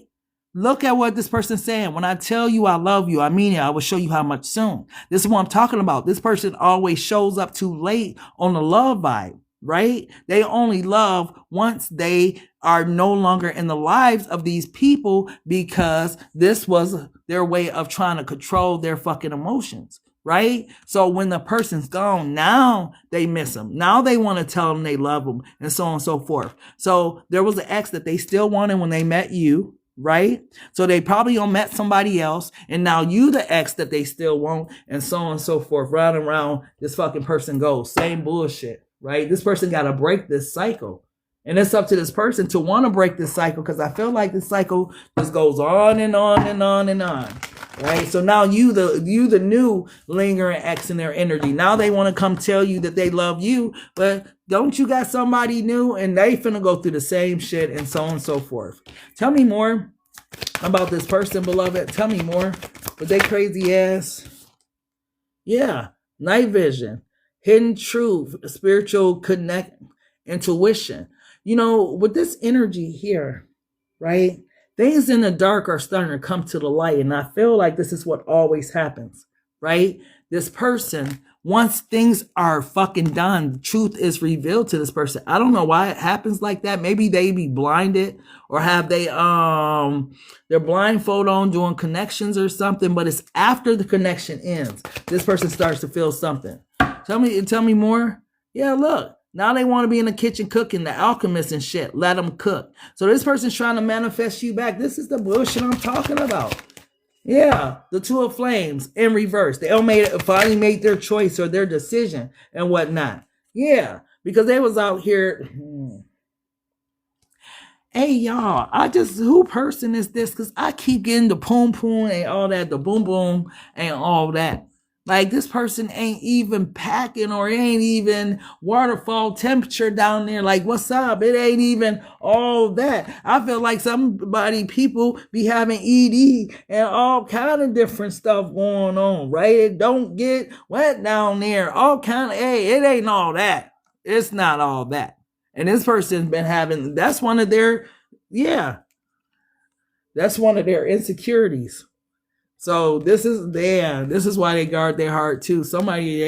Look at what this person's saying. When I tell you I love you, I mean it. I will show you how much soon. This is what I'm talking about. This person always shows up too late on the love vibe, right? They only love once they are no longer in the lives of these people, because this was their way of trying to control their fucking emotions, right? So when the person's gone, now they miss them. Now they want to tell them they love them, and so on and so forth. So there was an ex that they still wanted when they met you, right? So they probably met somebody else, and now you the ex that they still want, and so on and so forth. Round and round this fucking person goes. Same bullshit, right? This person got to break this cycle. And it's up to this person to want to break this cycle, because I feel like this cycle just goes on and on and on and on, right? So now you the new lingering ex in their energy. Now they want to come tell you that they love you, but don't you got somebody new, and they finna go through the same shit, and so on and so forth. Tell me more about this person, beloved. Tell me more. But they crazy ass. Yeah, night vision, hidden truth, spiritual connect, intuition. You know, with this energy here, right? Things in the dark are starting to come to the light. And I feel like this is what always happens, right? This person, once things are fucking done, the truth is revealed to this person. I don't know why it happens like that. Maybe they be blinded, or have they their blindfold on doing connections or something, but it's after the connection ends, this person starts to feel something. Tell me more. Yeah, look. Now they want to be in the kitchen cooking, the alchemist and shit. Let them cook. So this person's trying to manifest you back. This is the bullshit I'm talking about. Yeah, the Two of Flames in reverse. They finally made their choice or their decision and whatnot. Yeah, because they was out here. Hey, y'all, who person is this? Because I keep getting the poom poom and all that, the boom boom and all that. Like, this person ain't even packing, or it ain't even waterfall temperature down there. Like, what's up? It ain't even all that. I feel like people be having ED and all kind of different stuff going on, right? It don't get wet down there. All kind of, hey, it ain't all that. It's not all that. And this person's been having, that's one of their insecurities. So this is why they guard their heart too. Somebody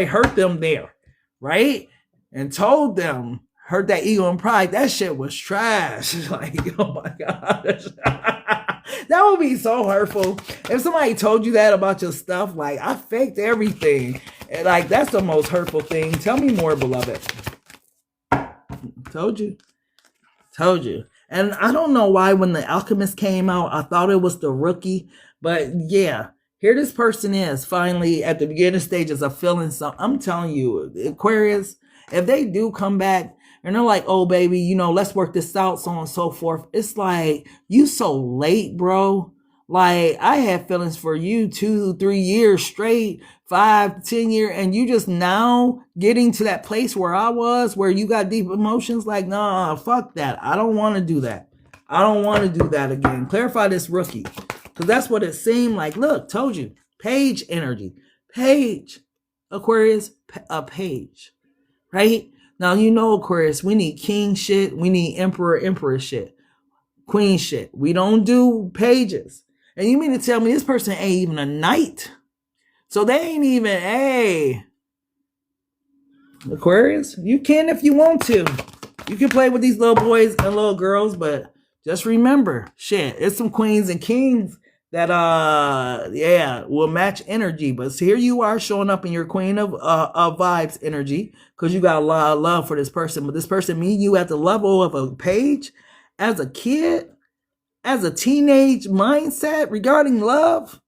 hurt them there, right? And told them, hurt that ego and pride. That shit was trash. Like, oh my gosh. That would be so hurtful. If somebody told you that about your stuff, like, I faked everything. And like, that's the most hurtful thing. Tell me more, beloved. Told you. And I don't know why when The Alchemist came out, I thought it was the Rookie. But yeah, here this person is finally at the beginning stages of feeling something. I'm telling you, Aquarius, if they do come back and they're like, oh, baby, you know, let's work this out, so on and so forth. It's like, you so late, bro. Like, I had feelings for you 2-3 years straight, 5-10 years, and you just now getting to that place where I was, where you got deep emotions. Like, nah, fuck that. I don't want to do that. I don't want to do that again. Clarify this, Rookie. Because that's what it seemed like. Look, told you. Page energy. Page. Aquarius, a page. Right? Now, you know, Aquarius, we need king shit. We need emperor shit. queen shit. We don't do pages. And you mean to tell me this person ain't even a knight? So they ain't even, hey, Aquarius, you can if you want to. You can play with these little boys and little girls, but just remember, shit, it's some queens and kings that yeah, will match energy. But here you are showing up in your queen of vibes energy because you got a lot of love for this person. But this person meeting you at the level of a page as a kid, as a teenage mindset regarding love.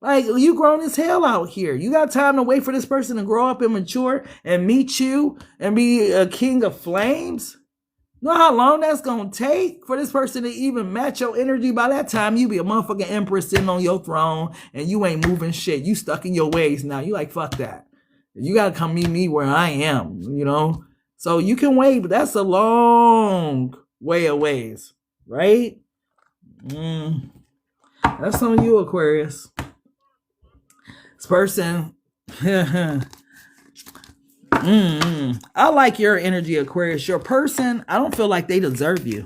Like, you grown as hell out here. You got time to wait for this person to grow up and mature and meet you and be a king of flames? You know how long that's going to take for this person to even match your energy? By that time, you be a motherfucking empress sitting on your throne and you ain't moving shit. You stuck in your ways now. You like, fuck that. You got to come meet me where I am, you know? So you can wait, but that's a long way of ways, right? That's on you, Aquarius. This person, I like your energy, Aquarius. Your person, I don't feel like they deserve you.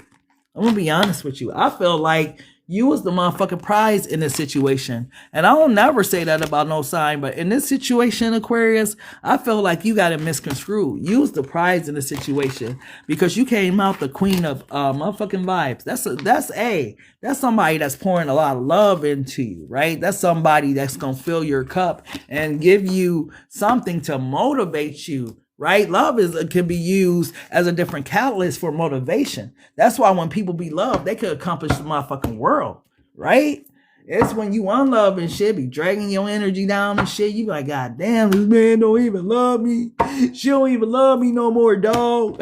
I'm gonna be honest with you. I feel like you was the motherfucking prize in this situation. And I don't never say that about no sign, but in this situation, Aquarius, I feel like you got it misconstrued. You was the prize in the situation because you came out the queen of motherfucking vibes. That's somebody that's pouring a lot of love into you, right? That's somebody that's gonna fill your cup and give you something to motivate you. Right? Love can be used as a different catalyst for motivation. That's why when people be loved, they could accomplish the motherfucking world. Right? It's when you unlove and shit, be dragging your energy down and shit. You be like, God damn, this man don't even love me. She don't even love me no more, dog.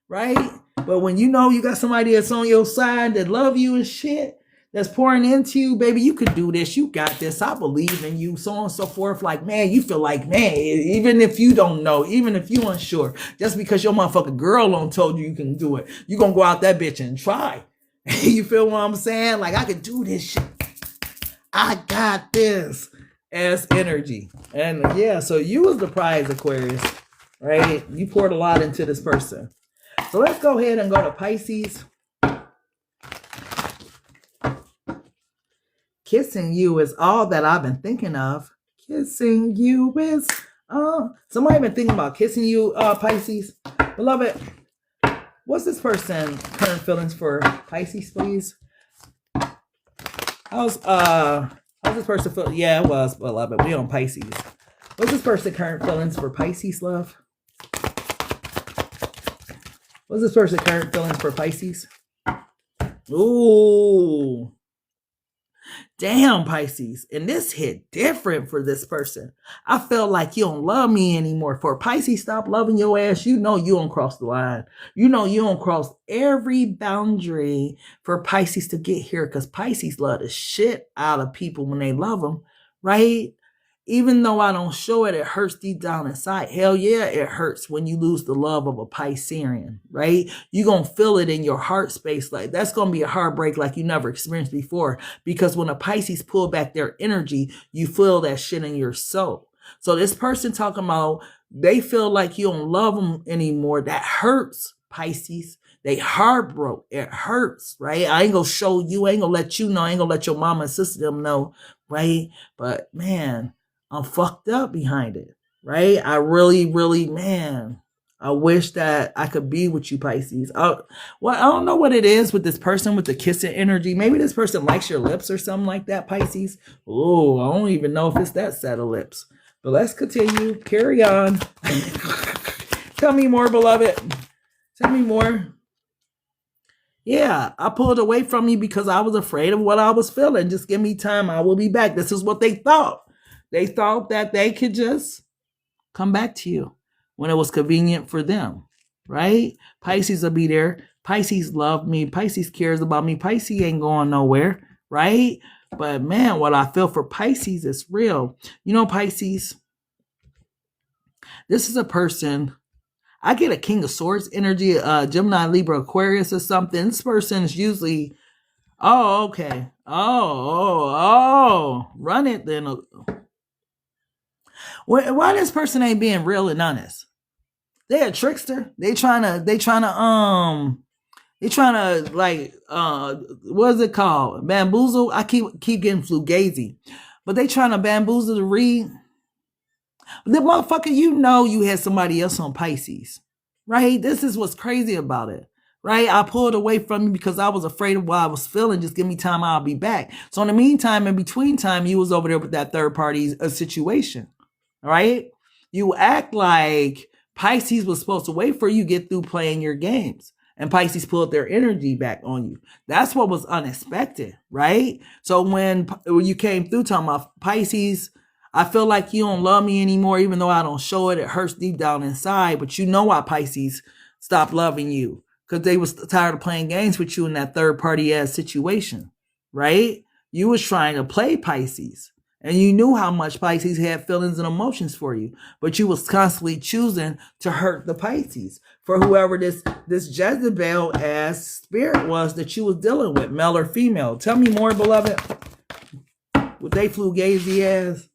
Right? But when you know you got somebody that's on your side that love you and shit, that's pouring into you, baby, you could do this. You got this. I believe in you, so on and so forth. Like, man, you feel like, man, even if you don't know, even if you unsure, just because your motherfucking girl don't told you can do it, you gonna go out that bitch and try. You feel what I'm saying? Like, I can do this shit. I got this as energy. And yeah, so you was the prize, Aquarius, right? You poured a lot into this person. So let's go ahead and go to Pisces. Kissing you is all that I've been thinking of. Kissing you is somebody been thinking about kissing you, Pisces. Beloved, what's this person current feelings for Pisces, please? How's this person feel? Yeah, it was, beloved. We on Pisces. What's this person current feelings for Pisces, love? What's this person current feelings for Pisces? Ooh. Damn, Pisces. And this hit different for this person. I felt like you don't love me anymore. For Pisces, stop loving your ass. You know you don't cross the line. You know you don't cross every boundary for Pisces to get here. Because Pisces love the shit out of people when they love them. Right? Even though I don't show it, it hurts deep down inside. Hell yeah, it hurts when you lose the love of a Piscean, right? You're going to feel it in your heart space. Like, that's going to be a heartbreak like you never experienced before. Because when a Pisces pull back their energy, you feel that shit in your soul. So this person talking about, they feel like you don't love them anymore. That hurts, Pisces. They heartbroke. It hurts, right? I ain't going to show you. I ain't going to let you know. I ain't going to let your mama and sister them know, right? But, man, I'm fucked up behind it, right? I really, man, I wish that I could be with you, Pisces. I don't know what it is with this person with the kissing energy. Maybe this person likes your lips or something like that, Pisces. Oh, I don't even know if it's that set of lips. But let's continue. Carry on. Tell me more, beloved. Tell me more. Yeah, I pulled away from you because I was afraid of what I was feeling. Just give me time. I will be back. This is what they thought. They thought that they could just come back to you when it was convenient for them, right? Pisces will be there. Pisces love me. Pisces cares about me. Pisces ain't going nowhere, right? But man, what I feel for Pisces is real. You know, Pisces, this is a person, I get a King of Swords energy, Gemini, Libra, Aquarius or something. This person is usually, oh, okay. Oh, run it then. Why this person ain't being real and honest? They a trickster. They trying to They trying to like what is it called? Bamboozle. I keep getting fugazi. But they trying to bamboozle the read. The motherfucker, you know you had somebody else on Pisces. Right? This is what's crazy about it. Right? I pulled away from you because I was afraid of what I was feeling. Just give me time, I'll be back. So in the meantime, in between time, you was over there with that third party situation. Right? You act like Pisces was supposed to wait for you to get through playing your games. And Pisces pulled their energy back on you. That's what was unexpected, right? So when you came through talking about Pisces, I feel like you don't love me anymore, even though I don't show it. It hurts deep down inside. But you know why Pisces stopped loving you? Because they was tired of playing games with you in that third party ass situation, right? You was trying to play Pisces. And you knew how much Pisces had feelings and emotions for you. But you was constantly choosing to hurt the Pisces. For whoever this Jezebel ass spirit was that you was dealing with, male or female. Tell me more, beloved. What they fugazi ass.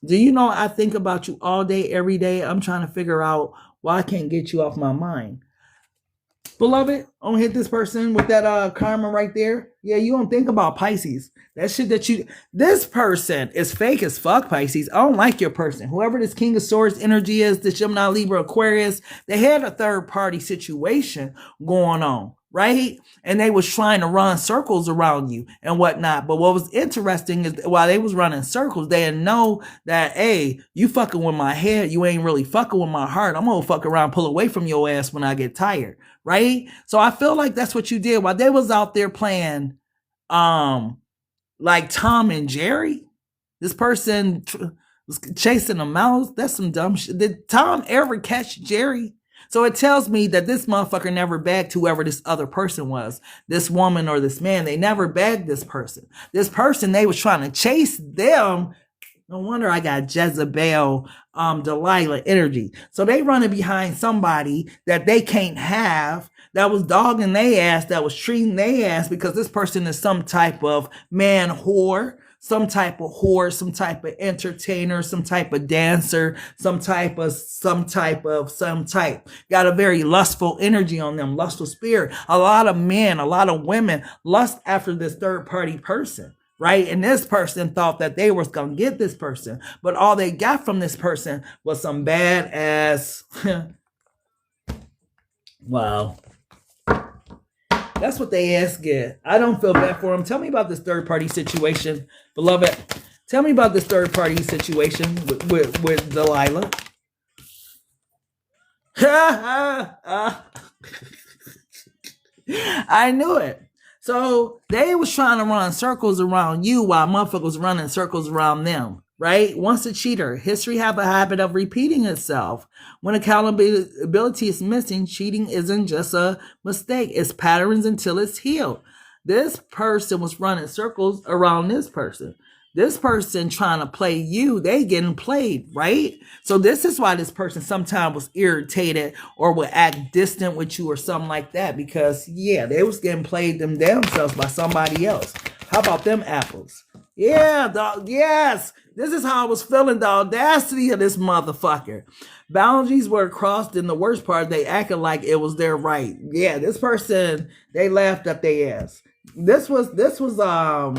Do you know I think about you all day, every day? I'm trying to figure out why I can't get you off my mind. Beloved, I'm gonna hit this person with that karma right there. Yeah, you don't think about Pisces. That shit that you, this person is fake as fuck, Pisces. I don't like your person. Whoever this King of Swords energy is, this Gemini, Libra, Aquarius, they had a third party situation going on, right? And they was trying to run circles around you and whatnot. But what was interesting is while they was running circles, they didn't know that, hey, you fucking with my head. You ain't really fucking with my heart. I'm gonna fuck around, pull away from your ass when I get tired. Right? So I feel like that's what you did while they was out there playing like Tom and Jerry. This person was chasing a mouse. That's some dumb shit. Did Tom ever catch Jerry? So it tells me that this motherfucker never bagged whoever this other person was. This woman or this man. They never bagged this person. This person, they was trying to chase them. No wonder I got Jezebel, Delilah energy. So they running behind somebody that they can't have, that was dogging their ass, that was treating their ass because this person is some type of man whore, some type of entertainer, some type of dancer, some type. Got a very lustful energy on them, lustful spirit. A lot of men, a lot of women lust after this third party person. Right? And this person thought that they was going to get this person. But all they got from this person was some bad ass. Wow. That's what they ass get. I don't feel bad for them. Tell me about this third party situation, beloved. Tell me about this third party situation with Delilah. I knew it. So they was trying to run circles around you while motherfuckers was running circles around them, right? Once a cheater, history have a habit of repeating itself. When accountability is missing, cheating isn't just a mistake. It's patterns until it's healed. This person was running circles around this person. This person trying to play you, they getting played, right? So this is why this person sometimes was irritated or would act distant with you or something like that because, yeah, they was getting played them themselves by somebody else. How about them apples? Yeah, dog, yes. This is how I was feeling, the audacity of this motherfucker. Boundaries were crossed, and the worst part, they acted like it was their right. Yeah, this person, they laughed at their ass. This was an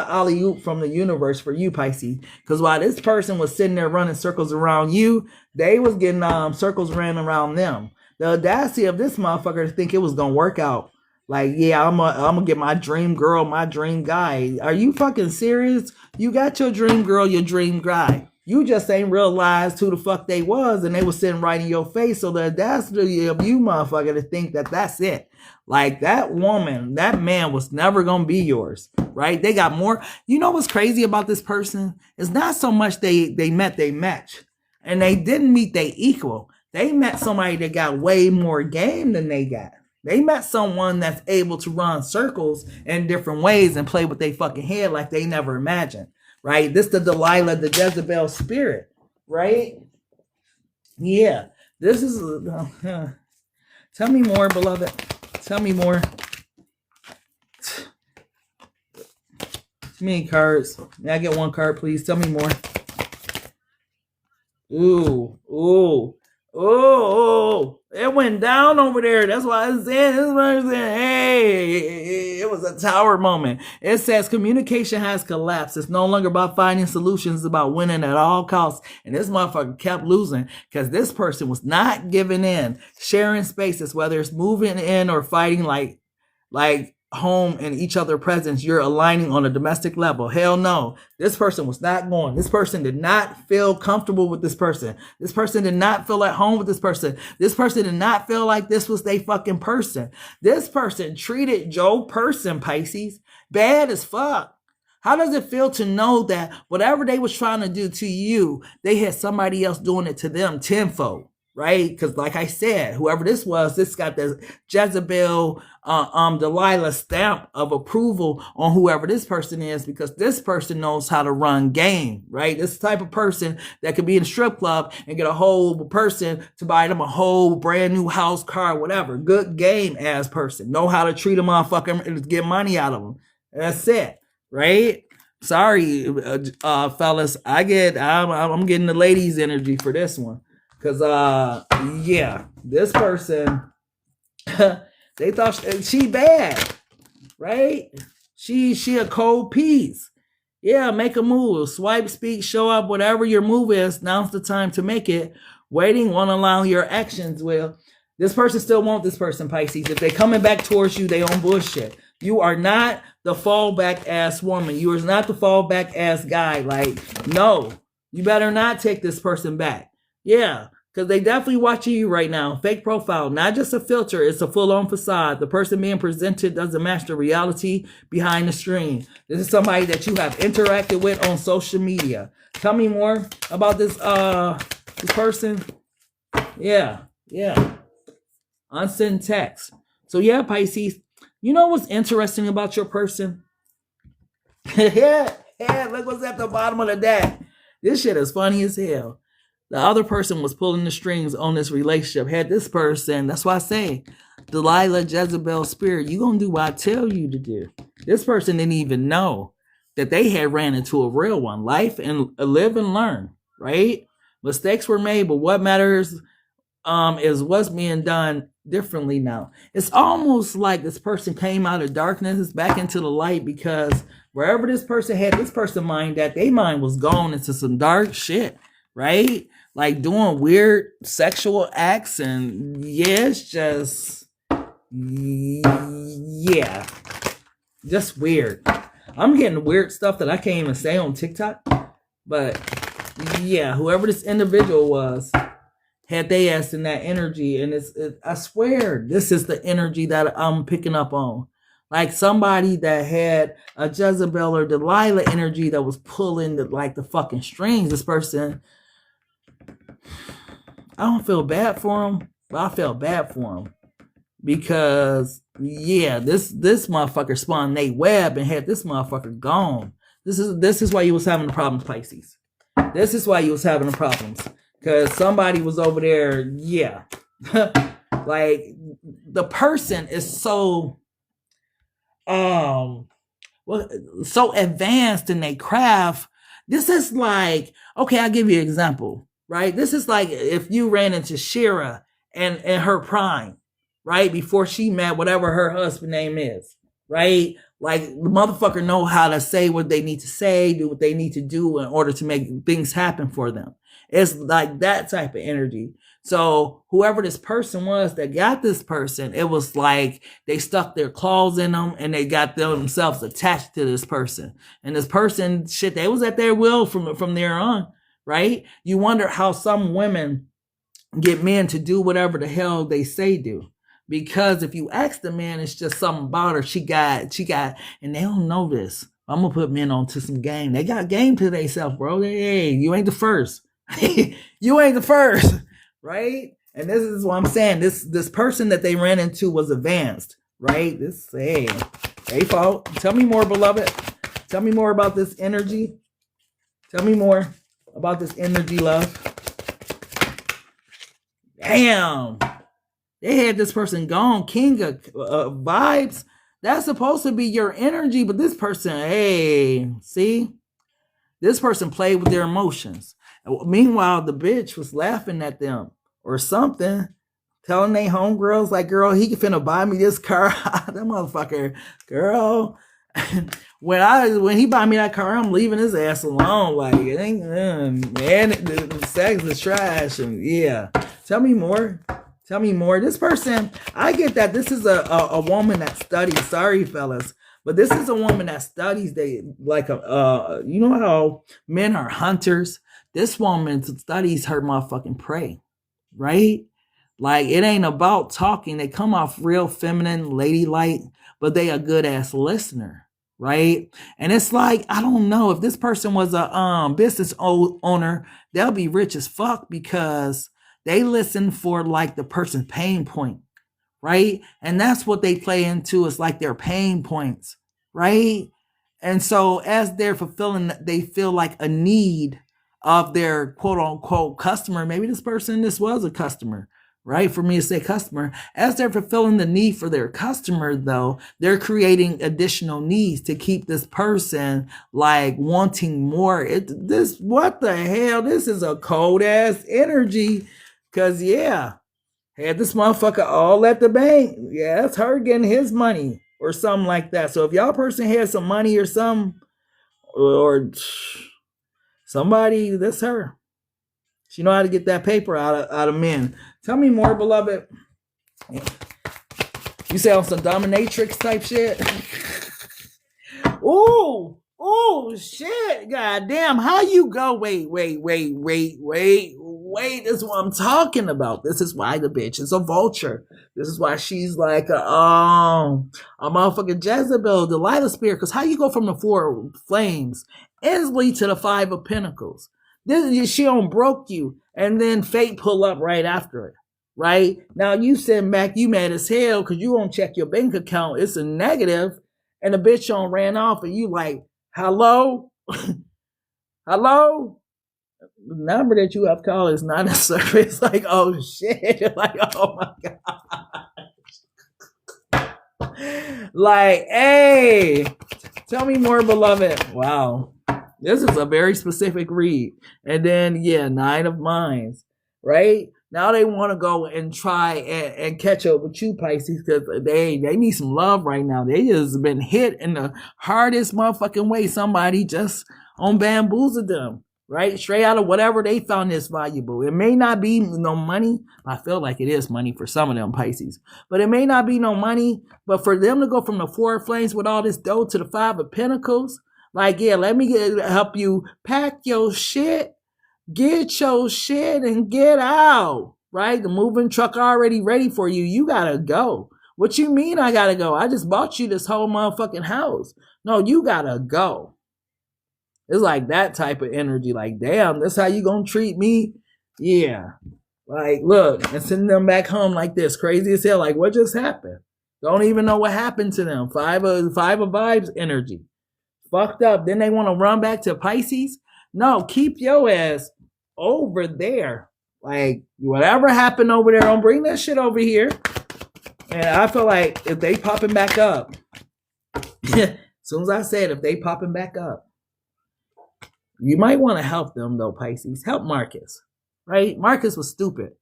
alley-oop from the universe for you, Pisces. Because while this person was sitting there running circles around you, they was getting circles ran around them. The audacity of this motherfucker to think it was going to work out. Like, yeah, I'm gonna get my dream girl, my dream guy. Are you fucking serious? You got your dream girl, your dream guy. You just ain't realized who the fuck they was, and they was sitting right in your face. So the audacity of you, motherfucker, to think that that's it. Like, that woman, that man was never gonna be yours, right? They got more. You know what's crazy about this person? It's not so much they met they match, and they didn't meet they equal. They met somebody that got way more game than they got. They met someone that's able to run circles in different ways and play with their fucking head like they never imagined, right? This the Delilah, the Jezebel spirit, right? Yeah, this is. Tell me more, beloved. Tell me more. Too many cards. May I get one card, please? Tell me more. Ooh. Oh, it went down over there. That's why it's saying this person. Hey, it was a tower moment. It says communication has collapsed. It's no longer about finding solutions. It's about winning at all costs. And this motherfucker kept losing because this person was not giving in, sharing spaces, whether it's moving in or fighting like home and each other presence. You're aligning on a domestic level. Hell no. This person was not going. This person did not feel comfortable with this person. This person did not feel at home with this person. This person did not feel like this was they fucking person. This person treated Joe person, Pisces, bad as fuck. How does it feel to know that whatever they was trying to do to you, they had somebody else doing it to them tenfold? Right? Because like I said, whoever this was, this got the Jezebel, Delilah stamp of approval on whoever this person is, because this person knows how to run game, right? This type of person that could be in a strip club and get a whole person to buy them a whole brand new house, car, whatever. Good game ass person. Know how to treat a motherfucker and get money out of them. That's it, right? Sorry, fellas. I'm getting the ladies' energy for this one. Cause yeah, this person, they thought she bad, right? She a cold piece. Yeah, make a move, swipe, speak, show up, whatever your move is. Now's the time to make it. Waiting won't allow your actions will. This person still wants this person, Pisces. If they coming back towards you, they on bullshit. You are not the fallback ass woman. You are not the fallback ass guy. Like, no, you better not take this person back. Yeah, because they definitely watching you right now. Fake profile, not just a filter. It's a full-on facade. The person being presented doesn't match the reality behind the screen. This is somebody that you have interacted with on social media. Tell me more about this person. Yeah. Unsent text. So yeah, Pisces, you know what's interesting about your person? yeah, look what's at the bottom of the deck. This shit is funny as hell. The other person was pulling the strings on this relationship. Had this person, that's why I say, Delilah, Jezebel spirit, you gonna do what I tell you to do. This person didn't even know that they had ran into a real one. Life and live and learn, right? Mistakes were made, but what matters is what's being done differently now. It's almost like this person came out of darkness back into the light, because wherever this person had this person mind that their mind was gone into some dark shit, right? Like doing weird sexual acts, and yeah, it's just weird. I'm getting weird stuff that I can't even say on TikTok, but yeah, whoever this individual was had they ass in that energy, and I swear this is the energy that I'm picking up on. Like somebody that had a Jezebel or Delilah energy that was pulling the fucking strings. This person, I don't feel bad for him, but I felt bad for him because yeah, this motherfucker spun a web and had this motherfucker gone. This is why you was having the problems, Pisces. This is why you was having the problems, because somebody was over there. Yeah, like the person is so so advanced in their craft. This is like, okay, I'll give you an example. Right? This is like if you ran into Shira and her prime, right? Before she met whatever her husband name is, right? Like the motherfucker know how to say what they need to say, do what they need to do in order to make things happen for them. It's like that type of energy. So whoever this person was that got this person, it was like they stuck their claws in them and they got themselves attached to this person. And this person, shit, they was at their will from there on. Right? You wonder how some women get men to do whatever the hell they say do. Because if you ask the man, it's just something about her. She got, and they don't know this. I'm going to put men onto some game. They got game to themselves, bro. Hey, you ain't the first. You ain't the first. Right? And this is what I'm saying. This person that they ran into was advanced. Right? This, hey, they fault. Tell me more, beloved. Tell me more about this energy. Tell me more about this energy, love. Damn. They had this person gone. King of vibes. That's supposed to be your energy, but this person, hey, see? This person played with their emotions. Meanwhile, the bitch was laughing at them. or something. Telling they homegirls, like, girl, he finna buy me this car. That motherfucker, girl. when he buy me that car, I'm leaving his ass alone. Like, it ain't, man, the sex is trash. And yeah, tell me more. Tell me more. This person, I get that this is a woman that studies. Sorry, fellas. But this is a woman that studies. They like you know how men are hunters. This woman studies her motherfucking prey, right? Like, it ain't about talking. They come off real feminine, ladylike, but they a good ass listener, right? And it's like, I don't know, if this person was a business owner, they'll be rich as fuck because they listen for like the person's pain point, right? And that's what they play into, is like their pain points, right? And so as they're fulfilling, they feel like a need of their quote unquote customer. Maybe this was a customer, right? For me to say customer, as they're fulfilling the need for their customer, though, they're creating additional needs to keep this person like wanting more. What the hell? This is a cold ass energy. Cause yeah, had this motherfucker all at the bank. Yeah, that's her getting his money or something like that. So if y'all person has some money or something, or somebody, that's her. She know how to get that paper out of men. Tell me more, beloved. You say on some dominatrix type shit? Ooh, shit. God damn. How you go? Wait. This is what I'm talking about. This is why the bitch is a vulture. This is why she's like a motherfucking Jezebel, Delilah spirit. Because how you go from the 4 flames instantly to the 5 of pentacles? She don't broke you, and then fate pull up right after it, right? Now you sitting back, you mad as hell because you won't check your bank account. It's a negative, and the bitch on ran off, and you like, hello? Hello? The number that you have called is not a service. Like, oh shit. Like, oh my God. Like, hey, tell me more, beloved. Wow. This is a very specific read. And then, yeah, 9 of Minds, right? Now they want to go and try and catch up with you, Pisces, because they need some love right now. They just been hit in the hardest motherfucking way. Somebody just on bamboozled them, right? Straight out of whatever they found this valuable. It may not be no money. I feel like it is money for some of them, Pisces. But it may not be no money. But for them to go from the 4 of Flames with all this dough to the 5 of Pentacles, like, yeah, let me help you pack your shit, get your shit, and get out, right? The moving truck already ready for you. You gotta go. What you mean I gotta go? I just bought you this whole motherfucking house. No, you gotta go. It's like that type of energy. Like, damn, that's how you gonna treat me? Yeah. Like, look, and sending them back home like this. Crazy as hell. Like, what just happened? Don't even know what happened to them. 5 of Vibes energy. Fucked up. Then they want to run back to Pisces. No, keep your ass over there. Like, whatever happened over there, don't bring that shit over here. And I feel like if they popping back up, as soon as I said if they popping back up, you might want to help them though, Pisces. Help Marcus, right? Marcus was stupid.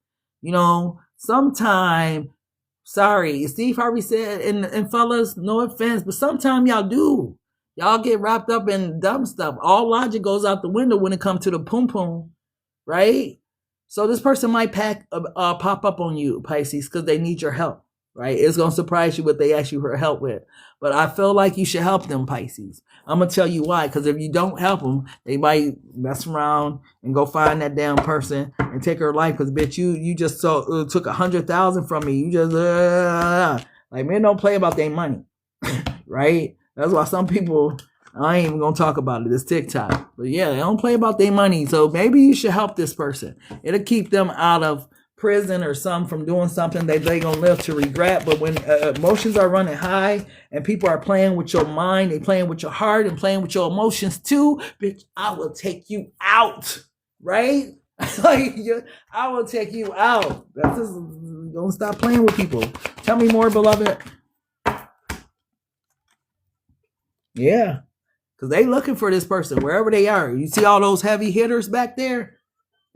You know, sometime, sorry, Steve Harvey said, and fellas, no offense, but sometimes y'all do. Y'all get wrapped up in dumb stuff. All logic goes out the window when it comes to the pum pum, right? So this person might pop up on you, Pisces, because they need your help, right? It's going to surprise you what they ask you for help with. But I feel like you should help them, Pisces. I'm going to tell you why. Because if you don't help them, they might mess around and go find that damn person and take her life. Because, bitch, you just took $100,000 from me. You just, like, men don't play about their money, right? That's why some people, I ain't even going to talk about it. It's TikTok. But yeah, they don't play about their money. So maybe you should help this person. It'll keep them out of prison or some from doing something that they going to live to regret. But when emotions are running high and people are playing with your mind, they playing with your heart and playing with your emotions too, bitch, I will take you out. Right? Like, I will take you out. That's just, don't stop playing with people. Tell me more, beloved. Yeah, because they looking for this person wherever they are. You see all those heavy hitters back there?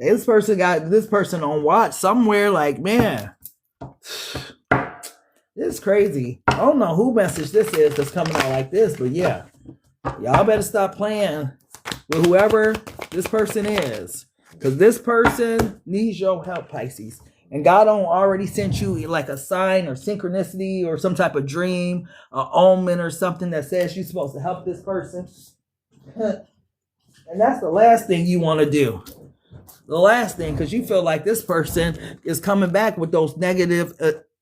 This person got this person on watch somewhere. Like, man, this is crazy. I don't know who message this is that's coming out like this, but yeah, y'all better stop playing with whoever this person is, because this person needs your help, Pisces. And God don't already sent you like a sign or synchronicity or some type of dream, an omen or something that says you're supposed to help this person. And that's the last thing you want to do. The last thing, because you feel like this person is coming back with those negative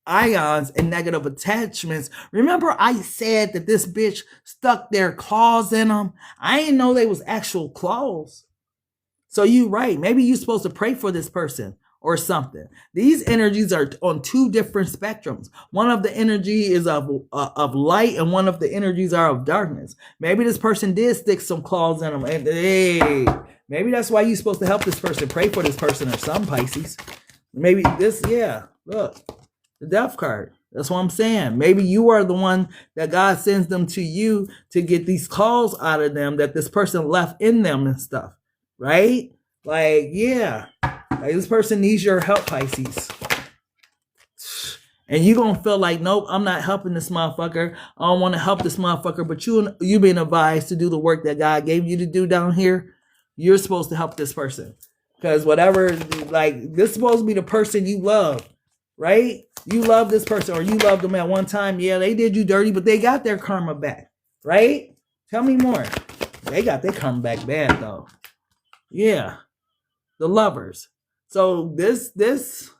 ions and negative attachments. Remember I said that this bitch stuck their claws in them? I didn't know they was actual claws. So you right. Maybe you're supposed to pray for this person or something. These energies are on two different spectrums. One of the energy is of light, and one of the energies are of darkness. Maybe this person did stick some claws in them. And hey, maybe that's why you're supposed to help this person, pray for this person or some, Pisces. Maybe this, yeah, look, the death card. That's what I'm saying. Maybe you are the one that God sends them to you to get these claws out of them that this person left in them and stuff, right? Like, yeah. Like, this person needs your help, Pisces. And you're going to feel like, nope, I'm not helping this motherfucker. I don't want to help this motherfucker. But you being advised to do the work that God gave you to do down here. You're supposed to help this person. Because whatever, like, this is supposed to be the person you love, right? You love this person, or you loved them at one time. Yeah, they did you dirty, but they got their karma back, right? Tell me more. They got their karma back bad, though. Yeah. The lovers. So this is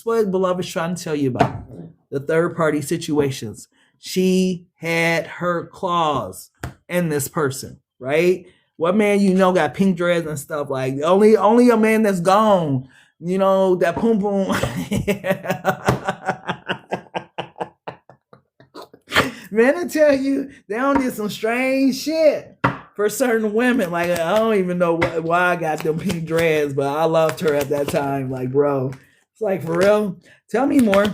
what beloved's trying to tell you about. The third party situations. She had her claws in this person, right? What man you know got pink dreads and stuff? Like, only a man that's gone, you know, that poom poom. Man, I tell you, they don't do some strange shit for certain women. Like, I don't even know why I got them pink dreads, but I loved her at that time. Like, bro, it's like, for real? Tell me more.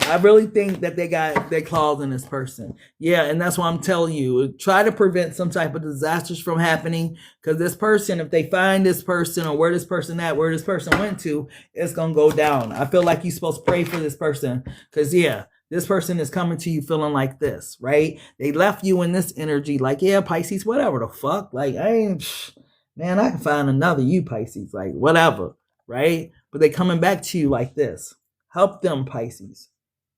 I really think that they got their claws in this person. Yeah, and that's why I'm telling you. Try to prevent some type of disasters from happening. Because this person, if they find this person or where this person at, where this person went to, it's going to go down. I feel like you're supposed to pray for this person. Because, yeah, this person is coming to you feeling like this, right? They left you in this energy like, yeah, Pisces, whatever the fuck. Like, man, I can find another you, Pisces. Like, whatever, right? But they coming back to you like this. Help them, Pisces.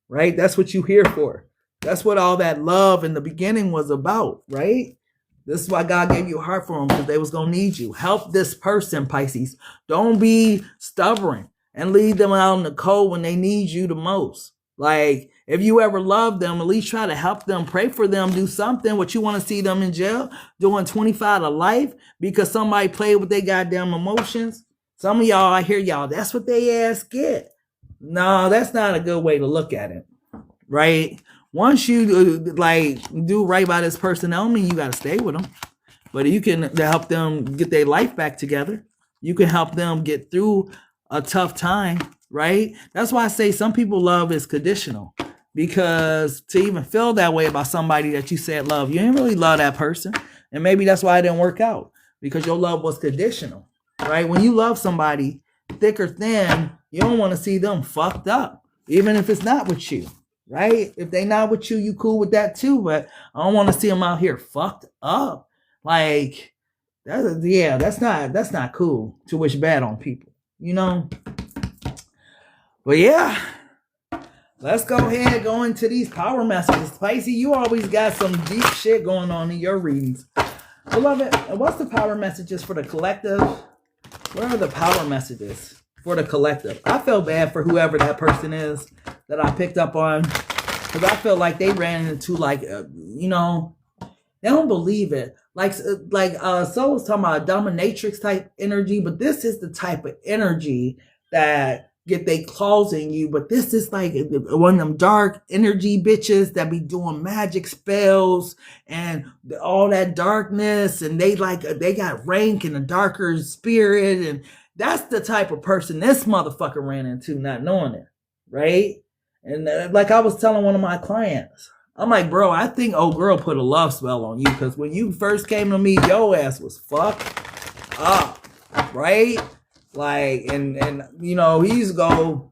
Right? That's what you're here for. That's what all that love in the beginning was about, right? This is why God gave you a heart for them, because they was going to need you. Help this person, Pisces. Don't be stubborn and leave them out in the cold when they need you the most. Like, if you ever love them, at least try to help them, pray for them, do something. What you want to see them in jail, doing 25 to life because somebody played with their goddamn emotions. Some of y'all, I hear y'all, that's what they ass get. No, that's not a good way to look at it, right? Once you do right by this person, that don't mean you got to stay with them, but you can help them get their life back together. You can help them get through a tough time, right? That's why I say some people love is conditional, because to even feel that way about somebody that you said love, you didn't really love that person, and maybe that's why it didn't work out, because your love was conditional, right? When you love somebody, thick or thin, you don't want to see them fucked up, even if it's not with you, right? If they not with you, you cool with that too, but I don't want to see them out here fucked up. Like, that's not cool to wish bad on people, you know? But yeah, let's go ahead and go into these power messages. Pisces, you always got some deep shit going on in your readings. Beloved, what's the power messages for the collective? Where are the power messages for the collective? I feel bad for whoever that person is that I picked up on, because I feel like they ran into they don't believe it. Like Soul was talking about a dominatrix type energy, but this is the type of energy that get they claws in you. But this is like one of them dark energy bitches that be doing magic spells and all that darkness, and they got rank and a darker spirit, and that's the type of person this motherfucker ran into, not knowing it, right? And like I was telling one of my clients, I'm like, bro, I think old girl put a love spell on you, because when you first came to me, your ass was fucked up, right? Like, and you know, he's go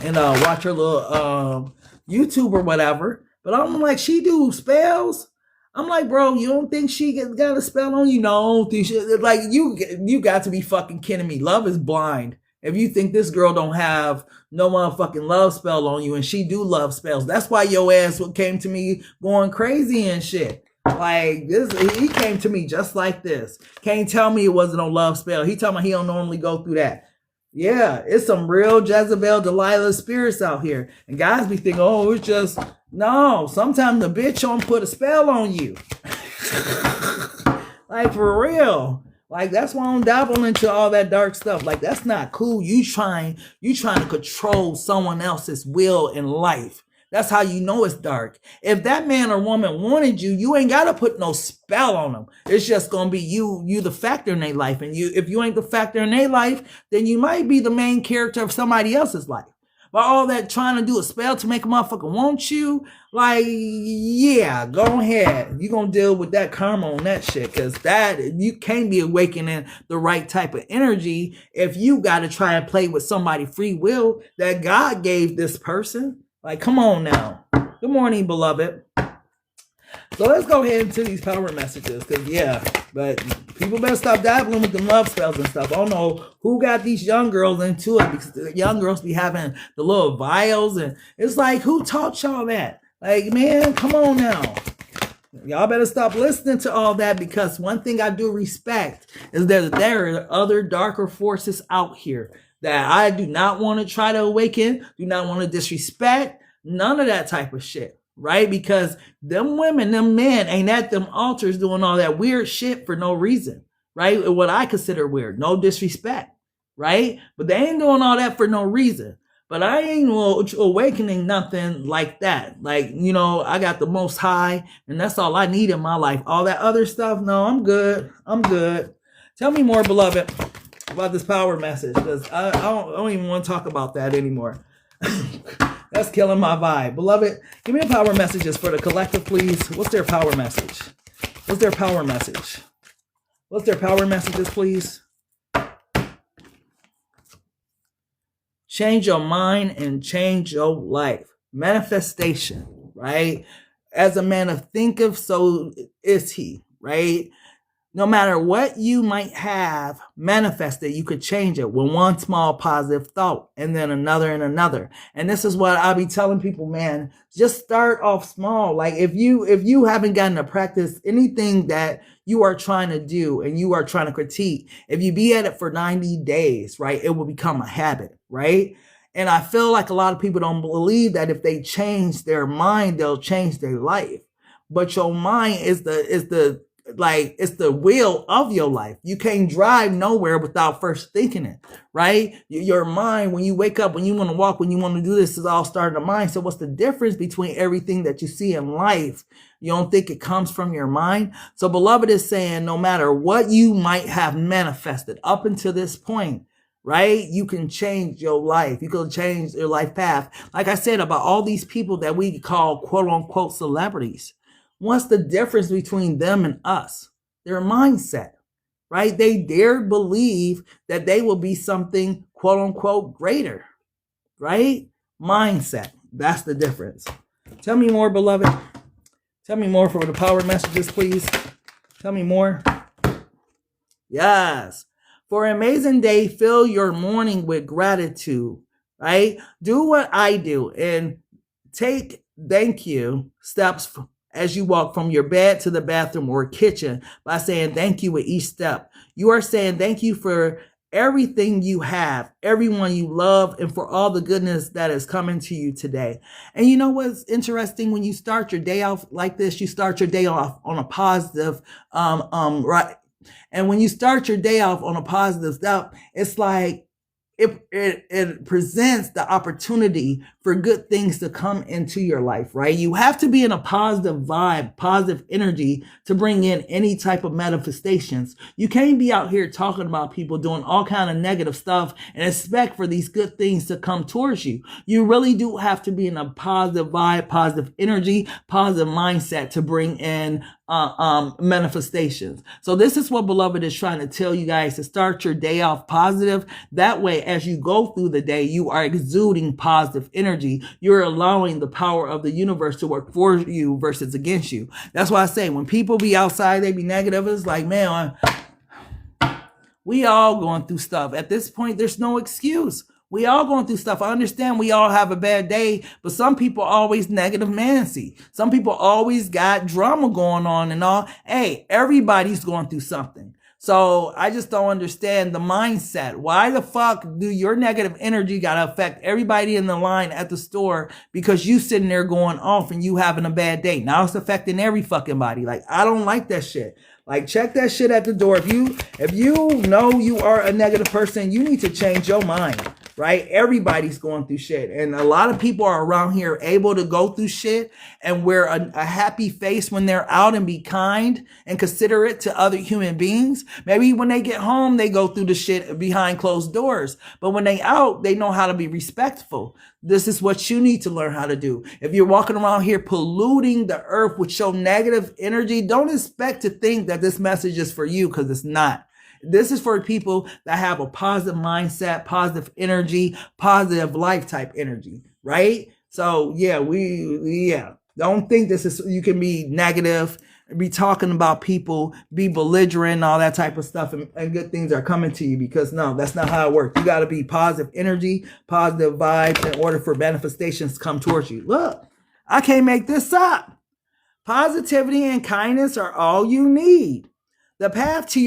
and watch her little YouTube or whatever. But I'm like, she do spells. I'm like, bro, you don't think she got a spell on you? No, like you got to be fucking kidding me. Love is blind. If you think this girl don't have no motherfucking love spell on you, and she do love spells, that's why your ass came to me going crazy and shit. Like this, he came to me just like this. Can't tell me it wasn't no love spell. He told me he don't normally go through that. Yeah, it's some real Jezebel, Delilah spirits out here. And guys be thinking, oh, it's just, no, sometimes the bitch don't put a spell on you. Like, for real. Like, that's why I don't dabble into all that dark stuff. Like, that's not cool. You trying to control someone else's will in life. That's how you know it's dark. If that man or woman wanted you, you ain't got to put no spell on them. It's just going to be you the factor in their life. And if you ain't the factor in their life, then you might be the main character of somebody else's life. But all that trying to do a spell to make a motherfucker want you, like, yeah, go ahead. You're going to deal with that karma on that shit. Because that, you can't be awakening the right type of energy if you got to try and play with somebody's free will that God gave this person. Like, come on now. Good morning, beloved. So let's go ahead into these power messages. Because, yeah, but people better stop dabbling with them love spells and stuff. I don't know who got these young girls into it. Because the young girls be having the little vials. And it's like, who taught y'all that? Like, man, come on now. Y'all better stop listening to all that. Because one thing I do respect is that there are other darker forces out here that I do not want to try to awaken, do not want to disrespect, none of that type of shit, right? Because them women, them men ain't at them altars doing all that weird shit for no reason, right? What I consider weird, no disrespect, right? But they ain't doing all that for no reason. But I ain't awakening nothing like that. Like, you know, I got the Most High, and that's all I need in my life. All that other stuff, no, I'm good. I'm good. Tell me more, beloved, about this power message, because I don't even want to talk about that anymore. That's killing my vibe. Beloved, give me a power messages for the collective, please. What's their power message? What's their power message? What's their power messages, please? Change your mind and change your life. Manifestation, right? As a man of thinketh, so is he, right? No matter what you might have manifested, you could change it with one small positive thought and then another and another. And this is what I'll be telling people, man, just start off small. Like if you haven't gotten to practice anything that you are trying to do and you are trying to critique, if you be at it for 90 days, right, it will become a habit, right? And I feel like a lot of people don't believe that if they change their mind, they'll change their life. But your mind is the will of your life. You can't drive nowhere without first thinking it, right? Your mind, when you wake up, when you want to walk, when you want to do this, is all starting in the mind. So what's the difference between everything that you see in life? You don't think it comes from your mind? So beloved is saying, no matter what you might have manifested up until this point, right? You can change your life. You can change your life path. Like I said about all these people that we call quote unquote celebrities. What's the difference between them and us? Their mindset, right? They dare believe that they will be something quote unquote greater, right? Mindset. That's the difference. Tell me more, beloved. Tell me more for the power messages, please. Tell me more. Yes. For an amazing day, fill your morning with gratitude, right? Do what I do and take thank you steps as you walk from your bed to the bathroom or kitchen by saying thank you with each step. You are saying thank you for everything you have, everyone you love, and for all the goodness that is coming to you today. And you know what's interesting? When you start your day off like this, you start your day off on a positive, right? And when you start your day off on a positive stuff, it's like it presents the opportunity for good things to come into your life, right? You have to be in a positive vibe, positive energy to bring in any type of manifestations. You can't be out here talking about people doing all kind of negative stuff and expect for these good things to come towards you. You really do have to be in a positive vibe, positive energy, positive mindset to bring in manifestations. So this is what beloved is trying to tell you guys, to start your day off positive. That way, as you go through the day, you are exuding positive energy. You're allowing the power of the universe to work for you versus against you. That's why I say when people be outside, they be negative. It's like, man, we all going through stuff. At this point, there's no excuse. We all going through stuff. I understand we all have a bad day, but some people always negative Nancy. Some people always got drama going on and all. Hey, everybody's going through something. So I just don't understand the mindset. Why the fuck do your negative energy gotta affect everybody in the line at the store because you sitting there going off and you having a bad day? Now it's affecting every fucking body. Like, I don't like that shit. Like, check that shit at the door. If you know you are a negative person, you need to change your mind, right? Everybody's going through shit. And a lot of people are around here able to go through shit and wear a happy face when they're out and be kind and considerate to other human beings. Maybe when they get home, they go through the shit behind closed doors. But when they out, they know how to be respectful. This is what you need to learn how to do. If you're walking around here polluting the earth with your negative energy, don't expect to think that this message is for you, because it's not. This is for people that have a positive mindset, positive energy, positive life type energy, right? So yeah, don't think this is, you can be negative, be talking about people, be belligerent, all that type of stuff, and good things are coming to you, because no, that's not how it works. You got to be positive energy, positive vibes in order for manifestations to come towards you. Look, I can't make this up. Positivity and kindness are all you need. The path to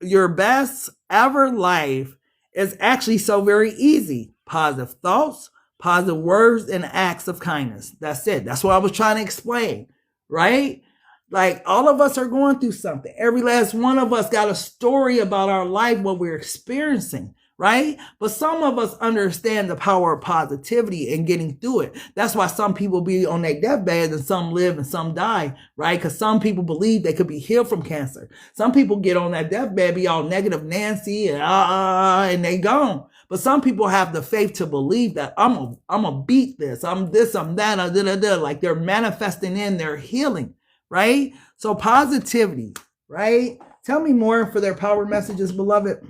your best ever life is actually so very easy. Positive thoughts, positive words, and acts of kindness. That's it. That's what I was trying to explain, right? Like, all of us are going through something. Every last one of us got a story about our life, what we're experiencing, right? But some of us understand the power of positivity and getting through it. That's why some people be on their deathbed and some live and some die, right? Because some people believe they could be healed from cancer. Some people get on that deathbed, be all negative Nancy and they gone. But some people have the faith to believe that I'm a beat this, I'm this, I'm that, like they're manifesting in their healing, right? So positivity, right? Tell me more for their power messages, beloved.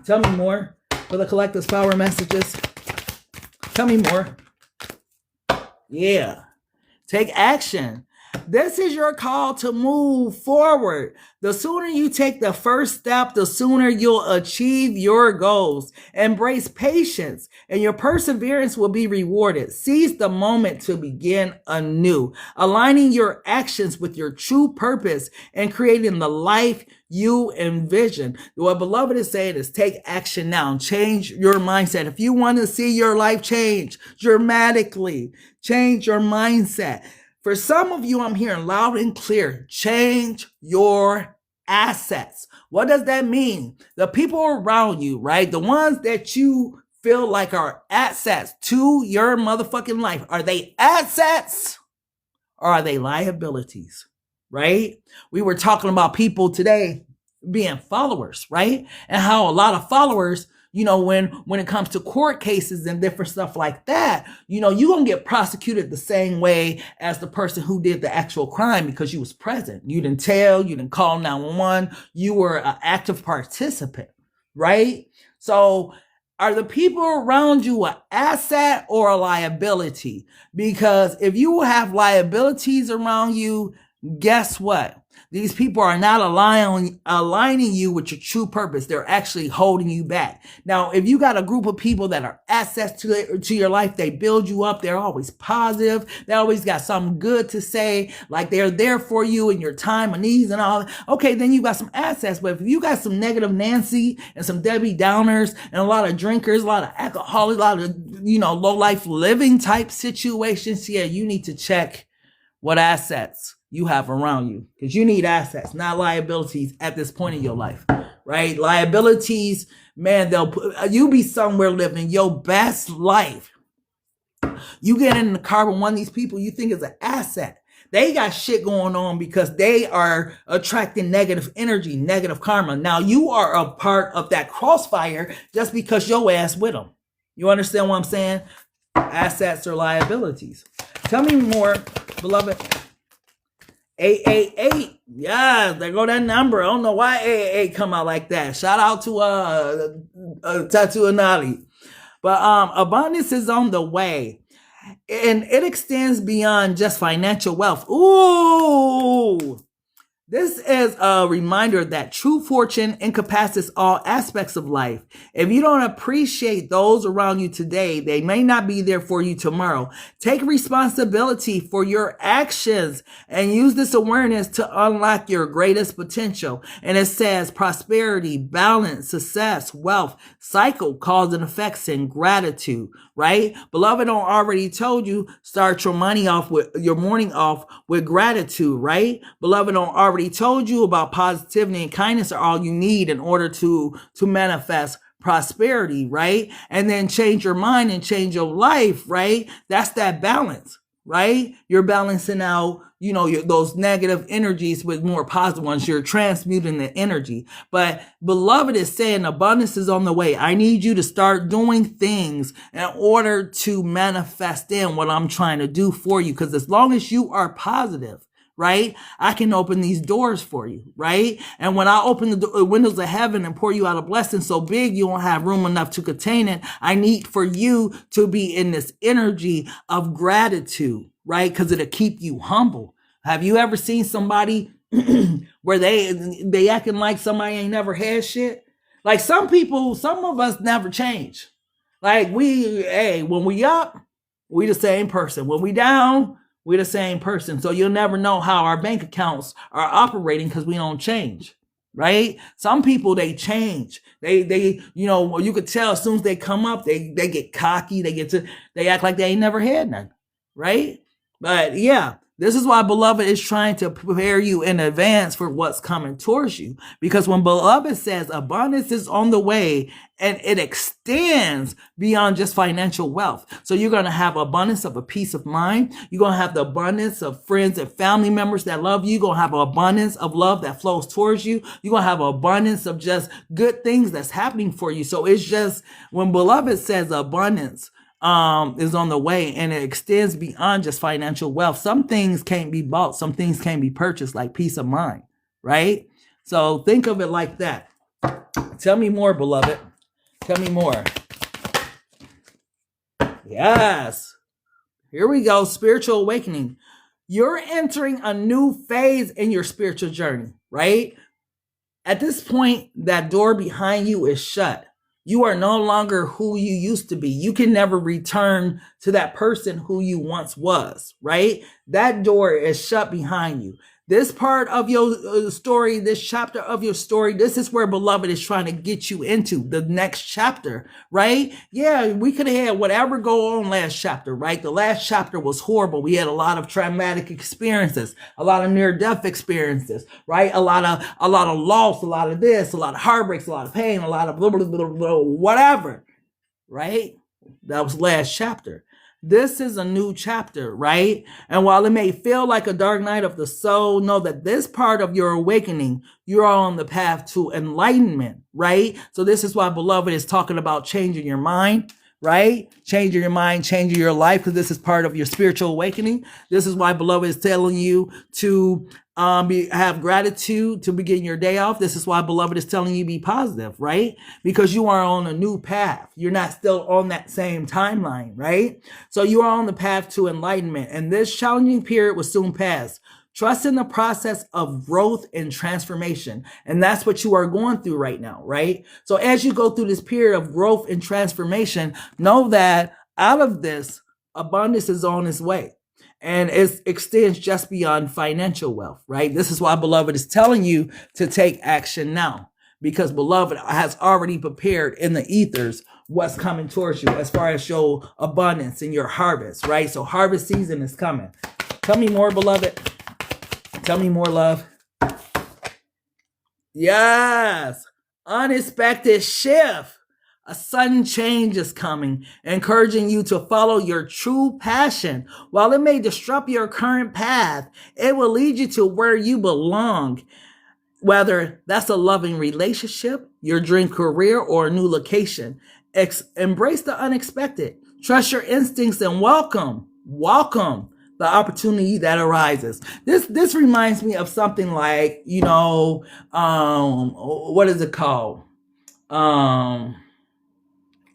Tell me more for the collective's power messages. Tell me more. Yeah. Take action. This is your call to move forward. The sooner you take the first step, the sooner you'll achieve your goals. Embrace patience, and your perseverance will be rewarded. Seize the moment to begin anew, aligning your actions with your true purpose and creating the life you envision. What beloved is saying is take action now. Change your mindset. If you want to see your life change dramatically, change your mindset. For some of you, I'm hearing loud and clear, change your assets. What does that mean? The people around you, right? The ones that you feel like are assets to your motherfucking life. Are they assets or are they liabilities, right? We were talking about people today being followers, right? And how a lot of followers, you know, when it comes to court cases and different stuff like that, you know, you're going to get prosecuted the same way as the person who did the actual crime because you was present. You didn't tell, you didn't call 911. You were an active participant, right? So are the people around you an asset or a liability? Because if you have liabilities around you, guess what? These people are not aligning you with your true purpose. They're actually holding you back. Now, if you got a group of people that are assets to your life, they build you up. They're always positive. They always got something good to say. Like they're there for you in your time of needs and all. Okay, then you got some assets. But if you got some negative Nancy and some Debbie Downers and a lot of drinkers, a lot of alcoholics, a lot of, you know, low life living type situations, yeah, you need to check what assets you have around you, because you need assets, not liabilities at this point in your life, right? Liabilities, man, you be somewhere living your best life. You get in the car with one of these people you think is an asset. They got shit going on because they are attracting negative energy, negative karma. Now you are a part of that crossfire just because your ass with them. You understand what I'm saying? Assets or liabilities. Tell me more, beloved. 888. Yeah, there go that number. I don't know why 888 come out like that. Shout out to Tattoo Anali. But abundance is on the way. And it extends beyond just financial wealth. Ooh. This is a reminder that true fortune encompasses all aspects of life. If you don't appreciate those around you today, they may not be there for you tomorrow. Take responsibility for your actions and use this awareness to unlock your greatest potential. And it says prosperity, balance, success, wealth, cycle, cause and effects, and gratitude, right? Beloved, I already told you, start your morning off with gratitude, right? Beloved, I already told you about positivity and kindness are all you need in order to manifest prosperity, right? And then change your mind and change your life, right? That's that balance, right? You're balancing out, those negative energies with more positive ones. You're transmuting the energy. But beloved is saying abundance is on the way. I need you to start doing things in order to manifest in what I'm trying to do for you. Because as long as you are positive, right, I can open these doors for you, right? And when I open the windows of heaven and pour you out a blessing so big you won't have room enough to contain it, I need for you to be in this energy of gratitude, right? Because it'll keep you humble. Have you ever seen somebody where they acting like somebody ain't never had shit? Like some of us never change. Like when we up, we the same person. When we down, we're the same person. So you'll never know how our bank accounts are operating because we don't change, right? Some people, they change. They you could tell as soon as they come up, they get cocky. They act like they ain't never had none, right? But yeah, this is why beloved is trying to prepare you in advance for what's coming towards you. Because when beloved says abundance is on the way and it extends beyond just financial wealth. So you're going to have abundance of a peace of mind. You're going to have the abundance of friends and family members that love you. You're going to have an abundance of love that flows towards you. You're going to have an abundance of just good things that's happening for you. So it's just when beloved says abundance, is on the way and it extends beyond just financial wealth. Some things can't be bought. Some things can't be purchased, like peace of mind, right? So think of it like that. Tell me more, beloved. Tell me more. Yes. Here we go. Spiritual awakening. You're entering a new phase in your spiritual journey, right? At this point, that door behind you is shut. You are no longer who you used to be. You can never return to that person who you once was, right? That door is shut behind you. This part of your story, this chapter of your story, this is where beloved is trying to get you into the next chapter, right? Yeah, we could have had whatever go on last chapter, right? The last chapter was horrible. We had a lot of traumatic experiences, a lot of near-death experiences, right? A lot of loss, a lot of this, a lot of heartbreaks, a lot of pain, a lot of blah, blah, blah, blah, whatever, right? That was last chapter. This is a new chapter, right? And while it may feel like a dark night of the soul, know that this part of your awakening, you're on the path to enlightenment, right? So this is why beloved is talking about changing your mind, right? Changing your mind, changing your life, because this is part of your spiritual awakening. This is why beloved is telling you to have gratitude to begin your day off. This is why beloved is telling you be positive, right? Because you are on a new path. You're not still on that same timeline, right? So you are on the path to enlightenment, and this challenging period will soon pass. Trust in the process of growth and transformation. And that's what you are going through right now, right? So as you go through this period of growth and transformation, know that out of this, abundance is on its way. And it extends just beyond financial wealth, right? This is why beloved is telling you to take action now, because beloved has already prepared in the ethers what's coming towards you as far as your abundance and your harvest, right? So harvest season is coming. Tell me more, beloved. Tell me more, love. Yes. Unexpected shift. A sudden change is coming, encouraging you to follow your true passion. While it may disrupt your current path, it will lead you to where you belong. Whether that's a loving relationship, your dream career, or a new location. Embrace the unexpected. Trust your instincts and welcome the opportunity that arises. This reminds me of something like, you know, what is it called?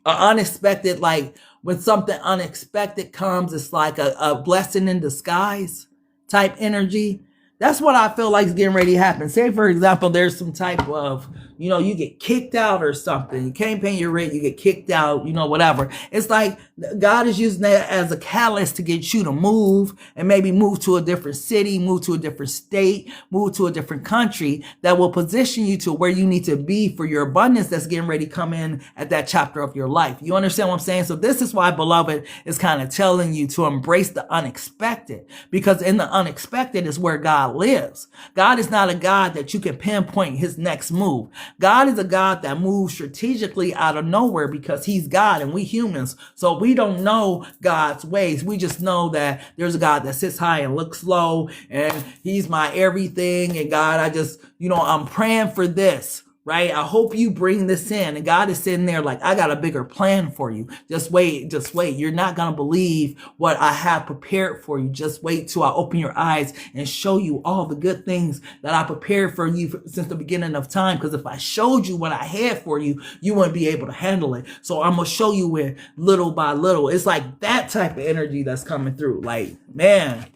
Unexpected, like when something unexpected comes, it's like a blessing in disguise type energy. That's what I feel like is getting ready to happen. Say, for example, there's some type of, you know, you get kicked out or something. You can't pay your rent, you get kicked out, you know, whatever. It's like God is using that as a catalyst to get you to move and maybe move to a different city, move to a different state, move to a different country that will position you to where you need to be for your abundance that's getting ready to come in at that chapter of your life. You understand what I'm saying? So this is why, beloved, is kind of telling you to embrace the unexpected, because in the unexpected is where God lives. God is not a God that you can pinpoint his next move. God is a God that moves strategically out of nowhere because he's God and we humans. So we don't know God's ways. We just know that there's a God that sits high and looks low and he's my everything. And God, I just, you know, I'm praying for this. Right? I hope you bring this in. And God is sitting there like, I got a bigger plan for you. Just wait, just wait. You're not going to believe what I have prepared for you. Just wait till I open your eyes and show you all the good things that I prepared for you since the beginning of time. Because if I showed you what I had for you, you wouldn't be able to handle it. So I'm going to show you it little by little. It's like that type of energy that's coming through. Like, man,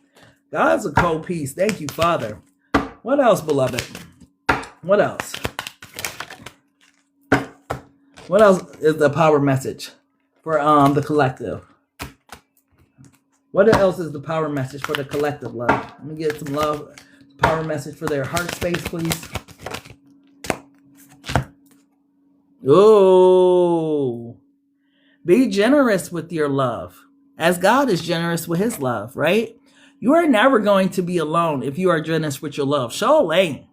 God's a cold piece. Thank you, Father. What else, beloved? What else? What else is the power message for the collective? What else is the power message for the collective, love? Let me get some love. Power message for their heart space, please. Oh, be generous with your love, as God is generous with his love, right? You are never going to be alone if you are generous with your love. Show lane.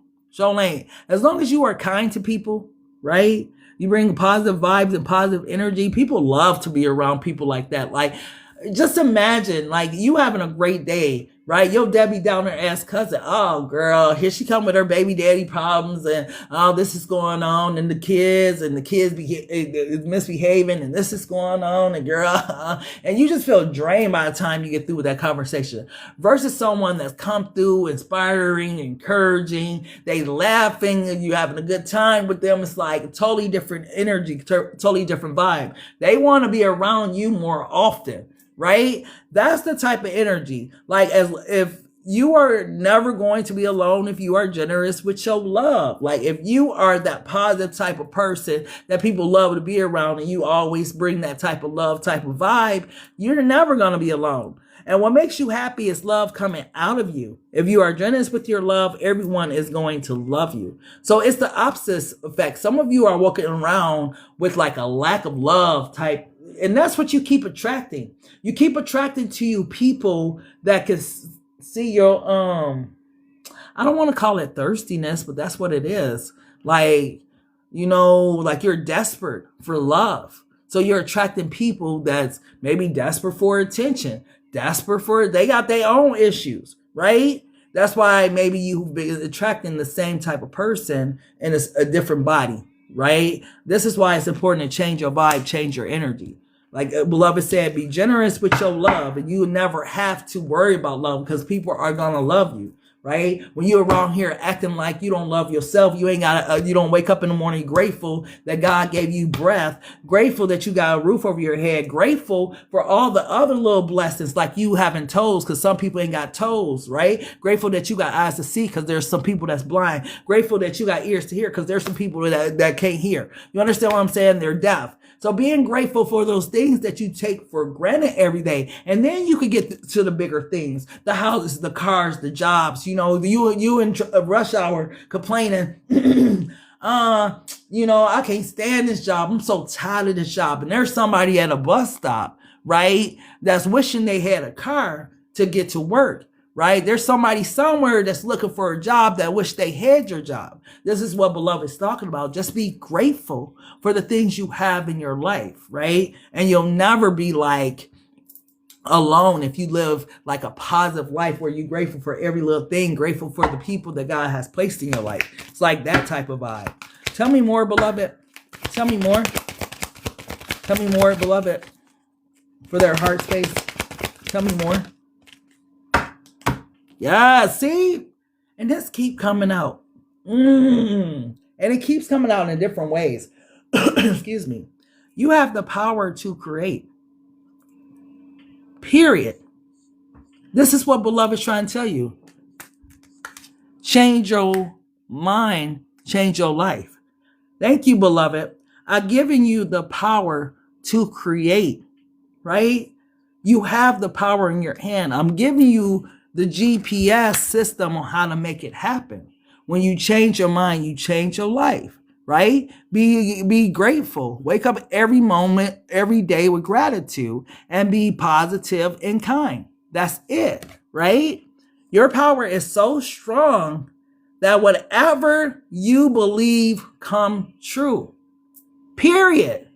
As long as you are kind to people, right? You bring positive vibes and positive energy. People love to be around people like that. Like, just imagine, like, you having a great day, right? Your Debbie Downer ass cousin, oh, girl, here she come with her baby daddy problems, and oh, this is going on, and the kids misbehaving, and this is going on, and girl, and you just feel drained by the time you get through with that conversation. Versus someone that's come through, inspiring, encouraging, they laughing, and you having a good time with them. It's like a totally different energy, totally different vibe. They want to be around you more often. Right? That's the type of energy. Like, as if you are never going to be alone if you are generous with your love. Like, if you are that positive type of person that people love to be around and you always bring that type of love, type of vibe, you're never going to be alone. And what makes you happy is love coming out of you. If you are generous with your love, everyone is going to love you. So it's the opposite effect. Some of you are walking around with like a lack of love type. And that's what you keep attracting. You keep attracting to you people that can see your, I don't want to call it thirstiness, but that's what it is. Like, you know, like you're desperate for love. So you're attracting people that's maybe desperate for attention, they got their own issues, right? That's why maybe you've been attracting the same type of person in a different body, right? This is why it's important to change your vibe, change your energy. Like beloved said, be generous with your love, and you never have to worry about love because people are gonna love you, right? When you're around here acting like you don't love yourself, you don't wake up in the morning grateful that God gave you breath, grateful that you got a roof over your head, grateful for all the other little blessings like you having toes because some people ain't got toes, right? Grateful that you got eyes to see because there's some people that's blind. Grateful that you got ears to hear because there's some people that can't hear. You understand what I'm saying? They're deaf. So being grateful for those things that you take for granted every day. And then you could get to the bigger things, the houses, the cars, the jobs, you know, you in rush hour complaining, you know, I can't stand this job. I'm so tired of this job. And there's somebody at a bus stop, right? That's wishing they had a car to get to work. Right? There's somebody somewhere that's looking for a job that wish they had your job. This is what beloved is talking about. Just be grateful for the things you have in your life, right? And you'll never be like alone if you live like a positive life where you're grateful for every little thing, grateful for the people that God has placed in your life. It's like that type of vibe. Tell me more, beloved. Tell me more. Tell me more, beloved. For their heart space. Tell me more. Yeah, see? And this keep coming out. And it keeps coming out in different ways. Excuse me. You have the power to create. Period. This is what beloved is trying to tell you. Change your mind, change your life. Thank you, beloved. I've given you the power to create, right? You have the power in your hand. I'm giving you the GPS system on how to make it happen. When you change your mind, you change your life, right? Be grateful. Wake up every moment, every day with gratitude and be positive and kind. That's it, right? Your power is so strong that whatever you believe come true. Period.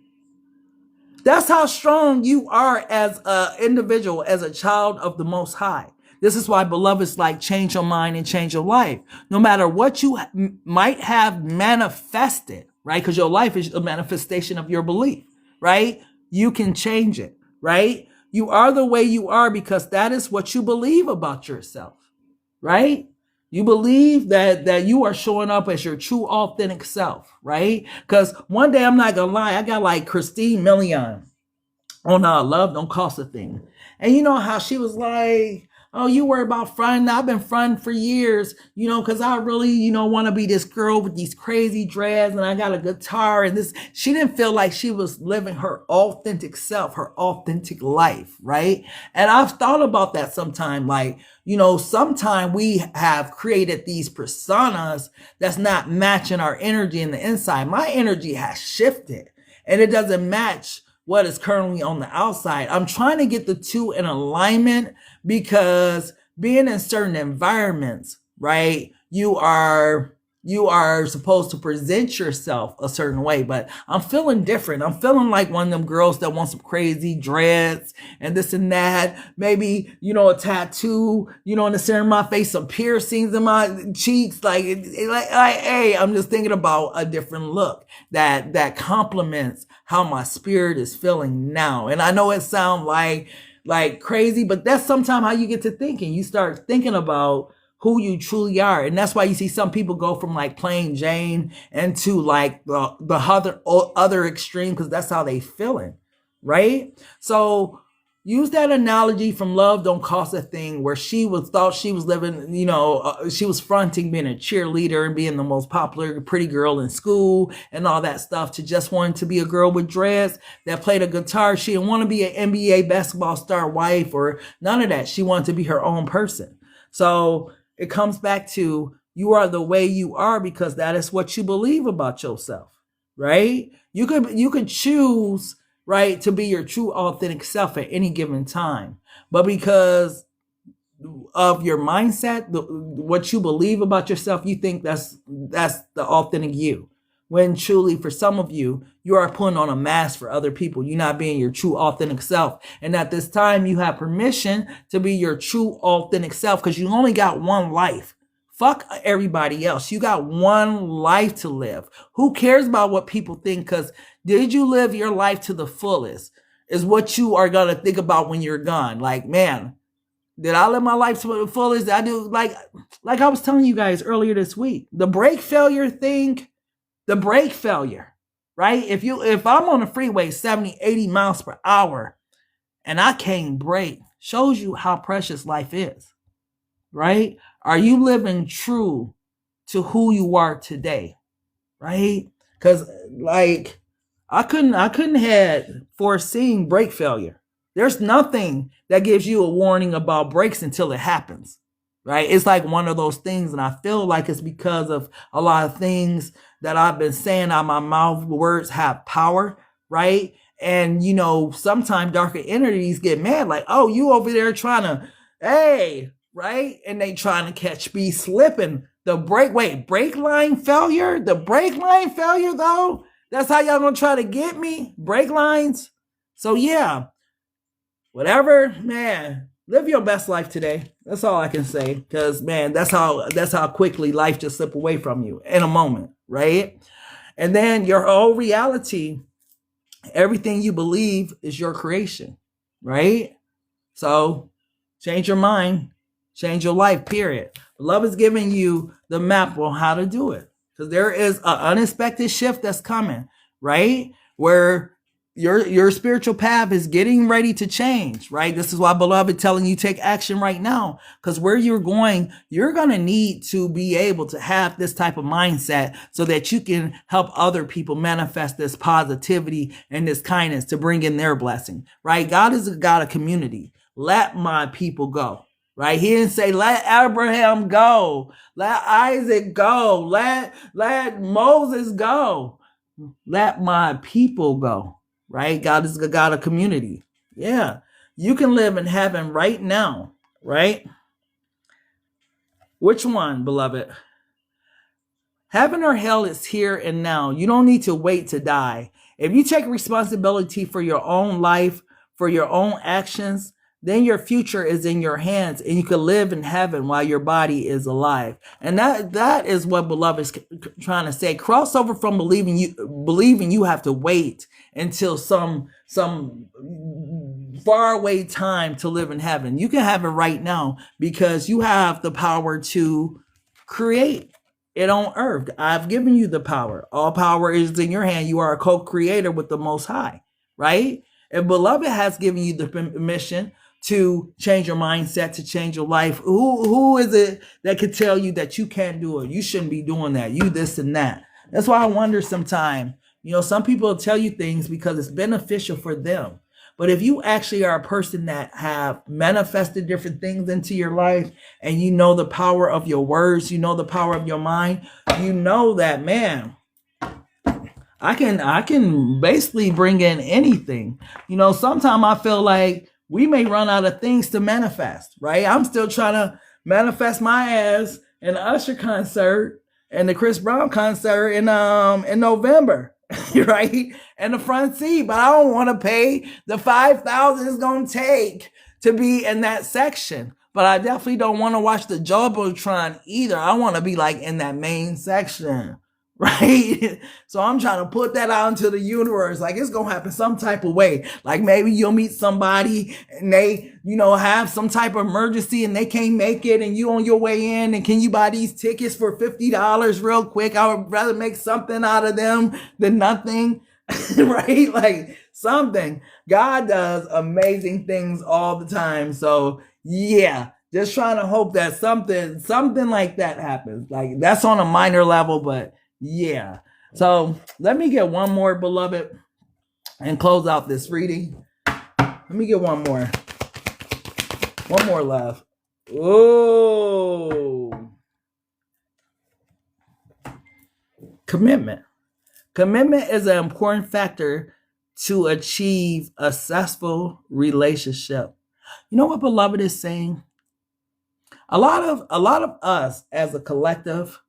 That's how strong you are as an individual, as a child of the Most High. This is why, beloveds, like change your mind and change your life. No matter what you might have manifested, right? Because your life is a manifestation of your belief, right? You can change it, right? You are the way you are because that is what you believe about yourself, right? You believe that you are showing up as your true, authentic self, right? Because one day, I'm not going to lie, I got like Christine Milian on Love Don't Cost a Thing. And you know how she was like, oh, you worry about fronting. I've been fronting for years, because I really, want to be this girl with these crazy dreads and I got a guitar and this. She didn't feel like she was living her authentic self, her authentic life, right? And I've thought about that sometime, like, sometime we have created these personas that's not matching our energy in the inside. My energy has shifted and it doesn't match what is currently on the outside. I'm trying to get the two in alignment because being in certain environments, right? You are supposed to present yourself a certain way, but I'm feeling different. I'm feeling like one of them girls that want some crazy dreads and this and that. Maybe, a tattoo, in the center of my face, some piercings in my cheeks. Like, hey, I'm just thinking about a different look that complements how my spirit is feeling now. And I know it sounds like crazy, but that's sometimes how you get to thinking. You start thinking about who you truly are. And that's why you see some people go from like plain Jane into like the other extreme, because that's how they feeling, right? So use that analogy from Love Don't Cost a Thing, where she thought she was living, she was fronting being a cheerleader and being the most popular pretty girl in school and all that stuff, to just wanting to be a girl with dreads that played a guitar. She didn't want to be an NBA basketball star wife or none of that. She wanted to be her own person. So it comes back to, you are the way you are because that is what you believe about yourself, right? You could choose, right, to be your true authentic self at any given time. But because of your mindset, what you believe about yourself, you think that's the authentic you. When truly, for some of you, you are putting on a mask for other people. You're not being your true authentic self. And at this time, you have permission to be your true authentic self because you only got one life. Fuck everybody else. You got one life to live. Who cares about what people think? Because did you live your life to the fullest is what you are going to think about when you're gone. Like, man, did I live my life to the fullest? I do, like I was telling you guys earlier this week, the brake failure thing, right? If I'm on the freeway 70, 80 miles per hour and I can't brake, shows you how precious life is, right? Are you living true to who you are today, right? Because like I couldn't had foreseen brake failure. There's nothing that gives you a warning about brakes until it happens, right? It's like one of those things, and I feel like it's because of a lot of things that I've been saying out my mouth. Words have power, right? And sometimes darker entities get mad, like, oh, you over there trying to, hey, right? And they trying to catch me slipping. The brake line failure? The brake line failure, though? That's how y'all gonna try to get me? Brake lines? So yeah, whatever, man, live your best life today. That's all I can say. Because, man, that's how quickly life just slips away from you in a moment, right? And then your whole reality, everything you believe is your creation, right? So change your mind, Change your life, period. Love is giving you the map on how to do it. Because there is an unexpected shift that's coming, right? Where your spiritual path is getting ready to change, right? This is why, beloved, telling you take action right now. Because where you're going to need to be able to have this type of mindset so that you can help other people manifest this positivity and this kindness to bring in their blessing, right? God is a God of community. Let my people go. Right? He didn't say, let Abraham go. Let Isaac go. Let Moses go. Let my people go. Right? God is a God of community. Yeah. You can live in heaven right now. Right? Which one, beloved? Heaven or hell is here and now. You don't need to wait to die. If you take responsibility for your own life, for your own actions, then your future is in your hands and you can live in heaven while your body is alive. And that is what beloved is trying to say. Cross over from believing you have to wait until some far away time to live in heaven. You can have it right now because you have the power to create it on earth. I've given you the power. All power is in your hand. You are a co-creator with the Most High, right? And beloved has given you the permission to change your mindset, to change your life. Who is it that could tell you that you can't do it? You shouldn't be doing that. You this and that. That's why I wonder sometimes, some people tell you things because it's beneficial for them. But if you actually are a person that have manifested different things into your life and you know the power of your words, you know the power of your mind, you know that, man, I can basically bring in anything. Sometimes I feel like we may run out of things to manifest, right? I'm still trying to manifest my ass in the Usher concert and the Chris Brown concert in November, right? And the front seat, but I don't want to pay the $5,000 it's gonna take to be in that section. But I definitely don't want to watch the Jumbotron either. I want to be like in that main section. Right? So I'm trying to put that out into the universe. Like it's going to happen some type of way. Like maybe you'll meet somebody and they, have some type of emergency and they can't make it and you on your way in and can you buy these tickets for $50 real quick? I would rather make something out of them than nothing. Right? Like something. God does amazing things all the time. So yeah, just trying to hope that something like that happens. Like that's on a minor level, but yeah. So let me get one more, beloved, and close out this reading. Let me get one more. One more left. Oh. Commitment. Commitment is an important factor to achieve a successful relationship. You know what beloved is saying? A lot of us as a collective,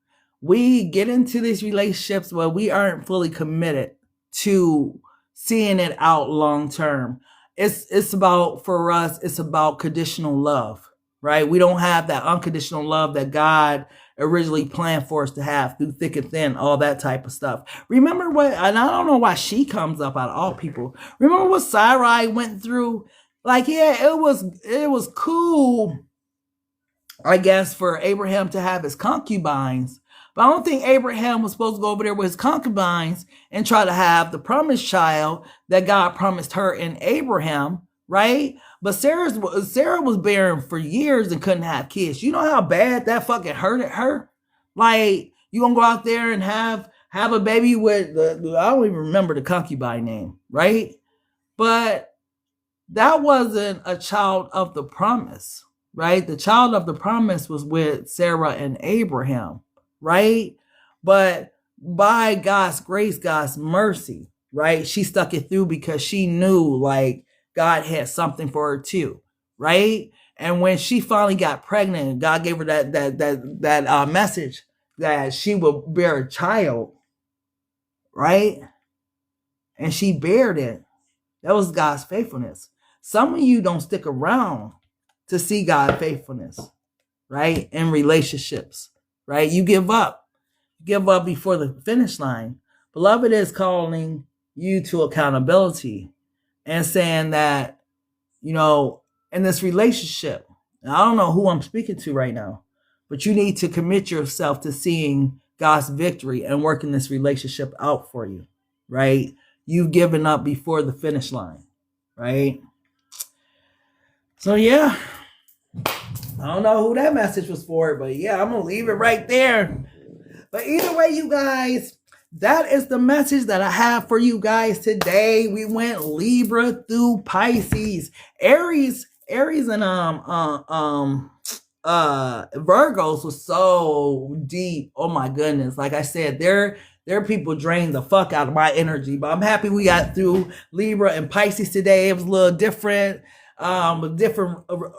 we get into these relationships where we aren't fully committed to seeing it out long term. It's about, for us, it's about conditional love, right? We don't have that unconditional love that God originally planned for us to have through thick and thin, all that type of stuff. Remember what, and I don't know why she comes up out of all people. Remember what Sarai went through? Like, yeah, it was cool, I guess, for Abraham to have his concubines. But I don't think Abraham was supposed to go over there with his concubines and try to have the promised child that God promised her and Abraham, right? But Sarah was barren for years and couldn't have kids. You know how bad that fucking hurted her? Like, you gonna go out there and have a baby with, I don't even remember the concubine name, right? But that wasn't a child of the promise, right? The child of the promise was with Sarah and Abraham, right? But by God's grace, God's mercy, right? She stuck it through because she knew like God had something for her too, right? And when she finally got pregnant, God gave her that message that she will bear a child, right? And she bared it. That was God's faithfulness. Some of you don't stick around to see God's faithfulness, right? In relationships, right? You give up. Give up before the finish line. Beloved is calling you to accountability and saying that, in this relationship, And I don't know who I'm speaking to right now, but you need to commit yourself to seeing God's victory and working this relationship out for you, right? You've given up before the finish line, right? So yeah, I don't know who that message was for, but yeah, I'm going to leave it right there. But either way, you guys, that is the message that I have for you guys today. We went Libra through Pisces, Aries, and Virgos was so deep. Oh my goodness. Like I said, their people drained the fuck out of my energy, but I'm happy we got through Libra and Pisces today. It was a little different. A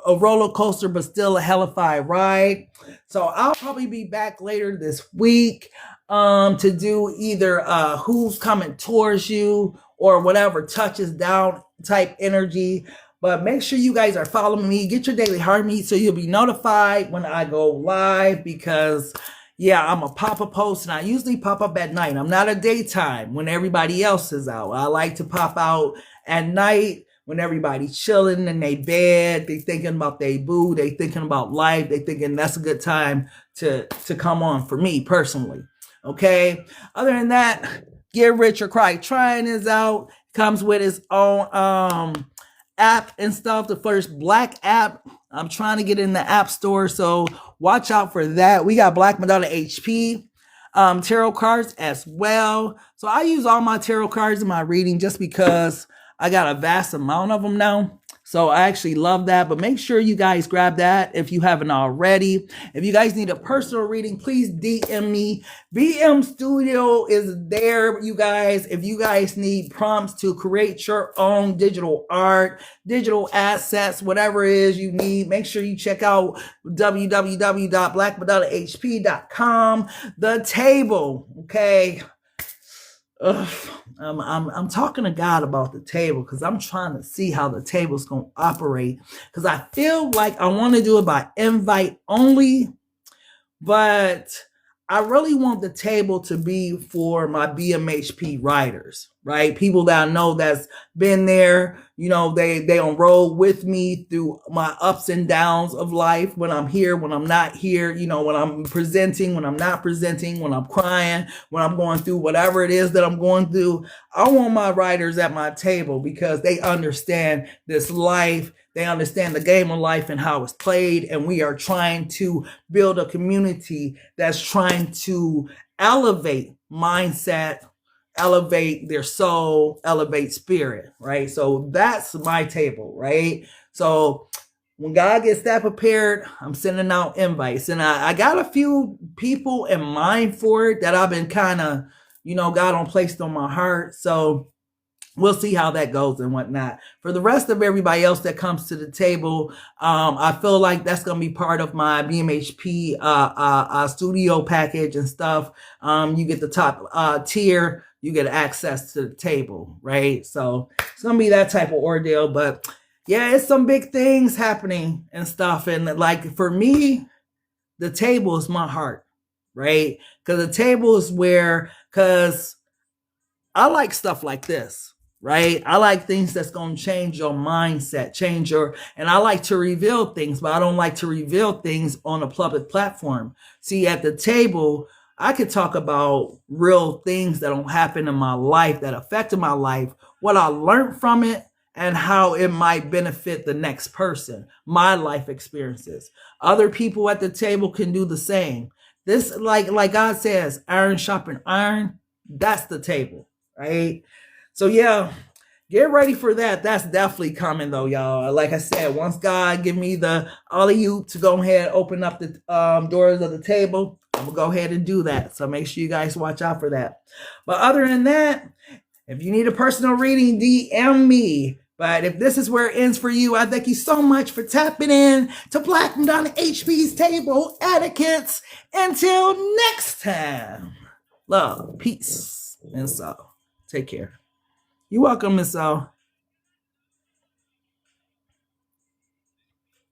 roller coaster, but still a hellified ride. So I'll probably be back later this week to do either who's coming towards you or whatever touches down type energy. But make sure you guys are following me. Get your daily heartbeat so you'll be notified when I go live, because yeah, I'm a pop-up post, and I usually pop up at night. I'm not a daytime when everybody else is out. I like to pop out at night when everybody's chilling in their bed. They thinking about their boo. They thinking about life. They thinking that's a good time to come on for me personally. Okay. Other than that, Get Rich or Cry TRYIN is out. Comes with its own app and stuff. The first black app. I'm trying to get in the app store, so watch out for that. We got Black MadonnaHP tarot cards as well. So I use all my tarot cards in my reading just because I got a vast amount of them now. So I actually love that. But make sure you guys grab that if you haven't already. If you guys need a personal reading, please DM me. BM Studio is there, you guys. If you guys need prompts to create your own digital art, digital assets, whatever it is you need, make sure you check out www.blackmadonnahp.com. The table, okay? I'm talking to God about the table because I'm trying to see how the table's going to operate, because I feel like I want to do it by invite only, but I really want the table to be for my BMHP writers, right? People that I know that's been there, you know, they on roll with me through my ups and downs of life, when I'm here, when I'm not here, you know, when I'm presenting, when I'm not presenting, when I'm crying, when I'm going through whatever it is that I'm going through. I want my writers at my table because they understand this life. They understand the game of life and how it's played. And we are trying to build a community that's trying to elevate mindset, elevate their soul, elevate spirit, right? So that's my table, right? So when God gets that prepared, I'm sending out invites. And I got a few people in mind for it that I've been kind of, you know, God on placed on my heart. So we'll see how that goes and whatnot. For the rest of everybody else that comes to the table, I feel like that's going to be part of my BMHP studio package and stuff. You get the top tier, you get access to the table, right? So it's going to be that type of ordeal. But yeah, it's some big things happening and stuff. And like for me, the table is my heart, right? Because the table is where, because I like stuff like this. Right? I like things that's going to change your mindset, and I like to reveal things, but I don't like to reveal things on a public platform. See, at the table, I could talk about real things that don't happen in my life, that affected my life, what I learned from it, and how it might benefit the next person, my life experiences. Other people at the table can do the same. This, like God says, iron sharpen iron, that's the table, right? So yeah, get ready for that. That's definitely coming though, y'all. Like I said, once God give me the alley-oop to go ahead and open up the doors of the table, I'm gonna go ahead and do that. So make sure you guys watch out for that. But other than that, if you need a personal reading, DM me. But if this is where it ends for you, I thank you so much for tapping in to Black MadonnaHP's Table Etiquettes. Until next time, love, peace, and so take care. You're welcome, Miss O.